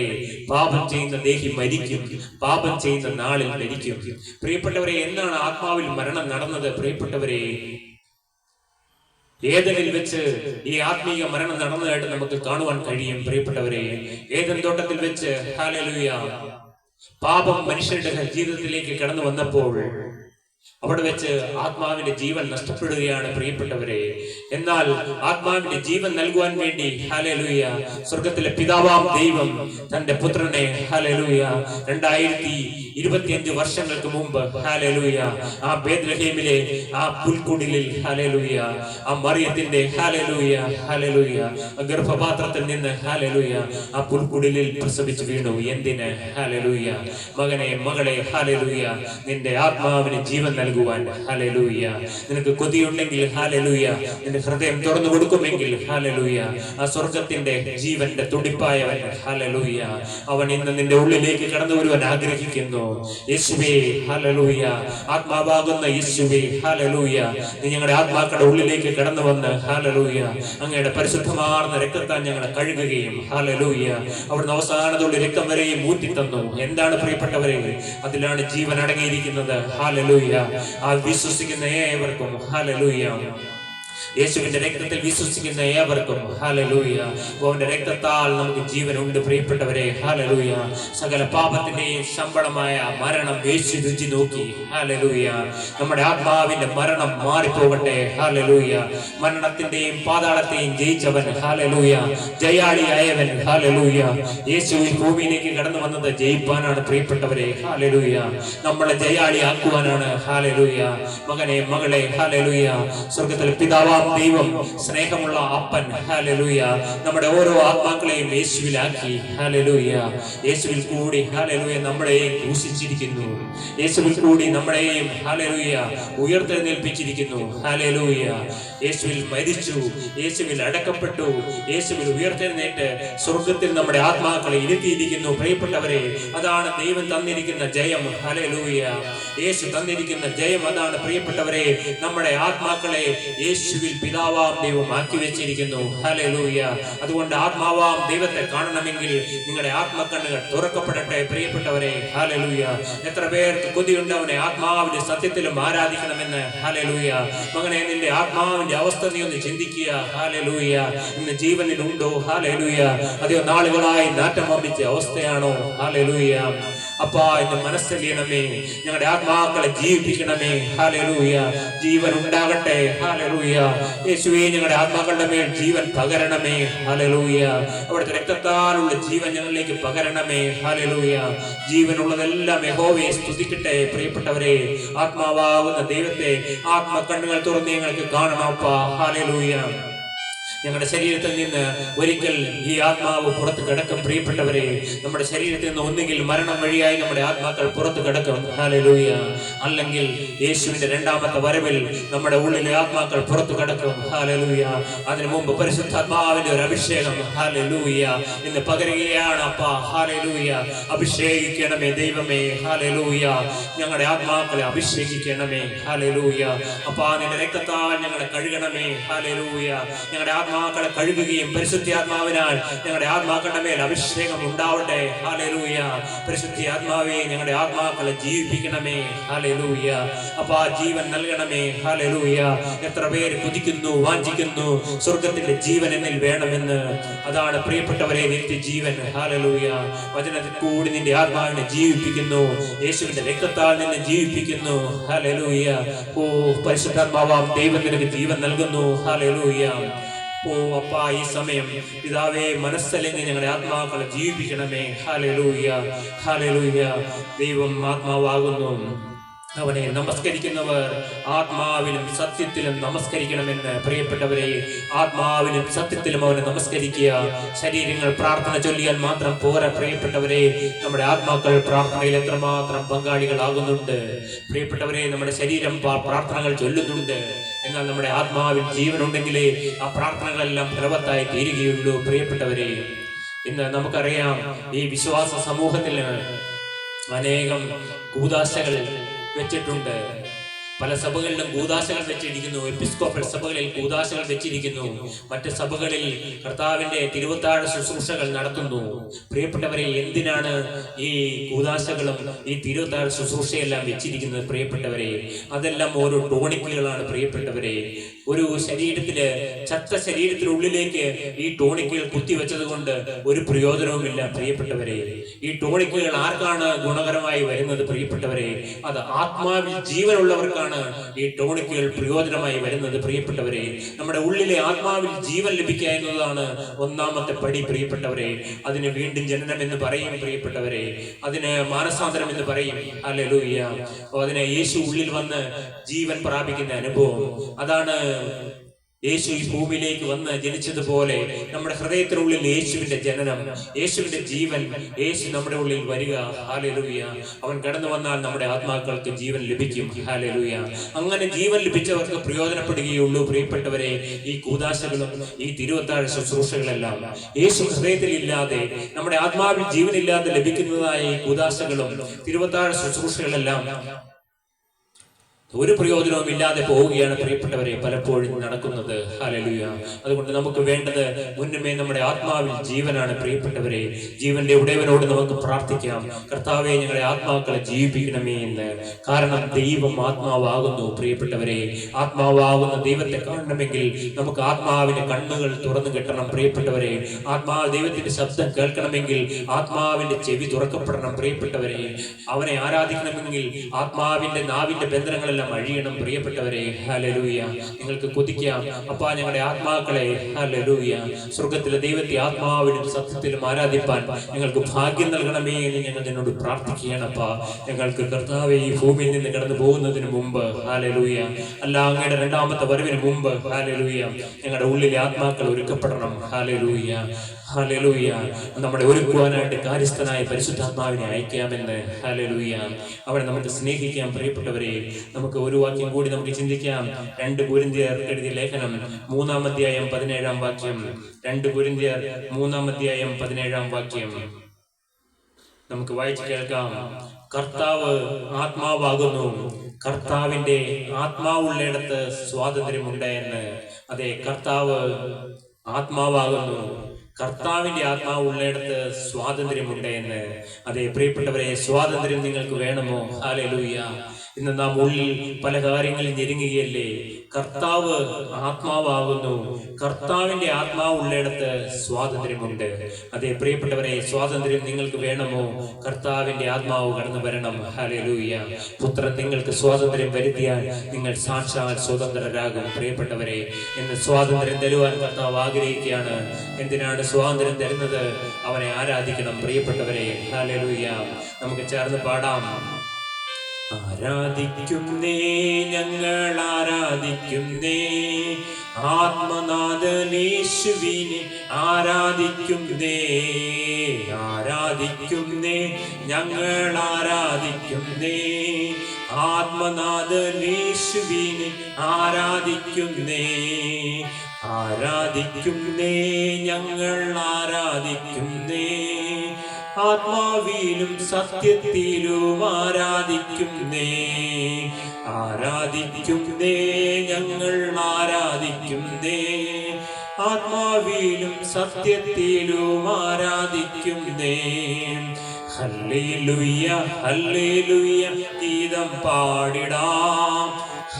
പാപം ചെയ്യുന്ന ദേഹി മരിക്കും, പാപം ചെയ്യുന്ന നാളിൽ മരിക്കും. പ്രിയപ്പെട്ടവരെ, എന്നാണ് ആത്മാവിൽ മരണം നടന്നത്? പ്രിയപ്പെട്ടവരെ, ഏദനിൽ വെച്ച് ഈ ആത്മീയ മരണം നടന്നതായിട്ട് നമുക്ക് കാണുവാൻ കഴിയും. പ്രിയപ്പെട്ടവരെ, ഏദൻ തോട്ടത്തിൽ വെച്ച്, ഹല്ലേലൂയ, പാപം മനുഷ്യരുടെ ജീവിതത്തിലേക്ക് കടന്നു വന്നപ്പോൾ അവിടെ വെച്ച് ആത്മാവിന്റെ ജീവൻ നഷ്ടപ്പെടുകയാണ്. പ്രിയപ്പെട്ടവരെ, എന്നാൽ ആത്മാവിന്റെ ജീവൻ നൽകുവാൻ വേണ്ടി, ഹല്ലേലൂയ, സ്വർഗത്തിലെ പിതാവാം ദൈവം തന്റെ പുത്രനെ, ഹല്ലേലൂയ, 2025 വർഷങ്ങൾക്ക് മുമ്പ്, ഹല്ലേലൂയ, ആ ബേത്ലഹേമിലെ ആ പുൽക്കുടിലിൽ, ഹല്ലേലൂയ, ആ മറിയത്തിന്റെ, ഹല്ലേലൂയ, ഹല്ലേലൂയ, ഗർഭപാത്രത്തിൽ നിന്ന്, ഹല്ലേലൂയ, ആ പുൽക്കുടിലിൽ പ്രസവിച്ചു വീണു. എന്തിന്? ഹല്ലേലൂയ. മകനെ, മകളെ, ഹല്ലേലൂയ, നിന്റെ ആത്മാവിന് ജീവൻ നൽകുവാൻ. ഹല്ലേലൂയ. നിനക്ക് കൊതിയുണ്ടെങ്കിൽ, ഹല്ലേലൂയ, നിന്റെ ഹൃദയം തുറന്നു കൊടുക്കുമെങ്കിൽ, ഹല്ലേലൂയ, ആ സ്വർഗത്തിന്റെ ജീവന്റെ തുടിപ്പായവൻ, ഹല്ലേലൂയ, അവൻ ഇന്ന് നിന്റെ ഉള്ളിലേക്ക് കടന്നു വരുവാൻ ആഗ്രഹിക്കുന്നു. പ്രാർത്ഥിക്കുന്നു. യേശുവേ ഹല്ലേലൂയ, ആത്മാവാകുന്ന യേശുവേ ഹല്ലേലൂയ, നീ ഞങ്ങളുടെ ആത്മാക്കളുടെ ഉള്ളിലേക്ക് കടന്നു വന്ന് ഹല്ലേലൂയ അങ്ങയുടെ പരിശുദ്ധമാർന്ന രക്തത്താൽ ഞങ്ങളെ കഴുകുകയും ഹല്ലേലൂയ അവിടുന്ന് അവസാനത്തുള്ള രക്തം വരെയും ഊറ്റിത്തന്നു. എന്താണ് പ്രിയപ്പെട്ടവരെ? അതിലാണ് ജീവൻ അടങ്ങിയിരിക്കുന്നത്. ഹല്ലേലൂയ. ആ വിശ്വസിക്കുന്ന ഏവർക്കും ഹല്ലേലൂയ, യേശുവിന്റെ രക്തത്തിൽ വിശ്വസിക്കുന്ന ഏവർക്കും ഹല്ലേലൂയ, അവന്റെ രക്തത്താൽ നമുക്ക് ജീവനുണ്ട്. പ്രിയപ്പെട്ടവരെ ഹല്ലേലൂയ, സകല പാപത്തിന്റെയും ശമ്പളമായ മരണം യേശു രുചി നോക്കി. ഹല്ലേലൂയ, നമ്മുടെ ആത്മാവിന്റെ മരണം മാറിപ്പോകട്ടെ. ഹല്ലേലൂയ, മരണത്തിന്റെയും പാതാളത്തെയും ജയിച്ചവൻ ഹല്ലേലൂയ, ജയാളിയായവൻ ഹല്ലേലൂയ, യേശു ഈ ഭൂമിയിലേക്ക് കടന്നു വന്നത് ജയിപ്പാനാണ്. പ്രിയപ്പെട്ടവരെ ഹല്ലേലൂയ, നമ്മളെ ജയാളിയാക്കുവാനാണ്. ഹല്ലേലൂയ, മകനെ മകളെ ഹല്ലേലൂയ, സ്വർഗ്ഗത്തിലെ പിതാവാം ദൈവം, സ്നേഹമുള്ള അപ്പൻ ഹല്ലേലൂയ, നമ്മുടെ ഓരോ ആത്മാക്കളെയും യേശുവിലാക്കി. ഹല്ലേലൂയ, യേശുവിൽ കൂടി ഹല്ലേലൂയ നമ്മളെയും ക്രൂശിച്ചിരിക്കുന്നു. യേശുവിൽ കൂടി നമ്മളെയും ഹല്ലേലൂയ ഉയർത്തെഴുന്നേൽപ്പിച്ചിരിക്കുന്നു. ഹല്ലേലൂയ, യേശുവിൽ മരിച്ചു, യേശുവിൽ അടക്കപ്പെട്ടു, യേശുവിൽ ഉയർത്തെഴുന്നേറ്റ് സ്വർഗത്തിൽ നമ്മുടെ ആത്മാക്കളെ ഇരുത്തിയിരിക്കുന്നു. പ്രിയപ്പെട്ടവരെ, അതാണ് ദൈവം തന്നിരിക്കുന്ന ജയം. ഹല്ലേലൂയ, യേശു തന്നിരിക്കുന്ന ജയം അതാണ്. പ്രിയപ്പെട്ടവരെ, നമ്മുടെ ആത്മാക്കളെ യേശുവിൽ പിതാവാം ദൈവം ആക്കി വെച്ചിരിക്കുന്നു. ഹല്ലേലൂയ, അതുകൊണ്ട് ആത്മാവാം ദൈവത്തെ കാണണമെങ്കിൽ നിങ്ങളുടെ ആത്മക്കണ്ണുകൾ തുറക്കപ്പെടട്ടെ. പ്രിയപ്പെട്ടവരെ ഹല്ലേലൂയ, എത്ര പേർക്ക് കൊതിയുണ്ട് അവനെ ആത്മാവിന്റെ സത്യത്തിലും ആരാധിക്കണമെന്ന്. ഹല്ലേലൂയ, മകനെ നിന്റെ ആത്മാവിന്റെ അവസ്ഥ നീ ഒന്ന് ചിന്തിക്കുക. ഹല്ലേലൂയ, ഇന്ന് ജീവനിലുണ്ടോ? ഹല്ലേലൂയ, അതെയോ നാളുകളായി നാറ്റം വമ്പിച്ച അവസ്ഥയാണോ? ഹല്ലേലൂയ, അപ്പാ എന്റെ മനസ്സലിയണമേ, ഞങ്ങളുടെ ആത്മാക്കളെ ജീവിപ്പിക്കണമേ. ഹല്ലേലൂയ, ജീവൻ ഉണ്ടാകട്ടെ. ഹല്ലേലൂയ, യേശുവേ ഞങ്ങളുടെ ആത്മാക്കളുടെ മേൽ ജീവൻ പകരണമേ. ഹല്ലേലൂയ, അവിടുത്തെ രക്തത്താലുള്ള ജീവൻ ഞങ്ങളിലേക്ക് പകരണമേ. ഹല്ലേലൂയ, ജീവനുള്ളതെല്ലാം യഹോവയെ സ്തുതിക്കട്ടെ. പ്രിയപ്പെട്ടവരെ, ആത്മാവാകുന്ന ദൈവത്തെ ആത്മകണ്ണുകൾ തുറന്ന് ഞങ്ങൾക്ക് കാണണം. അപ്പാ ഹല്ലേലൂയ, ഞങ്ങളുടെ ശരീരത്തിൽ നിന്ന് ഒരിക്കൽ ഈ ആത്മാവ് പുറത്ത് കിടക്കും. പ്രിയപ്പെട്ടവരെ, നമ്മുടെ ശരീരത്തിൽ നിന്ന് ഒന്നുകിൽ മരണം വഴിയായി നമ്മുടെ ആത്മാക്കൾ പുറത്ത് കിടക്കും. ഹല്ലേലൂയ, അല്ലെങ്കിൽ യേശുവിന്റെ രണ്ടാമത്തെ വരവിൽ നമ്മുടെ ഉള്ളിലെ ആത്മാക്കൾ പുറത്ത് കിടക്കും. ഹല്ലേലൂയ, അതിനു മുമ്പ് പരിശുദ്ധാത്മാവിന്റെ ഒരു അഭിഷേകം ഹല്ലേലൂയ ഇന്ന് പകരുകയാണ്. അപ്പാ ഹല്ലേലൂയ, അഭിഷേകിക്കണമേ ദൈവമേ. ഹല്ലേലൂയ, ഞങ്ങളുടെ ആത്മാക്കളെ അഭിഷേകിക്കണമേ. ഹല്ലേലൂയ, അപ്പാ നിന്റെ രക്തത്താൽ ഞങ്ങളെ കഴുകണമേ. ഹല്ലേലൂയ, ഞങ്ങളുടെ ആത്മാക്കളെ കഴുകുകയും പരിശുദ്ധാത്മാവിനാൽ ഞങ്ങളുടെ ആത്മാക്കളുടെ മേൽ അഭിഷേകം ഉണ്ടാവട്ടെ. ഹല്ലേലൂയ, പരിശുദ്ധാത്മാവേ ഞങ്ങളുടെ ആത്മാക്കളെ ജീവിപ്പിക്കണമേ. ഹല്ലേലൂയ, അപ്പാ ജീവൻ നൽകണമേ. ഹല്ലേലൂയ, എത്ര പേര് കൊതിക്കുന്നു, വാഞ്ചിക്കുന്നു സ്വർഗത്തിന്റെ ജീവൻ എന്നിൽ വേണമെന്ന്. അതാണ് പ്രിയപ്പെട്ടവരെ നിത്യജീവൻ. ഹല്ലേലൂയ, വചനത്തിൽ കൂടി നിന്റെ ആത്മാവിനെ ജീവിപ്പിക്കുന്നു, യേശുവിന്റെ രക്തത്താൽ നിന്നെ ജീവിപ്പിക്കുന്നു. ഹല്ലേലൂയ, ഓ പരിശുദ്ധാത്മാവാം ദൈവം നിനക്ക് ജീവൻ നൽകുന്നു. ഹല്ലേലൂയ, ഓ അപ്പാ ഈ സമയം പിതാവേ മനസ്സല്ലെങ്കിൽ ഞങ്ങളുടെ ആത്മാക്കളെ ജീവിപ്പിക്കണമേ. ഹല്ലേലൂയ, ഹല്ലേലൂയ, ദൈവം ആത്മാവാകുന്നു. അവനെ നമസ്കരിക്കുന്നവർ ആത്മാവിലും സത്യത്തിലും നമസ്കരിക്കണമെന്ന്. പ്രിയപ്പെട്ടവരെ, ആത്മാവിലും സത്യത്തിലും അവനെ നമസ്കരിക്കുക. ശരീരങ്ങൾ പ്രാർത്ഥന ചൊല്ലിയാൽ മാത്രം പോരാ. പ്രിയപ്പെട്ടവരെ, നമ്മുടെ ആത്മാക്കൾ പ്രാർത്ഥനയിൽ എത്രമാത്രം പങ്കാളികളാകുന്നുണ്ട്. പ്രിയപ്പെട്ടവരെ, നമ്മുടെ ശരീരം പ്രാർത്ഥനകൾ ചൊല്ലുന്നുണ്ട്, എന്നാൽ നമ്മുടെ ആത്മാവിൽ ജീവനുണ്ടെങ്കിലേ ആ പ്രാർത്ഥനകളെല്ലാം ഫലവത്തായി തീരുകയുള്ളൂ. പ്രിയപ്പെട്ടവരെ, ഇന്ന് നമുക്കറിയാം ഈ വിശ്വാസ സമൂഹത്തിൽ അനേകം കൂദാശകൾ വെച്ചിട്ടുണ്ട്. പല സഭകളിലും കൂദാശകൾ വെച്ചിരിക്കുന്നു. എപ്പിസ്കോപ്പൽ സഭകളിൽ കൂദാശകൾ വെച്ചിരിക്കുന്നു. മറ്റ് സഭകളിൽ കർത്താവിന്റെ തിരുവത്താഴ ശുശ്രൂഷകൾ നടത്തുന്നു. പ്രിയപ്പെട്ടവരെ, എന്തിനാണ് ഈ കൂദാശകളും ഈ തിരുവത്താഴ ശുശ്രൂഷയെല്ലാം വെച്ചിരിക്കുന്നത്? പ്രിയപ്പെട്ടവരെ, അതെല്ലാം ഓരോ ടോണിക്കുകളാണ്. പ്രിയപ്പെട്ടവരെ, ഒരു ശരീരത്തില് ചത്ത ശരീരത്തിനുള്ളിലേക്ക് ഈ ടോണിക്കുകൾ കുത്തിവെച്ചത് കൊണ്ട് ഒരു പ്രയോജനവുമില്ല. പ്രിയപ്പെട്ടവരെ, ഈ ടോണിക്കുകൾ ആർക്കാണ് ഗുണകരമായി വരുന്നത്? പ്രിയപ്പെട്ടവരെ, അത് ആത്മാവിൽ ജീവനുള്ളവർക്കാണ് ഈ ടോണിക്കുകൾ പ്രയോജനമായി വരുന്നത്. പ്രിയപ്പെട്ടവരെ, നമ്മുടെ ഉള്ളിലെ ആത്മാവിൽ ജീവൻ ലഭിക്കുക എന്നതാണ് ഒന്നാമത്തെ പടി. പ്രിയപ്പെട്ടവരെ, അതിന് വീണ്ടും ജനനം എന്ന് പറയും. പ്രിയപ്പെട്ടവരെ, അതിന് മാനസാന്തരം എന്ന് പറയും. ഹല്ലേലൂയ, അതിന് യേശു ഉള്ളിൽ വന്ന് ജീവൻ പ്രാപിക്കുന്ന അനുഭവം. അതാണ് യേശു ഈ ഭൂമിയിലേക്ക് വന്ന് ജനിച്ചതുപോലെ നമ്മുടെ ഹൃദയത്തിനുള്ളിൽ യേശുവിന്റെ ജനനം, യേശുവിന്റെ ജീവൻ, യേശു നമ്മുടെ ഉള്ളിൽ വരിക. ഹല്ലേലൂയ. അവൻ കടന്നു വന്നാൽ നമ്മുടെ ആത്മാക്കൾക്ക് ജീവൻ ലഭിക്കും. ഹല്ലേലൂയ. അങ്ങനെ ജീവൻ ലഭിച്ചവർക്ക് പ്രയോജനപ്പെടുകയുള്ളൂ. പ്രിയപ്പെട്ടവരെ, ഈ കൂദാശകളും ഈ തിരുവത്താഴ ശുശ്രൂഷകളെല്ലാം യേശു ഹൃദയത്തിൽ ഇല്ലാതെ, നമ്മുടെ ആത്മാവിൽ ജീവനില്ലാതെ ലഭിക്കുന്നതായ ഈ കൂദാശകളും തിരുവത്താഴ ശുശ്രൂഷകളെല്ലാം ഒരു പ്രയോജനവും ഇല്ലാതെ പോവുകയാണ് പ്രിയപ്പെട്ടവരെ പലപ്പോഴും നടക്കുന്നത്. ഹല്ലേലൂയ. അതുകൊണ്ട് നമുക്ക് വേണ്ടത് മുന്നമേ നമ്മുടെ ആത്മാവിൽ ജീവനാണ്. പ്രിയപ്പെട്ടവരെ, ജീവന്റെ ഉടയവനോട് നമുക്ക് പ്രാർത്ഥിക്കാം, കർത്താവേ ഞങ്ങളുടെ ആത്മാക്കളെ ജീവിപ്പിക്കണമേ എന്ന്. കാരണം ദൈവം ആത്മാവാകുന്നു. പ്രിയപ്പെട്ടവരെ, ആത്മാവാകുന്ന ദൈവത്തെ കാണണമെങ്കിൽ നമുക്ക് ആത്മാവിന്റെ കണ്ണുകൾ തുറന്നു കിട്ടണം. പ്രിയപ്പെട്ടവരെ, ദൈവത്തിന്റെ ശബ്ദം കേൾക്കണമെങ്കിൽ ആത്മാവിന്റെ ചെവി തുറക്കപ്പെടണം. പ്രിയപ്പെട്ടവരെ, അവനെ ആരാധിക്കണമെങ്കിൽ ആത്മാവിന്റെ നാവിന്റെ ബന്ധനങ്ങളെല്ലാം അഴിയണം. പ്രിയപ്പെട്ടവരെ, ഹല്ലേലൂയ. നിങ്ങൾക്ക് കൊതിക്കാം, അപ്പാ ഞങ്ങളുടെ ആത്മാക്കളെ ഹല്ലേലൂയ സ്വർഗത്തിലെ ദൈവത്തെ ആത്മാവിലും സത്യത്തിലും ആരാധിപ്പാൻ ഞങ്ങൾക്ക് ഭാഗ്യം നൽകണമേ എന്ന് ഞങ്ങൾ നിന്നോട് പ്രാർത്ഥിക്കുകയാണപ്പാ. ഞങ്ങൾക്ക് കർത്താവേ ഈ ഭൂമിയിൽ നിന്ന് കടന്നു പോകുന്നതിന് മുമ്പ് ഹല്ലേലൂയ, അല്ല അങ്ങയുടെ രണ്ടാമത്തെ വരവിന് മുമ്പ് ഹല്ലേലൂയ, ഞങ്ങളുടെ ഉള്ളിലെ ആത്മാക്കൾ ഒരുക്കപ്പെടണം. Hallelujah, hallelujah. നമ്മുടെ ഒരുക്കുവാനായിട്ട് കാര്യസ്ഥനായ പരിശുദ്ധാത്മാവിനെ അയക്കാമെന്ന്. ഹല്ലേലൂയ. അവരെ നമുക്ക് സ്നേഹിക്കാം. പ്രിയപ്പെട്ടവരെ, നമുക്ക് ഒരു വാക്യം കൂടി നമുക്ക് ചിന്തിക്കാം. 2 കൊരിന്ത്യർ എഴുതിയ ലേഖനം 3-ാം അധ്യായം 17-ാം വാക്യം. 2 കൊരിന്ത്യർ 3-ാം അധ്യായം 17-ാം വാക്യം നമുക്ക് വായിച്ചു കേൾക്കാം. കർത്താവ് ആത്മാവാകുന്നു, കർത്താവിന്റെ ആത്മാവുള്ളിടത്ത് സ്വാതന്ത്ര്യമുണ്ട് എന്ന്. അതെ, കർത്താവ് ആത്മാവാകുന്നു, കർത്താവിന്റെ ആത്മാവ് ഉള്ളിടത്ത് സ്വാതന്ത്ര്യമുണ്ട് എന്ന്. അതെ പ്രിയപ്പെട്ടവരെ, സ്വാതന്ത്ര്യം നിങ്ങൾക്ക് വേണമോ? ഹല്ലേലൂയ. ഇന്ന് നാം ഉള്ളിൽ പല കാര്യങ്ങളിൽ ഞെരുങ്ങുകയല്ലേ? കർത്താവ് ആത്മാവാകുന്നു, കർത്താവിന്റെ ആത്മാവ് ഉള്ളിടത്ത് സ്വാതന്ത്ര്യമുണ്ട്. അതെ പ്രിയപ്പെട്ടവരെ, സ്വാതന്ത്ര്യം നിങ്ങൾക്ക് വേണമോ? കർത്താവിന്റെ ആത്മാവ് കടന്നു വരണം. ഹല്ലേലൂയ. പുത്രൻ നിങ്ങൾക്ക് സ്വാതന്ത്ര്യം വരുത്തിയാൽ നിങ്ങൾ സാക്ഷാൽ സ്വതന്ത്രരാകും. പ്രിയപ്പെട്ടവരെ, ഇന്ന് സ്വാതന്ത്ര്യം തരുവാൻ കർത്താവ് ആഗ്രഹിക്കുകയാണ്. എന്തിനാണ് സ്വാതന്ത്ര്യം തരുന്നത്? അവനെ ആരാധിക്കണം. പ്രിയപ്പെട്ടവരെ, ഹല്ലേലൂയ. നമുക്ക് ചേർന്ന് പാടാം. ആരാധിക്കുന്നേ, ഞങ്ങൾ ആരാധിക്കുന്നേ, ആത്മനാഥനേശുവിനെ ആരാധിക്കുന്നേ. ആരാധിക്കുന്നേ, ഞങ്ങൾ ആരാധിക്കുന്നേ, ആത്മനാഥനേശുവിനെ ആരാധിക്കുന്നേ. ആരാധിക്കുന്നേ, ഞങ്ങൾ ആരാധിക്കുന്നേ, ആത്മാവിലും സത്യത്തിലും ആരാധിക്കുന്നേ. ആരാധിക്കുന്നേ, ഞങ്ങൾ ആരാധിക്കുന്നേ, ആത്മാവിലും സത്യത്തിലും ആരാധിക്കുന്നേ. ഹല്ലേലൂയ, ഹല്ലേലൂയ, ഗീതം പാടിടാം.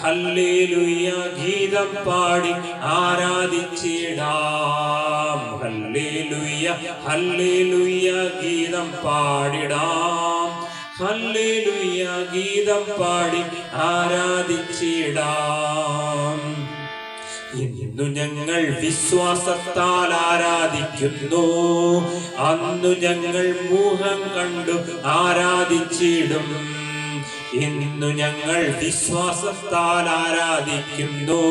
ഹല്ലേലൂയ, ഗീതം പാടി ആരാധിച്ചിടാം. ഹല്ലേലൂയ, ഹല്ലേലൂയ, ഗീതം പാടിടാം. ഹല്ലേലൂയ, ഗീതം പാടി ആരാധിച്ചിടാം. ഇന്നു ഞങ്ങൾ വിശ്വാസത്താൽ ആരാധിക്കുന്നു, അന്നു ഞങ്ങൾ മുഖം കണ്ടു ആരാധിച്ചിടും. ഇന്നു ഞങ്ങൾ വിശ്വാസത്താൽ ആരാധിക്കുന്നു,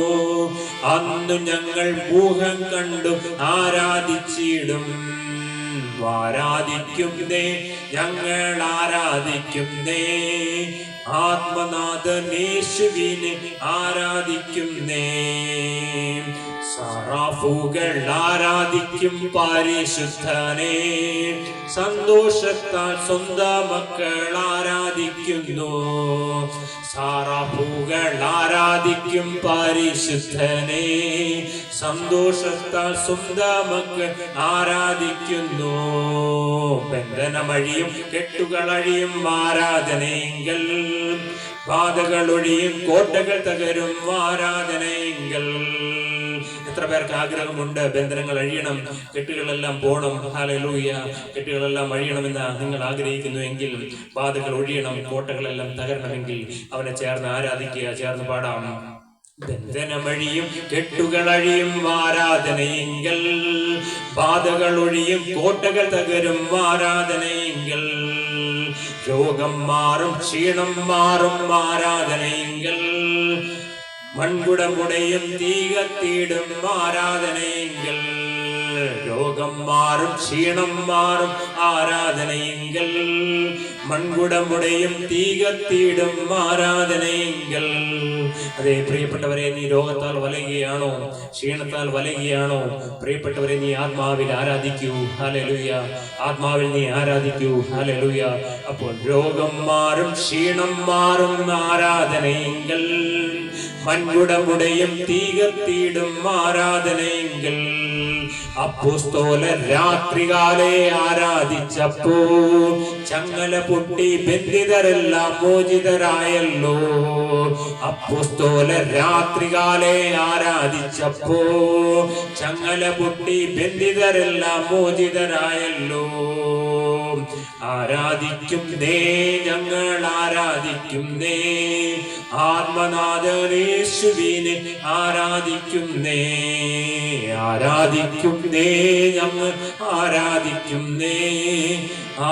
അന്നു ഞങ്ങൾ മുഖം കണ്ടു ആരാധിച്ചിടും. ആരാധിക്കുന്നേ, ഞങ്ങൾ ആരാധിക്കുന്നേ, ആത്മനാഥനേശുവിനെ ആരാധിക്കുന്നേ. സറാഫുകൾ ആരാധിക്കും പരിശുദ്ധനെ, സന്തോഷത്താൽ സ്വന്തം മക്കൾ ആരാധിക്കുന്നു. സറാഫുകൾ ആരാധിക്കും പരിശുദ്ധനെ, സന്തോഷത്താൽ സ്വന്തം മക്കൾ ആരാധിക്കുന്നു. ബന്ധനമഴിയും കെട്ടുകളഴിയും ആരാധനയെങ്കിൽ, ബാധകളൊഴിയും കോട്ടകൾ തകരും ആരാധനയെങ്കിൽ. എത്ര പേർക്ക് ആഗ്രഹമുണ്ട് ബന്ധനങ്ങൾ അഴിയണം, കെട്ടുകളെല്ലാം പോകണം? ഹല്ലേലൂയ. കെട്ടുകളെല്ലാം അഴിയണമെന്ന് നിങ്ങൾ ആഗ്രഹിക്കുന്നുവെങ്കിൽ, ബാധകൾ ഒഴിയണം, കോട്ടകളെല്ലാം തകരണമെങ്കിൽ അവനെ ചേർന്ന് ആരാധിക്കുക, ചേർന്ന് പാടാം. ബന്ധനമഴിയും കെട്ടുകളഴിയും ആരാധനയെങ്കിൽ, ബാധകൾ ഒഴിയും കോട്ടകൾ തകരും ആരാധനയെങ്കിൽ. രോഗം മാറും ക്ഷീണം മാറും ആരാധനയെങ്കിൽ, മൺകുടമുടയും തീ കത്തിയിടും ആരാധനയെങ്കിൽ രോഗം മാറും ക്ഷീണം മാറും ആരാധനയെങ്കിൽ മൺകുടമുടയും തീ കത്തിയിടും ആരാധനയെങ്കിൽ. അതേ പ്രിയപ്പെട്ടവരെ, നീ രോഗത്താൽ വലയുകയാണോ, ക്ഷീണത്താൽ വലയുകയാണോ? പ്രിയപ്പെട്ടവരെ, നീ ആത്മാവിൽ ആരാധിക്കൂ. ഹല്ലേലൂയ. ആത്മാവിൽ നീ ആരാധിക്കൂ. ഹല്ലേലൂയ. അപ്പോൾ രോഗം മാറും ക്ഷീണം മാറും ആരാധനയെങ്കിൽ മൺകുടമുടയും തീ കത്തിയിടും ആരാധനയെങ്കിൽ. അപ്പോസ്തലർ രാത്രികാലെ ആരാധിച്ചപ്പോ ചങ്ങല പൊട്ടി ബന്ധിതരെല്ലാം മോചിതരായല്ലോ. അപ്പോസ്തലർ രാത്രികാലെ ആരാധിച്ചപ്പോ ചങ്ങല പൊട്ടി ബന്ധിതരെല്ലാം മോചിതരായല്ലോ. ആരാധിക്കുന്നേ, ഞങ്ങൾ ആരാധിക്കുന്നേ, ആത്മനാഥനേശുവിനെ ആരാധിക്കുന്നേ. ആരാധിക്കുന്നേ, ഞങ്ങൾ ആരാധിക്കുന്നേ,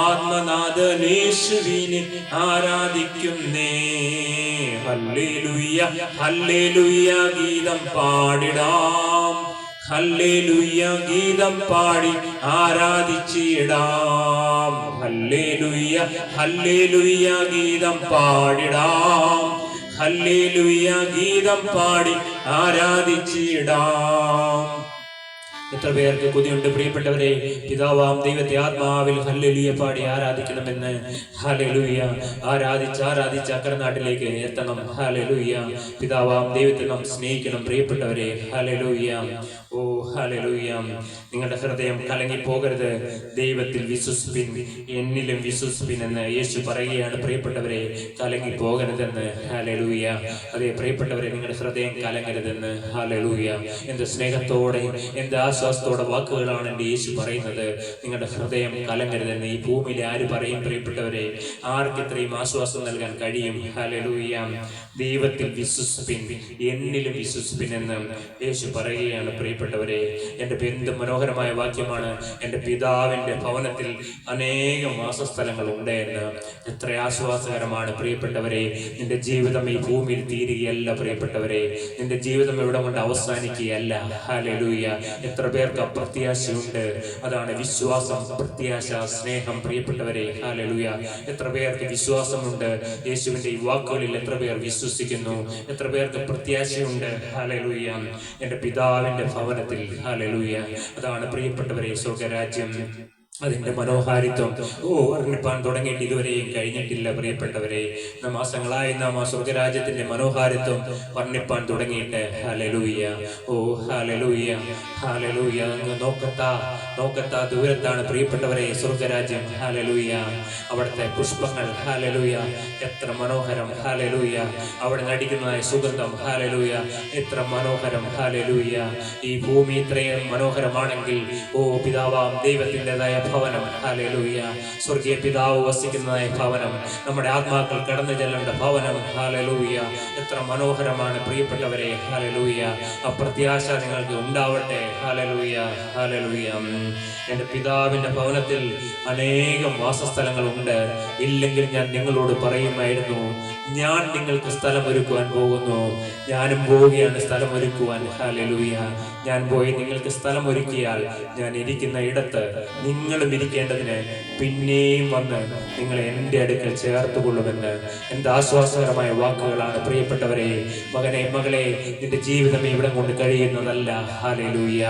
ആത്മനാഥനേശുവിനെ ആരാധിക്കുന്നേ. ഹല്ലേലൂയ ഹല്ലേലൂയ ഗീതം പാടിടാം, ഹല്ലേലൂയ ഗീതം പാടി ആരാധിച്ചിടാം. ഹല്ലേലൂയ ഹല്ലേലൂയ ഗീതം പാടിടാം, ഹല്ലേലൂയ ഗീതം പാടി ആരാധിച്ചിടാം. എത്ര പേർക്ക് കൊതിയുണ്ട് പ്രിയപ്പെട്ടവരെ, പിതാവാം ദൈവത്തെ ആത്മാവിൽ ഹല്ലേലൂയ പാടി ആരാധിക്കണമെന്ന്. ഹല്ലേലൂയ. ആരാധിച്ച് അക്കരനാട്ടിലേക്ക് എത്തണം. ഹല്ലേലൂയ. പിതാവാം ദൈവത്തെ നാം സ്നേഹിക്കണം പ്രിയപ്പെട്ടവരെ. ഹല്ലേലൂയ. ഓ ഹല്ലേലൂയ. നിങ്ങളുടെ ഹൃദയം കലങ്ങി പോകരുത്. ദൈവത്തിൽ വിശ്വസിപ്പിൻ, എന്നിലും വിശ്വസിപ്പിൻ എന്ന് യേശു പറയുകയാണ് പ്രിയപ്പെട്ടവരെ. കലങ്ങി പോകരുതെന്ന്. ഹല്ലേലൂയ. അതേ പ്രിയപ്പെട്ടവരെ, നിങ്ങളുടെ ഹൃദയം കലങ്ങരുതെന്ന്. ഹല്ലേലൂയ. എന്ത് സ്നേഹത്തോടെ, എന്ത് ആശ്വാസത്തോടെ വാക്കുകളാണ് എൻ്റെ യേശു പറയുന്നത്. നിങ്ങളുടെ ഹൃദയം കലങ്ങരുതെന്ന്. ഈ ഭൂമിയിൽ ആര് പറയും പ്രിയപ്പെട്ടവരെ? ആർക്ക് ഇത്രയും ആശ്വാസം നൽകാൻ കഴിയും? ഹല്ലേലൂയ. ദൈവത്തിൽ വിശ്വസിപ്പിൻ, എന്നിലും വിശ്വസിപ്പിൻ എന്ന് യേശു പറയുകയാണ് പ്രിയപ്പെട്ടവരെ. എൻ്റെ എന്ത് മനോഹരമായ വാക്യമാണ്. എൻ്റെ പിതാവിൻ്റെ ഭവനത്തിൽ അനേകം വാസസ്ഥലങ്ങൾ ഉണ്ട് എന്ന്. എത്ര ആശ്വാസകരമാണ് പ്രിയപ്പെട്ടവരെ. നിന്റെ ജീവിതം ഈ ഭൂമിയിൽ തീരുകയല്ല പ്രിയപ്പെട്ടവരെ. നിന്റെ ജീവിതം ഇവിടെ കൊണ്ട് അവസാനിക്കുകയല്ല. ഹല്ലേലൂയ. എത്ര പേർക്ക് അപ്രത്യാശയുണ്ട്. അതാണ് വിശ്വാസം, പ്രത്യാശ, സ്നേഹം പ്രിയപ്പെട്ടവരെ. ഹല്ലേലൂയ. എത്ര പേർക്ക് വിശ്വാസമുണ്ട് യേശുവിന്റെ ഈ വാക്കുകളിൽ? എത്ര പേർ വിശ്വസിക്കുന്നു? എത്ര പേർക്ക് പ്രത്യാശയുണ്ട്? ഹല്ലേലൂയ. എൻ്റെ പിതാവിന്റെ ഭവനത്തിൽ. ഹല്ലേലൂയ. അതാണ് പ്രിയപ്പെട്ടവരെ സ്വർഗരാജ്യം. അതിന്റെ മനോഹാരിത്വം വർണ്ണിപ്പാൻ തുടങ്ങിയിട്ട് ഇതുവരെയും കഴിഞ്ഞിട്ടില്ല പ്രിയപ്പെട്ടവരെ. മാസങ്ങളായി നാം ആ സ്വർഗരാജ്യത്തിന്റെ മനോഹാരിത്വം വർണ്ണിപ്പാൻ തുടങ്ങിയിട്ട്. ഹല്ലേലൂയ. ഓ ഹല്ലേലൂയ ഹല്ലേലൂയ. അങ്ങ് നോക്കത്താ ദൂരത്താണ് പ്രിയപ്പെട്ടവരെ സ്വർഗരാജ്യം. ഹല്ലേലൂയ. അവിടുത്തെ പുഷ്പങ്ങൾ. ഹല്ലേലൂയ. എത്ര മനോഹരം. ഹല്ലേലൂയ. അവിടെ നടിക്കുന്നതായ സുഗന്ധം. ഹല്ലേലൂയ. എത്ര മനോഹരം. ഹല്ലേലൂയ. ഈ ഭൂമി ഇത്രയും മനോഹരമാണെങ്കിൽ ഓ പിതാവാം ദൈവത്തിൻ്റെതായ ഭവനം. ഹല്ലേലൂയ. സ്വർഗീയ പിതാവ് വസിക്കുന്നതായ ഭവനം, നമ്മുടെ ആത്മാക്കൾ കടന്നു ചെല്ലേണ്ട ഭവനം. ഹല്ലേലൂയ. എത്ര മനോഹരമാണ് പ്രിയപ്പെട്ടവരെ. ഹല്ലേലൂയ. ആ പ്രത്യാശ നിങ്ങൾക്ക് ഉണ്ടാവട്ടെ. Hallelujah hallelujah. എൻ്റെ പിതാവിൻ്റെ ഭവനത്തിൽ അനേകം വാസസ്ഥലങ്ങളുണ്ട്. ഇല്ലെങ്കിൽ ഞാൻ നിങ്ങളോട് പറയുമായിരുന്നു, ഞാൻ നിങ്ങൾക്ക് സ്ഥലം ഒരുക്കുവാൻ പോകുന്നു. ഞാനും പോവുകയാണ് സ്ഥലം ഒരുക്കുവാൻ. ഹല്ലേലൂയ. ഞാൻ പോയി നിങ്ങൾക്ക് സ്ഥലം ഒരുക്കിയാൽ ഞാൻ ഇരിക്കുന്ന ഇടത്ത് നിങ്ങളും ഇരിക്കേണ്ടതിന് പിന്നെയും വന്ന് നിങ്ങളെ എൻ്റെ അടുക്കൽ ചേർത്തുകൊള്ളുമെന്ന്. എന്ത് ആശ്വാസകരമായ വാക്കുകളാണ് പ്രിയപ്പെട്ടവരെ. മകനെ, മകളെ, നിന്റെ ജീവിതം ഇവിടെ കൊണ്ട് കഴിയുന്നതല്ല. ഹല്ലേലൂയ.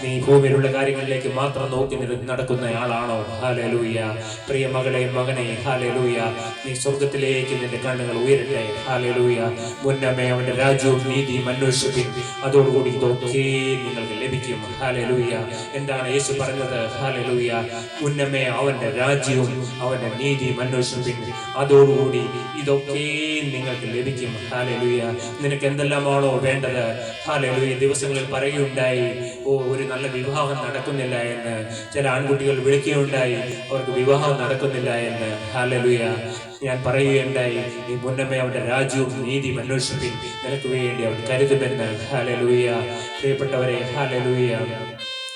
നീ ഭൂമിയിലുള്ള കാര്യങ്ങളിലേക്ക് മാത്രം നോക്കി നടക്കുന്നയാളാണോ? ഹല്ലേലൂയ. പ്രിയ മകളെ, മകനെ, ഹല്ലേലൂയ. നീ സ്വർഗത്തിലേക്ക് നിന്റെ കണ്ണുകൾ ഉയരട്ടെ. ഹല്ലേലൂയ. മുന്നമേ അവന്റെ രാജ്യവും നീതിയും അന്വേഷിപ്പിൻ, അതോടുകൂടി ഇതൊക്കെ നിങ്ങൾക്ക് ലഭിക്കും. ഹല്ലേലൂയ. എന്താണ് യേശു പറഞ്ഞത്? ഹല്ലേലൂയ. മുന്നമേ അവന്റെ രാജ്യവും അവന്റെ നീതിയും അന്വേഷിപ്പിൻ, അതോടുകൂടി ഇതൊക്കെ നിങ്ങൾക്ക് ലഭിക്കും. ഹല്ലേലൂയ. നിനക്ക് എന്തെല്ലാമാണോ വേണ്ടത്? ഹല്ലേലൂയ. ദിവസങ്ങളിൽ പറയുകയുണ്ടായി, ഒരു നല്ല വിവാഹം നടക്കുന്നില്ല എന്ന്. ചില ആൺകുട്ടികൾ വിളിക്കുകയുണ്ടായി, അവർക്ക് വിവാഹം നടക്കുന്നില്ല എന്ന്. ഹല്ലേലൂയ. ഞാൻ പറയുകയുണ്ടായി, ഈ മുന്നമേ അവന്റെ രാജ്യവും നീതിയും അന്വേഷിപ്പിൻ, നിനക്ക് വേണ്ടി അവൻ കരുതുമെന്ന്. ഹല്ലേലൂയ. പ്രിയപ്പെട്ടവരെ, ഹല്ലേലൂയ.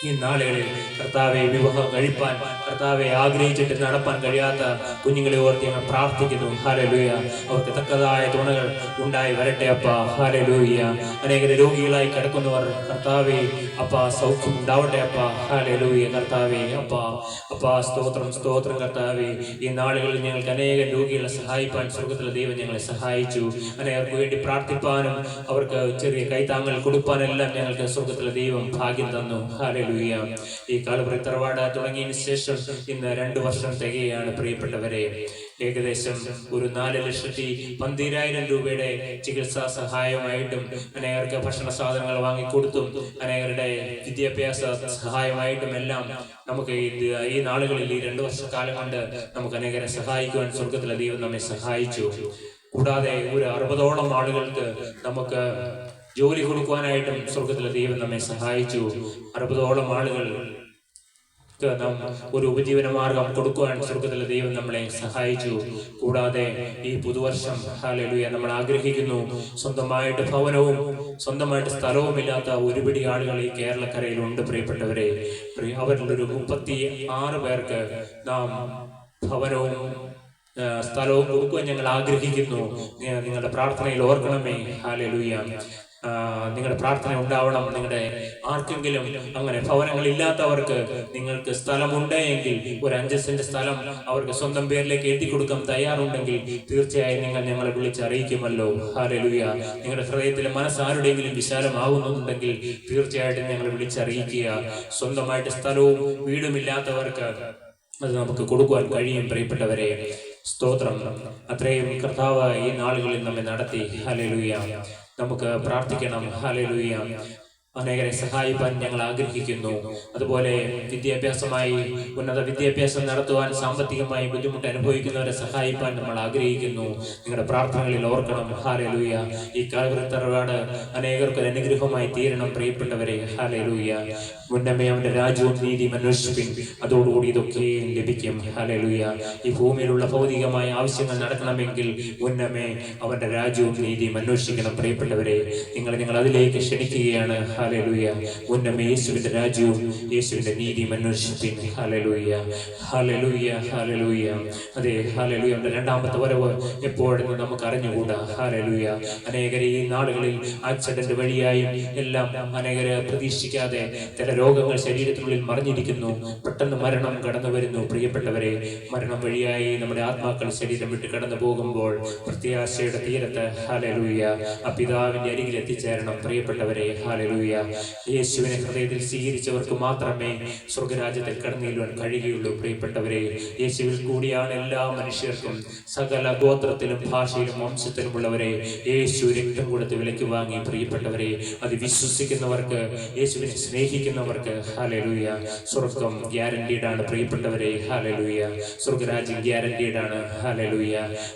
ഈ നാളുകളിൽ കർത്താവെ വിവാഹം കഴിപ്പാൻ കർത്താവെ ആഗ്രഹിച്ചിട്ട് നടപ്പാൻ കഴിയാത്ത കുഞ്ഞുങ്ങളെ ഓർത്ത് ഞങ്ങൾ പ്രാർത്ഥിക്കുന്നു. ഹല്ലേലൂയ. അവർക്ക് തക്കതായ തുണകൾ ഉണ്ടായി വരട്ടെ അപ്പ. ഹല്ലേലൂയ. അനേക രോഗികളായി കിടക്കുന്നവർ കർത്താവെ അപ്പ സൗഖ്യം ഉണ്ടാവട്ടെ അപ്പ. ഹല്ലേലൂയ. കർത്താവെ അപ്പ സ്തോത്രം സ്തോത്രം കർത്താവെ. ഈ നാളുകളിൽ ഞങ്ങൾക്ക് അനേകം രോഗികളെ സഹായിപ്പാൻ സ്വർഗ്ഗത്തിലെ ദൈവം ഞങ്ങളെ സഹായിച്ചു. അനേകർക്ക് വേണ്ടി പ്രാർത്ഥിപ്പാനും അവർക്ക് ചെറിയ കൈത്താങ്ങൾ കൊടുപ്പാനെല്ലാം ഞങ്ങൾക്ക് സ്വർഗ്ഗത്തിലെ ദൈവം ഭാഗ്യം തന്നു. ഹല്ലേലൂയ. ഈ കാൽവറി തറവാട് തുടങ്ങിയതിന് ശേഷം ഇന്ന് 2 വർഷം തികയാണ് പ്രിയപ്പെട്ടവരെ. ഏകദേശം ഒരു 4,12,000 രൂപയുടെ ചികിത്സാ സഹായമായിട്ടും അനേകർക്ക് ഭക്ഷണ സാധനങ്ങൾ വാങ്ങിക്കൊടുത്തും അനേകരുടെ വിദ്യാഭ്യാസ സഹായമായിട്ടും എല്ലാം നമുക്ക് ഈ നാളുകളിൽ ഈ 2 വർഷക്കാലം കൊണ്ട് നമുക്ക് അനേകരെ സഹായിക്കുവാൻ സ്വർഗ്ഗത്തിലെ ദൈവം നമ്മെ സഹായിച്ചു. കൂടാതെ ഒരു 60ഓളം ആളുകൾക്ക് നമുക്ക് ജോലി കൊടുക്കുവാനായിട്ടും സ്വർഗ്ഗത്തിലെ ദൈവം നമ്മെ സഹായിച്ചു. 60ഓളം ആളുകൾ ഒരു ഉപജീവന മാർഗം കൊടുക്കുവാൻ സ്വർഗ്ഗത്തിലെ ദൈവം നമ്മളെ സഹായിച്ചു. കൂടാതെ ഈ പുതുവർഷം ഹല്ലേലൂയ നമ്മൾ ആഗ്രഹിക്കുന്നു സ്വന്തമായിട്ട് ഭവനവും സ്വന്തമായിട്ട് സ്ഥലവും ഇല്ലാത്ത ഒരുപിടി ആളുകൾ ഈ കേരളക്കരയിലുണ്ട് പ്രിയപ്പെട്ടവരെ. അവരിലൊരു 36 പേർക്ക് നാം ഭവനവും സ്ഥലവും കൊടുക്കുവാൻ ഞങ്ങൾ ആഗ്രഹിക്കുന്നു. നിങ്ങളുടെ പ്രാർത്ഥനയിൽ ഓർക്കണമേ. ഹല്ലേലൂയ. നിങ്ങളുടെ പ്രാർത്ഥന ഉണ്ടാവണം. നിങ്ങളുടെ ആർക്കെങ്കിലും അങ്ങനെ ഭവനങ്ങളില്ലാത്തവർക്ക് നിങ്ങൾക്ക് സ്ഥലമുണ്ട് എങ്കിൽ ഒരു 5 സെന്റ് സ്ഥലം അവർക്ക് സ്വന്തം പേരിലേക്ക് എഴുതി കൊടുക്കാൻ തയ്യാറുണ്ടെങ്കിൽ തീർച്ചയായും നിങ്ങൾ ഞങ്ങളെ വിളിച്ചറിയിക്കുമല്ലോ. ഹല്ലേലൂയ. നിങ്ങളുടെ ഹൃദയത്തിലെ മനസ്സാരുടെയെങ്കിലും വിശാലമാകുന്നുണ്ടെങ്കിൽ തീർച്ചയായിട്ടും ഞങ്ങളെ വിളിച്ചറിയിക്കുക. സ്വന്തമായിട്ട് സ്ഥലവും വീടുമില്ലാത്തവർക്ക് അത് നമുക്ക് കൊടുക്കുവാൻ കഴിയും പ്രിയപ്പെട്ടവരെ. സ്തോത്രം. അത്രയും കർത്താവ് ഈ നാളുകളിൽ നമ്മെ നടത്തി. ഹല്ലേലൂയ. നമുക്ക് പ്രാർത്ഥിക്കണം. ഹല്ലേലൂയ. അനേകരെ സഹായിപ്പാൻ ഞങ്ങൾ ആഗ്രഹിക്കുന്നു. അതുപോലെ വിദ്യാഭ്യാസമായി ഉന്നത വിദ്യാഭ്യാസം നടത്തുവാൻ സാമ്പത്തികമായി ബുദ്ധിമുട്ട് അനുഭവിക്കുന്നവരെ സഹായിപ്പാൻ നമ്മൾ ആഗ്രഹിക്കുന്നു. നിങ്ങളുടെ പ്രാർത്ഥനകളിൽ ഓർക്കണം. ഹല്ലേലൂയ. ഈ കാൽവറി തറവാട് അനേകർക്ക് ഒരു അനുഗ്രഹമായി തീരണം പ്രിയപ്പെട്ടവരെ. ഹല്ലേലൂയ. മുന്നമേ അവന്റെ രാജ്യവും നീതിയും അന്വേഷിപ്പിൻ, അതോടുകൂടി ഇതൊക്കെ ലഭിക്കും. ഹല്ലേലൂയ. ഈ ഭൂമിയിലുള്ള ഭൗതികമായ ആവശ്യങ്ങൾ നടക്കണമെങ്കിൽ മുന്നമേ അവന്റെ രാജ്യവും നീതിയും അന്വേഷിക്കണം പ്രിയപ്പെട്ടവരെ. നിങ്ങൾ അതിലേക്ക് ക്ഷണിക്കുകയാണ്. ഹല്ലേലൂയ. മുന്നമേ യേശുവിന്റെ രാജ്യവും യേശുവിന്റെ നീതിയും അന്വേഷിപ്പിൻ. ഹല്ലേലൂയ. ഹല്ലേലൂയ. ഹല്ലേലൂയ. അതെ, ഹല്ലേലൂയ. അവന്റെ 2ാമത്തെ വരവ് എപ്പോഴെന്ന് നമുക്ക് അറിഞ്ഞുകൂടാ. ഹല്ലേലൂയ. അനേകരെ ഈ നാളുകളിൽ ആക്സിഡന്റ് വഴിയായും എല്ലാം അനേകരെ പ്രതീക്ഷിക്കാതെ ചില രോഗങ്ങൾ ശരീരത്തിനുള്ളിൽ മറിഞ്ഞിരിക്കുന്നു. പെട്ടെന്ന് മരണം കടന്നു വരുന്നു പ്രിയപ്പെട്ടവരെ. മരണം വഴിയായി നമ്മുടെ ആത്മാക്കൾ ശരീരം വിട്ട് കടന്നു പോകുമ്പോൾ പ്രത്യാശയുടെ തീരത്ത് ഹല്ലേലൂയ ആ പിതാവിന്റെ അരികിൽ എത്തിച്ചേരണം പ്രിയപ്പെട്ടവരെ. ഹല്ലേലൂയ. യേശുവിനെ ഹൃദയത്തിൽ സ്വീകരിച്ചവർക്ക് മാത്രമേ സ്വർഗരാജ്യത്തിൽ കടന്നു ചെല്ലുവാൻ കഴിയുകയുള്ളൂ പ്രിയപ്പെട്ടവരെ. യേശുവിൽ കൂടിയാണ് എല്ലാ മനുഷ്യർക്കും സകല ഗോത്രത്തിലും ഭാഷയിലും വംശത്തിലുമുള്ളവരെ യേശു രക്തം കൊടുത്ത് വിലയ്ക്ക് വാങ്ങി പ്രിയപ്പെട്ടവരെ. അത് വിശ്വസിക്കുന്നവർക്ക്, യേശുവിനെ സ്നേഹിക്കുന്നവർക്ക് ഹല്ലേലൂയ സ്വർഗം ഗ്യാരണ്ടീഡ് ആണ് പ്രിയപ്പെട്ടവരെ. ഹല്ലേലൂയ. സ്വർഗരാജ്യം ഗ്യാരണ്ടീഡ് ആണ്. ഹല്ലേലൂയ.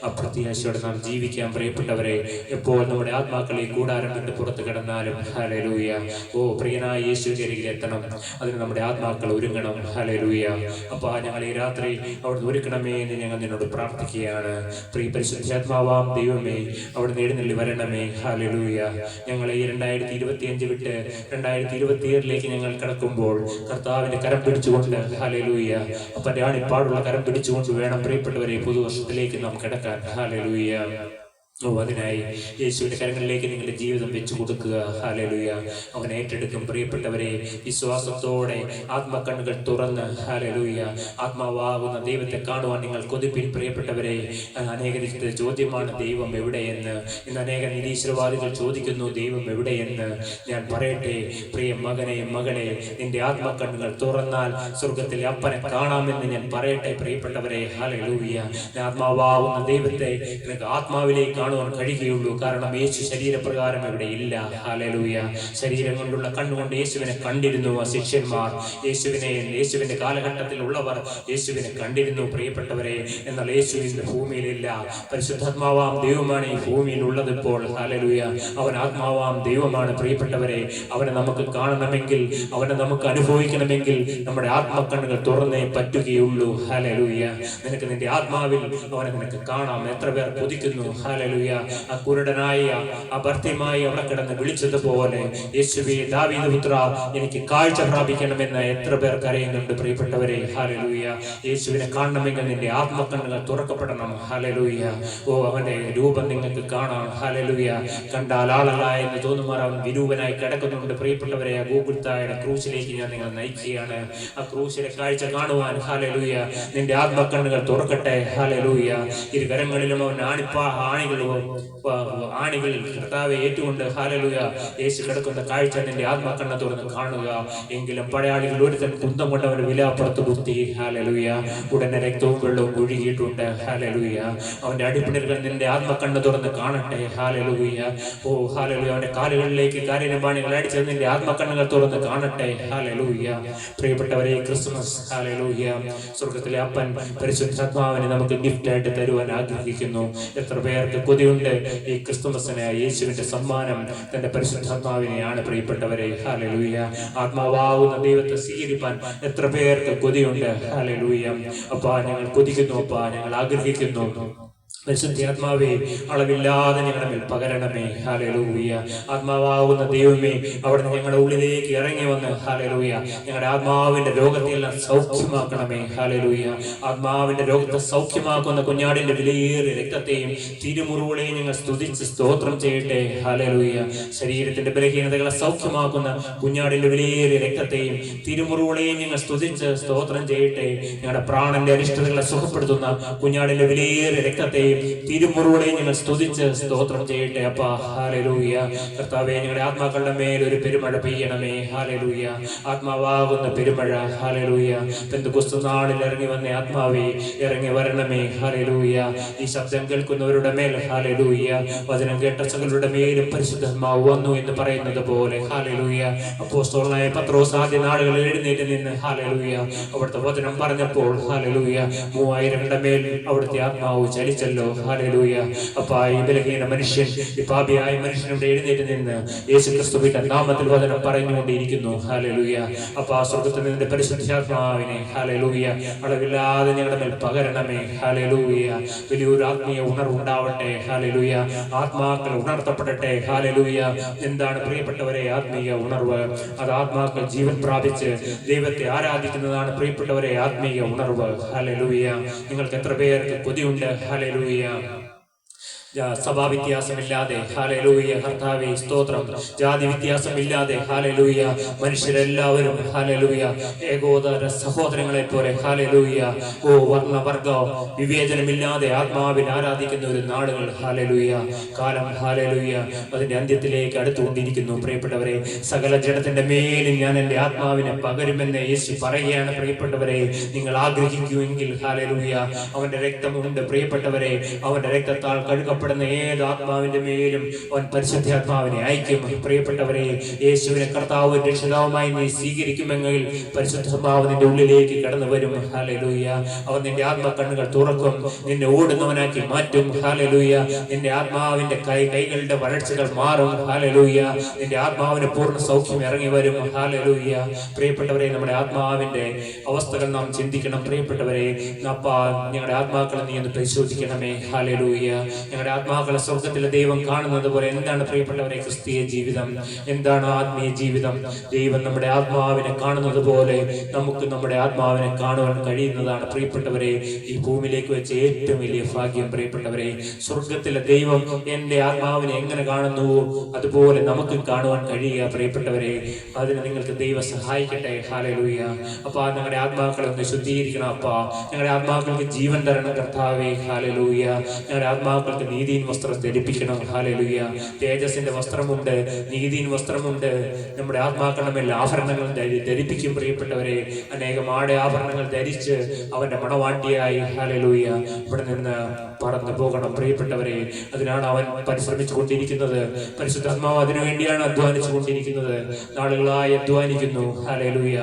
അപ്രത്യാശയോടെ നാം ജീവിക്കാൻ പ്രിയപ്പെട്ടവരെ. എപ്പോൾ നമ്മുടെ ആത്മാക്കളെ കൂടാരം വിട്ട് പുറത്ത് കിടന്നാലും ഹല്ലേലൂയ ഓ പ്രിയനായ യേശുവിന്റെ അരികിൽ എത്തണം. അതിന് നമ്മുടെ ആത്മാക്കൾ ഒരുങ്ങണം. ഹല്ലേലൂയ. അപ്പാ ഞങ്ങൾ ഈ രാത്രി അവിടുന്ന് ഒരുക്കണമേ എന്ന് ഞങ്ങൾ നിന്നോട് പ്രാർത്ഥിക്കുകയാണ്. പ്രിയ പരിശുദ്ധാത്മാവാം ദൈവമേ, അവിടുന്ന് എഴുന്നള്ളി വരണമേ. ഹല്ലേലൂയ. ഞങ്ങളെ ഈ 2025 വിട്ട് 2027 ഞങ്ങൾ കടക്കുമ്പോൾ കർത്താവിന്റെ കരം പിടിച്ചുകൊണ്ട് ഹല്ലേലൂയ അപ്പന്റെ ആണിപ്പാടുള്ള കരം പിടിച്ചുകൊണ്ട് വേണം പ്രിയപ്പെട്ടവരെ പുതുവർഷത്തിലേക്ക് നാം കിടക്കാൻ. ഹല്ലേലൂയ. അതിനായി യേശുവിന്റെ കരങ്ങളിലേക്ക് നിങ്ങളുടെ ജീവിതം വെച്ചു കൊടുക്കുക. ഹല്ലേലൂയ. അവൻ ഏറ്റെടുക്കും പ്രിയപ്പെട്ടവരെ. വിശ്വാസത്തോടെ ആത്മക്കണ്ണുകൾ തുറന്ന് ഹല്ലേലൂയ ആത്മാവാകുന്ന ദൈവത്തെ കാണുവാൻ നിങ്ങൾ കൊതിപ്പിൻ പ്രിയപ്പെട്ടവരെ. അനേക ചോദ്യമാണ് ദൈവം എവിടെയെന്ന്. ഇന്ന് അനേക നിരീശ്വരവാദികൾ ചോദിക്കുന്നു ദൈവം എവിടെയെന്ന്. ഞാൻ പറയട്ടെ പ്രിയ മകനെ മകളെ, നിന്റെ ആത്മക്കണ്ണുകൾ തുറന്നാൽ സ്വർഗത്തിലെ അപ്പനെ കാണാമെന്ന് ഞാൻ പറയട്ടെ പ്രിയപ്പെട്ടവരെ. ഹല്ലേലൂയ. ആത്മാവാകുന്ന ദൈവത്തെ നിനക്ക് ആത്മാവിലേക്ക് കാണുവാൻ കഴിയുകയുള്ളൂ. കാരണം യേശു ശരീരപ്രകാരം ഇവിടെ ഇല്ല. ഹല്ലേലൂയ. ശരീരം കൊണ്ടുള്ള കണ്ണുകൊണ്ട് യേശുവിനെ കണ്ടിരുന്നു ആ ശിഷ്യന്മാർ. യേശുവിന്റെ കാലഘട്ടത്തിൽ ഉള്ളവർ യേശുവിനെ കണ്ടിരുന്നു പ്രിയപ്പെട്ടവരെ. എന്നാൽ യേശു ഇന്ന് ഭൂമിയിലില്ല. പരിശുദ്ധാത്മാവാം ദൈവമാണ് ഈ ഭൂമിയിൽ ഉള്ളത് ഇപ്പോൾ. ഹല്ലേലൂയ. അവൻ ആത്മാവാം ദൈവമാണ് പ്രിയപ്പെട്ടവരെ. അവനെ നമുക്ക് കാണണമെങ്കിൽ, അവനെ നമുക്ക് അനുഭവിക്കണമെങ്കിൽ നമ്മുടെ ആത്മക്കണ്ണുകൾ തുറന്നേ പറ്റുകയുള്ളൂ. ഹല്ലേലൂയ. നിനക്ക് നിന്റെ ആത്മാവിൽ അവനെ നിനക്ക് കാണാം. എത്ര പേർ കൊതിക്കുന്നു. ഹല്ലേലൂയ. ഹല്ലേലൂയ. ആ കുരുടനായ ആ ഭർത്തിമായി അവിടെ കിടന്ന് വിളിച്ചതുപോലെ യേശുവേ ദാവീദ് പുത്ര എനിക്ക് കാഴ്ച പ്രാപിക്കണമെന്ന് എത്ര പേർ കരയുന്നുണ്ട് പ്രിയപ്പെട്ടവരെ. ഹല്ലേലൂയ. യേശുവിനെ കാണണമെങ്കിൽ നിന്റെ ആത്മകണ്ണുകൾ തുറക്കപ്പെടണം. ഹല്ലേലൂയ. ഓ, അവന്റെ രൂപം നിങ്ങൾക്ക് കാണാം. ഹല്ലേലൂയ. കണ്ടാൽ ആളല്ല എന്ന് തോന്നുമാർ അവൻ വിരൂപനായി കിടക്കുന്നുണ്ട് പ്രിയപ്പെട്ടവരെ. ആ ഗോകുൽത്തായുടെ ക്രൂശിലേക്ക് ഞാൻ നിങ്ങൾ നയിക്കുകയാണ്. ആ ക്രൂശിലെ കാഴ്ച കാണുവാൻ ഹല്ലേലൂയ നിന്റെ ആത്മകണ്ണുകൾ തുറക്കട്ടെ. ഹല്ലേലൂയ. ഇരുകരങ്ങളിലും അവൻ ആണികൾ കർത്താവെ ഏറ്റുകൊണ്ട് ഹല്ലേലൂയ യേശു കിടക്കുന്ന കാഴ്ച നിന്റെ ആത്മകണ്ണ് തുറന്ന് കാണുക. എങ്കിലും പടയാളികൾ ഒരുത്തൻ കുന്തം കൊണ്ട് അവന്റെ വിലാപ്പുറത്ത് കുത്തി. ഹല്ലേലൂയ. ഉടനെ രക്തവും വെള്ളവും ഒഴുകിയിട്ടുണ്ട്. ഹല്ലേലൂയ. അവന്റെ അടിപ്പിണരുകൾ നിന്റെ ആത്മകണ്ണ് തുറന്ന് കാണട്ടെ. ഹല്ലേലൂയ. ഓ ഹല്ലേലൂയ. അവന്റെ കാലുകളിലേക്ക് കാര്യനിർമ്മാണികൾ അടിച്ചത് നിന്റെ ആത്മകണ്ണുകൾ തുറന്ന് കാണട്ടെ. ഹല്ലേലൂയ. പ്രിയപ്പെട്ടവരെ, ക്രിസ്മസ് ഹല്ലേലൂയ സ്വർഗത്തിലെ അപ്പൻ പരിശുദ്ധാത്മാവിനെ നമുക്ക് ഗിഫ്റ്റ് ആയിട്ട് തരുവാൻ ആഗ്രഹിക്കുന്നു. എത്ര പേർക്ക് കൊതിയുണ്ട് ഈ ക്രിസ്തുമസിന് യേശുവിന്റെ സമ്മാനം തന്റെ പരിശുദ്ധാത്മാവിനെയാണ് പ്രിയപ്പെട്ടവരെ. ഹല്ലേലൂയ. ആത്മാവാകുന്ന ദൈവത്തെ സ്വീകരിപ്പാൻ എത്ര പേർക്ക് കൊതിയുണ്ട്. ഹല്ലേലൂയ. അപ്പാ ഞങ്ങൾ കൊതിക്കുന്നു, അപ്പാ ഞങ്ങൾ ആഗ്രഹിക്കുന്നു. പരിശുദ്ധാത്മാവേ അളവില്ലാതെ ഞങ്ങളുടെ മേൽ പകരണമേ. ഹല്ലേലൂയ. ആത്മാവാകുന്ന ദൈവമേ അവിടുന്ന് ഞങ്ങളുടെ ഉള്ളിലേക്ക് ഇറങ്ങി വന്ന് ഹല്ലേലൂയ ഞങ്ങളുടെ ആത്മാവിന്റെ രോഗത്തെയെല്ലാം സൗഖ്യമാക്കണമേ. ഹല്ലേലൂയ. ആത്മാവിന്റെ രോഗത്തെ സൗഖ്യമാക്കുന്ന കുഞ്ഞാടിന്റെ വിലയേറിയ രക്തത്തെയും തിരുമുറുകളെയും ഞങ്ങൾ സ്തുതിച്ച് സ്തോത്രം ചെയ്യട്ടെ. ഹല്ലേലൂയ. ശരീരത്തിന്റെ ബലഹീനതകളെ സൗഖ്യമാക്കുന്ന കുഞ്ഞാടിന്റെ വിലയേറിയ രക്തത്തെയും തിരുമുറുകളെയും ഞങ്ങൾ സ്തുതിച്ച് സ്തോത്രം ചെയ്യട്ടെ. ഞങ്ങളുടെ പ്രാണന്റെ അരിഷ്ടതകളെ സുഖപ്പെടുത്തുന്ന കുഞ്ഞാടിന്റെ വിലയേറിയ രക്തത്തെയും തിരുമുറുകളെയും ഞങ്ങൾ സ്തുതിച്ച് സ്തോത്രം ചെയ്യട്ടെ. അപ്പാ ഹല്ലേലൂയ. കർത്താവേ, ഞങ്ങളുടെ ആത്മാക്കളുടെ മേൽ ഒരു പെരുമഴ പെയ്യണമേ. ഹല്ലേലൂയ. ആത്മാവാകുന്ന പെരുമഴ. ഹല്ലേലൂയ. പെന്തക്കോസ്ത് നാളിൽ ഇറങ്ങി വന്ന ആത്മാവേ ഇറങ്ങി വരണമേ. ഹല്ലേലൂയ. ഈ ശബ്ദം കേൾക്കുന്നവരുടെ മേൽ ഹല്ലേലൂയ വചനം കേട്ട സകലരുടെ മേലും പരിശുദ്ധാത്മാവ് വന്നു എന്ന് പറയുന്നത് പോലെ ഹല്ലേലൂയ അപ്പോസ്തലനായ പത്രോസ് ആദ്യ നാളുകളിൽ എഴുന്നേറ്റ് നിന്ന് ഹല്ലേലൂയ അവിടുത്തെ വചനം പറഞ്ഞപ്പോൾ ഹല്ലേലൂയ 3000 മേൽ അവിടുത്തെ ആത്മാവ് ചലിച്ചല്ലോ. ഹല്ലേലൂയ. അപ്പാ ഈ ബലഹീന മനുഷ്യൻ, ഈ പാപിയായ മനുഷ്യനോട് എഴുന്നേറ്റ് നിന്ന് യേശു ക്രിസ്തുവിന്റെ നാമത്തിൽ വചനം പറഞ്ഞുകൊണ്ടിരിക്കുന്നു. ഹല്ലേലൂയ. അപ്പാ സ്വർഗ്ഗത്തിൽ നിന്റെ പരിശുദ്ധാത്മാവിനെ ഹല്ലേലൂയ അളവില്ലാതെ ഞങ്ങളുടെ മേൽ പകരണമേ. ഹല്ലേലൂയ. വലിയൊരു ആത്മീയ ഉണർവുണ്ടാവട്ടെ. ഹല്ലേലൂയ. ആത്മാക്കൾ ഉണർത്തപ്പെടട്ടെ. ഹല്ലേലൂയ. എന്താണ് പ്രിയപ്പെട്ടവരെ ആത്മീയ ഉണർവ്? അത് ആത്മാക്കൾ ജീവൻ പ്രാപിച്ച് ദൈവത്തെ ആരാധിക്കുന്നതാണ് പ്രിയപ്പെട്ടവരെ ആത്മീയ ഉണർവ്. ഹല്ലേലൂയ. നിങ്ങൾക്ക് എത്ര പേർക്ക് കൊതിയുണ്ട്? ഹല്ലേലൂയ. സഭാവ്യത്യാസമില്ലാതെ ഹല്ലേലൂയ കർത്താവേ സ്തോത്രം. ജാതി വ്യത്യാസമില്ലാതെ ഹല്ലേലൂയ മനുഷ്യരെല്ലാവരും ഹല്ലേലൂയ ഏകോദര സഹോദരങ്ങളെ പോലെ ഹല്ലേലൂയ ഓ വർണ്ണവർഗ വിവേചനമില്ലാതെ ആത്മാവിൽ ആരാധിക്കുന്ന ഒരു നാടുകൾ ഹല്ലേലൂയ കാലം ഹല്ലേലൂയ അതിന്റെ അന്ത്യത്തിലേക്ക് അടുത്തുകൊണ്ടിരിക്കുന്നു. പ്രിയപ്പെട്ടവരെ, സകല ജഡത്തിന്റെ മേലും ഞാൻ എൻ്റെ ആത്മാവിനെ പകരുമെന്ന് യേശു പറയുകയാണ്. പ്രിയപ്പെട്ടവരെ, നിങ്ങൾ ആഗ്രഹിക്കുമെങ്കിൽ ഹല്ലേലൂയ അവന്റെ രക്തമുണ്ട്. പ്രിയപ്പെട്ടവരെ, അവന്റെ രക്തത്താൽ കഴുകപ്പെടുന്ന ഏത് ആത്മാവിന്റെ മേലും അവൻ പരിശുദ്ധാത്മാവിനെ അയക്കും. പ്രിയപ്പെട്ടവരെ, യേശുവിനെ കർത്താവ് രക്ഷിതാവുമായി നീ സ്വീകരിക്കുമെങ്കിൽ പരിശുദ്ധാത്മാവ് നിന്റെ ഉള്ളിലേക്ക് കടന്നു വരും. ഹല്ലേലൂയ. അവൻ നിന്റെ ആത്മകണ്ണുകൾ തുറക്കും, നിന്നെ ഓടുന്നവനാക്കി മാറ്റും. ഹല്ലേലൂയ. നിന്റെ ആത്മാവിന്റെ കൈകളുടെ വരൾച്ചകൾ മാറും. ഹല്ലേലൂയ. നിന്റെ ആത്മാവിന് പൂർണ്ണ സൗഖ്യം ഇറങ്ങി വരും. ഹല്ലേലൂയ. പ്രിയപ്പെട്ടവരെ, നമ്മുടെ ആത്മാവിന്റെ അവസ്ഥകൾ നാം ചിന്തിക്കണം. പ്രിയപ്പെട്ടവരെ, ഞങ്ങളുടെ ആത്മാക്കളെ നീ ഒന്ന് പരിശോധിക്കണമേ. ഹല്ലേലൂയ. ഞങ്ങളുടെ ആത്മാക്കളെ സ്വർഗത്തിലെ ദൈവം കാണുന്നത് പോലെ എന്താണ് പ്രിയപ്പെട്ടവരെ ക്രിസ്തീയ ജീവിതം? എന്താണ് ആത്മീയ ജീവിതം? ദൈവം നമ്മുടെ ആത്മാവിനെ കാണുന്നത് പോലെ നമുക്ക് നമ്മുടെ ആത്മാവിനെ കാണുവാൻ കഴിയുന്നതാണ്. പ്രിയപ്പെട്ടവരെ, ഈ ഭൂമിയിലേക്ക് വെച്ച് ഏറ്റവും വലിയ ഭാഗ്യം. പ്രിയപ്പെട്ടവരെ, സ്വർഗത്തിലെ ദൈവം എൻ്റെ ആത്മാവിനെ എങ്ങനെ കാണുന്നുവോ അതുപോലെ നമുക്ക് കാണുവാൻ കഴിയുക. പ്രിയപ്പെട്ടവരെ, അതിന് നിങ്ങൾക്ക് ദൈവം സഹായിക്കട്ടെ. ഹല്ലേലൂയ. അപ്പാ, ഞങ്ങളുടെ ആത്മാക്കളെ ഒന്ന് ശുദ്ധീകരിക്കണം. അപ്പാ, ഞങ്ങളുടെ ആത്മാക്കൾക്ക് ജീവൻ തരണം കർത്താവേ. ഹല്ലേലൂയ. ഞങ്ങളുടെ ആത്മാക്കൾക്ക് നീതിயின் വസ്ത്രം ധരിപ്പിക്കണം. ഹല്ലേലൂയ. തേജസ്സിന്റെ വസ്ത്രമുണ്ട്, നീതിயின் വസ്ത്രമുണ്ട്. നമ്മുടെ ആത്മാക്കളുടെ മേൽ ആഭരണങ്ങൾ ധരിപ്പിക്കും. പ്രിയപ്പെട്ടവരെ, അനേകം ആഭരണങ്ങൾ ധരിച്ച് അവന്റെ മണവാട്ടിയായി ഹല്ലേലൂയ ഇവിടെ നിന്ന് പറന്നു പോകണം. പ്രിയപ്പെട്ടവരെ, അതിനാണ് അവൻ പരിശ്രമിച്ചു കൊണ്ടിരിക്കുന്നത്. പരിശുദ്ധാത്മാവ് അതിനുവേണ്ടിയാണ് അധ്വാനിച്ചു കൊണ്ടിരിക്കുന്നത്. നാളുകളായി അധ്വാനിക്കുന്നു. ഹല്ലേലൂയ.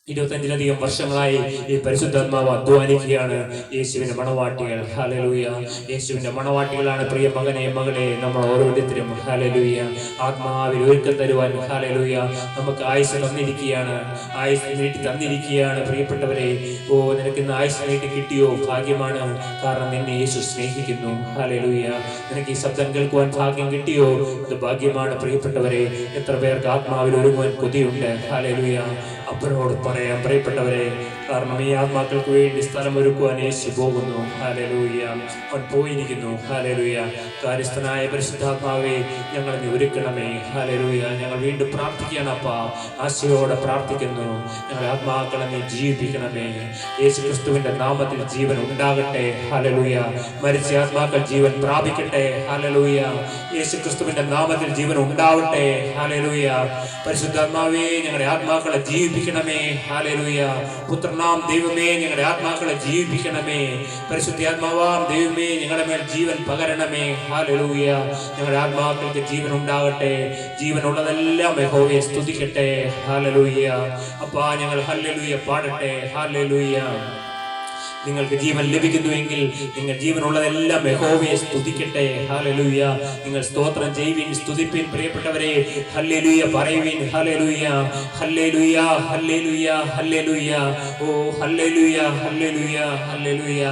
25-ലധികം വർഷങ്ങളായി ഈ പരിശുദ്ധാത്മാവ് അധ്വാനിക്കുകയാണ്. യേശുവിന്റെ മണവാട്ടികൾ. ഹല്ലേലൂയ. യേശുവിന്റെ മണവാട്ടികളാണ് പ്രിയ മകനെ മകളെ നമ്മൾ ഓരോരുത്തരും. ഹല്ലേലൂയ. ആത്മാവിൽ ഒരുക്കം തരുവാൻ ഹല്ലേലൂയ നമുക്ക് ആയുസ് തന്നിരിക്കുകയാണ്. ആയുസ് നീട്ടി തന്നിരിക്കുകയാണ് പ്രിയപ്പെട്ടവരെ. ഓ, നിനക്ക് ഇന്ന് ആയുസ് നീട്ടി കിട്ടിയോ? ഭാഗ്യമാണ്. കാരണം നിന്നെ യേശു സ്നേഹിക്കുന്നു. ഹല്ലേലൂയ. നിനക്ക് ഈ ശബ്ദം കേൾക്കുവാൻ ഭാഗ്യം കിട്ടിയോ? അത് ഭാഗ്യമാണ് പ്രിയപ്പെട്ടവരെ. എത്ര പേർക്ക് ആത്മാവിൽ ഒരുങ്ങുവാൻ കൊതിയുണ്ട്. ഹല്ലേലൂയ. അപ്പനോട് പറയാം പ്രിയപ്പെട്ടവരെ, കാരണം ഈ ആത്മാക്കൾക്ക് വേണ്ടി സ്ഥലം ഒരുക്കുവാൻ യേശു പോകുന്നു. ഹല്ലേലൂയ. അവൻ പോയിരിക്കുന്നു. ഹല്ലേലൂയ. കാര്യസ്ഥനായ പരിശുദ്ധാത്മാവേ, ഞങ്ങളെ നീ ഒരുക്കണമേ. ഹല്ലേലൂയ. ഞങ്ങൾ വീണ്ടും പ്രാർത്ഥിക്കണം അപ്പാ, ആശയോടെ പ്രാർത്ഥിക്കുന്നു. ഞങ്ങളെ ആത്മാക്കളെ നീ ജീവിപ്പിക്കണമേ. യേശു ക്രിസ്തുവിന്റെ നാമത്തിൽ ജീവൻ ഉണ്ടാകട്ടെ. ഹല്ലേലൂയ. മരിച്ച ആത്മാക്കൾ ജീവൻ പ്രാപിക്കട്ടെ. ഹല്ലേലൂയ. യേശു ക്രിസ്തുവിന്റെ നാമത്തിൽ ജീവൻ ഉണ്ടാവട്ടെ. ഹല്ലേലൂയ. പരിശുദ്ധാത്മാവേ, ഞങ്ങളുടെ ആത്മാക്കളെ ജീവിപ്പിക്കണമേ. ഹല്ലേലൂയ. പുത്രനാം ദൈവമേ, ഞങ്ങളുടെ ആത്മാക്കളെ ജീവിപ്പിക്കണമേ. പരിശുദ്ധാത്മാവാം ദൈവമേ, ഞങ്ങളുടെ മേൽ ജീവൻ പകരണമേ. ഹല്ലേലൂയ. ഞങ്ങളുടെ ആത്മാക്കൾക്ക് ജീവൻ ഉണ്ടാകട്ടെ. ജീവനുള്ളതെല്ലാം യഹോവയെ സ്തുതിക്കട്ടെ. ഹല്ലേലൂയ. അപ്പാ, ഞങ്ങൾ ഹല്ലേലൂയ പാടട്ടെ. ഹല്ലേലൂയ. നിങ്ങൾക്ക് ജീവൻ ലഭിക്കുന്നുവെങ്കിൽ നിങ്ങൾ ജീവനുള്ളതെല്ലാം യഹോവയെ സ്തുതിക്കട്ടെ. ഹല്ലേലൂയ. നിങ്ങൾ സ്തോത്രം ചെയ്യുവിൻ, സ്തുതിപ്പിൻ പ്രിയപ്പെട്ടവരെ. ഹല്ലേലൂയ പറയുവിൻ. ഹല്ലേലൂയ. ഹല്ലേലൂയ. ഹല്ലേലൂയ. ഹല്ലേലൂയ. ഓ ഹല്ലേലൂയ. ഹല്ലേലൂയ. ഹല്ലേലൂയ.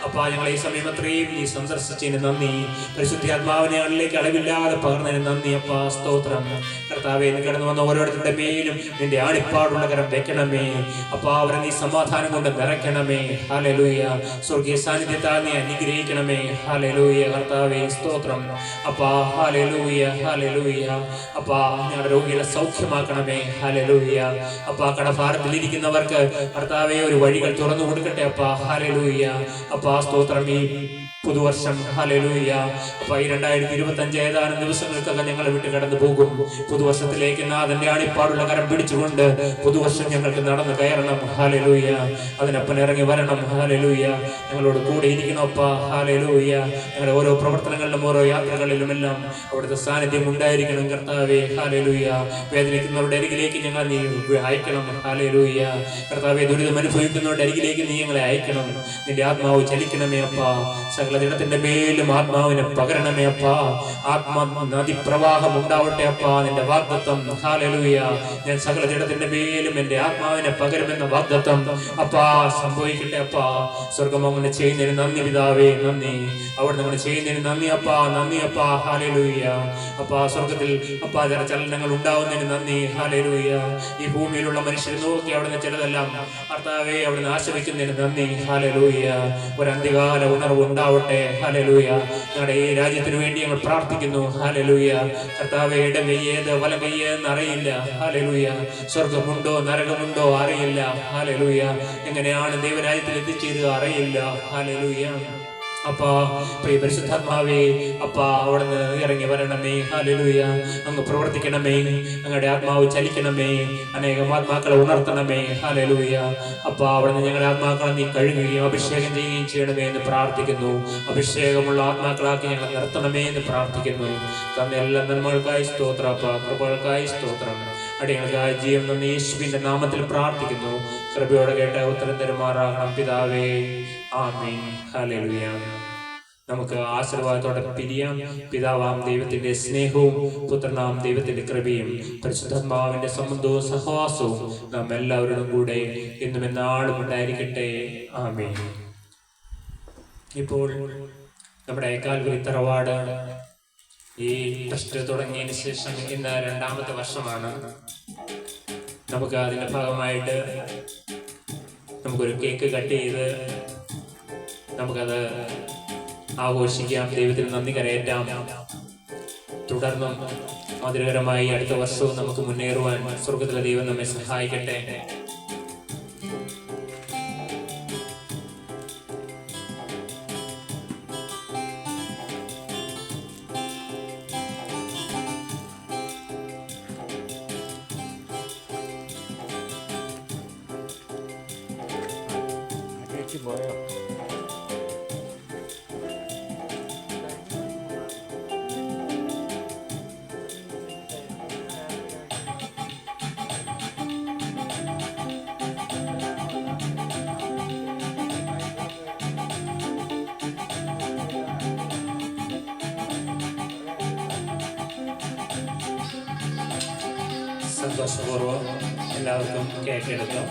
അപ്പാ, ഞങ്ങളെ ഈ സമയം അത്രയും നീ സന്ദർശിച്ചതിന് നന്ദി. പരിശുദ്ധാത്മാവിനെ ഞങ്ങളിലേക്ക് അളവില്ലാതെ പകർന്നതിന് നന്ദി അപ്പാ. സ്തോത്രം. കർത്താവേ, ഇന്ന് കടന്നു വന്ന ഓരോരുത്തരുടെ മേലും നിന്റെ ആണിപ്പാടുള്ള കരം വെക്കണമേ അപ്പാ. അവരെ നീ സമാധാനം കൊണ്ട് നിറയ്ക്കണമേ. ഹല്ലേലൂയ. സ്വർഗീയ സാന്നിധ്യത്താൽ നീ അനുഗ്രഹിക്കണമേ. ഹല്ലേലൂയ. കർത്താവേ, സ്തോത്രം അപ്പാ. ഹല്ലേലൂയ. ഹല്ലേലൂയ. അപ്പാ, ഞങ്ങളുടെ രോഗികളെ സൗഖ്യമാക്കണമേ. ഹല്ലേലൂയ. അപ്പാ, കടഭാരത്തിലിരിക്കുന്നവർക്ക് കർത്താവേ ഒരു വഴികൾ തുറന്നു കൊടുക്കട്ടെ അപ്പാ. ഹല്ലേലൂയ. അപ്പാ, സ്തോത്രം. ഈ പുതുവർഷം ഹല്ലേലൂയ അപ്പൊ ഈ 2025 ഏതാനും ദിവസങ്ങൾക്കകം ഞങ്ങളെ വിട്ട് കടന്നു പോകും. പുതുവർഷത്തിലേക്ക് നാഥന്റെ ആണിപ്പാടുള്ള കരം പിടിച്ചുകൊണ്ട് പുതുവർഷം ഞങ്ങൾക്ക് നടന്നു കയറണം. ഹല്ലേലൂയ. അതിനൊപ്പം ഇറങ്ങി വരണം. ഹല്ലേലൂയ. ഞങ്ങളോട് കൂടെ ഇരിക്കണമപ്പ. ഹല്ലേലൂയ. ഞങ്ങളുടെ ഓരോ പ്രവർത്തനങ്ങളിലും ഓരോ യാത്രകളിലുമെല്ലാം അവിടുത്തെ സാന്നിധ്യം ഉണ്ടായിരിക്കണം കർത്താവേ. ഹല്ലേലൂയ. വേദനിക്കുന്നവരുടെ അരികിലേക്ക് ഞങ്ങൾ നീ അയക്കണം. ഹല്ലേലൂയ. കർത്താവേ, ദുരിതം അനുഭവിക്കുന്നവരുടെ അരികിലേക്ക് നീ ഞങ്ങളെ അയക്കണം. നിന്റെ ആത്മാവ് ചലിക്കണമേ അപ്പ. സകല ജഡത്തിന്റെ മേലും ആത്മാവിനെ പകരണമേ അപ്പാ. ആത്മാ നദി പ്രവാഹം ഉണ്ടാവട്ടെ അപ്പാ. നിന്റെ വാഗ്ദത്തം. ഹല്ലേലൂയ. ഞാൻ സകല ജഡത്തിന്റെ മേലും എന്റെ ആത്മാവിനെ പകരുമെന്ന വാഗ്ദത്തം അപ്പാ സംഭവിക്കട്ടെ അപ്പാ. സ്വർഗം അങ്ങനെ ചെയ്യുന്നതിന് നന്ദി പിതാവേ. നന്ദി. അവിടെ നിങ്ങൾ ചെയ്യുന്നതിന് നന്ദി അപ്പാ. നന്ദി അപ്പാ. ഹല്ലേലൂയ. അപ്പാ, സ്വർഗത്തിൽ അപ്പാ ചില ചലനങ്ങൾ ഉണ്ടാവുന്നതിന് നന്ദി. ഹല്ലേലൂയ. ഈ ഭൂമിയിലുള്ള മനുഷ്യരെ നോക്കി അവിടുന്ന് ചിലതെല്ലാം കർത്താവേ അവിടുന്ന് ആശ്രയിക്കുന്നതിന് നന്ദി. ഹല്ലേലൂയ. ഒരു അന്ത്യകാല ഉണർവ് ഉണ്ടാവട്ടെ. ഹല്ലേലൂയ. ഞങ്ങളുടെ ഈ രാജ്യത്തിന് വേണ്ടി ഞങ്ങൾ പ്രാർത്ഥിക്കുന്നു. ഹല്ലേലൂയ. കർത്താവേ, ഇടം കയ്യേത് വലം കയ്യേന്ന് അറിയില്ല. ഹല്ലേലൂയ. സ്വർഗമുണ്ടോ നരകമുണ്ടോ അറിയില്ല. ഹല്ലേലൂയ. എങ്ങനെയാണ് ദൈവരാജ്യത്തിൽ എത്തിച്ചേരുക അറിയില്ല. ഹല്ലേലൂയ. അപ്പാ, പ്രിയ പരിശുദ്ധാത്മാവേ അപ്പാ, അവിടുന്ന് ഇറങ്ങി വരണമേ. ഹല്ലേലൂയ. അങ്ങ് പ്രവർത്തിക്കണമേ. ഞങ്ങളുടെ ആത്മാവ് ചലിക്കണമേ. അനേകം ആത്മാക്കളെ ഉണർത്തണമേ. ഹല്ലേലൂയ. അപ്പാ, അവിടുന്ന് ഞങ്ങളുടെ ആത്മാക്കളെ നീ കഴുകുകയും അഭിഷേകം ചെയ്യുകയും ചെയ്യണമേ എന്ന് പ്രാർത്ഥിക്കുന്നു. അഭിഷേകമുള്ള ആത്മാക്കളാക്കി ഞങ്ങൾ നിർത്തണമേ എന്ന് പ്രാർത്ഥിക്കുന്നു. തന്നെ എല്ലാ നന്മകൾക്കായി സ്തോത്രം അപ്പാ. കൃപകൾക്കായി സ്തോത്രം. അടിയങ്ങൾക്കായി ജീവൻ നന്ദി യേശുവിന്റെ നാമത്തിൽ പ്രാർത്ഥിക്കുന്നു. കൃപയോടെ കേട്ട ഉത്തരം തരുമാറാകണം പിതാവേ. ആമേൻ. ഹല്ലേലൂയ. നമുക്ക് ആശീർവാദത്തോടെ പിരിയാം. പിതാവാം ദൈവത്തിന്റെ സ്നേഹവും പുത്രനാം ദൈവത്തിന്റെ കൃപയും പരിശുദ്ധാത്മാവിന്റെ സംബന്ധവും സഹവാസവും നാം എല്ലാവരോടും കൂടെ എന്നും എന്നാളും ഉണ്ടായിരിക്കട്ടെ. ആമേൻ. ഇപ്പോൾ നമ്മുടെ കാൽവരി തറവാട് ഈ ട്രസ്റ്റ് തുടങ്ങിയതിന് ശേഷം ഇന്ന് 2ാമത്തെ വർഷമാണ്. നമുക്ക് അതിന്റെ ഭാഗമായിട്ട് നമുക്കൊരു കേക്ക് കട്ട് ചെയ്ത് നമുക്കത് ആഘോഷിക്കാം. ദൈവത്തിന് നന്ദി കരയേറ്റാം. തുടർന്നും മധുരകരമായി അടുത്ത വർഷവും നമുക്ക് മുന്നേറുവാൻ സ്വർഗത്തിലെ ദൈവം നമ്മെ സഹായിക്കട്ടെ. സന്തോഷപൂർവ്വം എല്ലാവർക്കും കേക്ക് എടുക്കാം.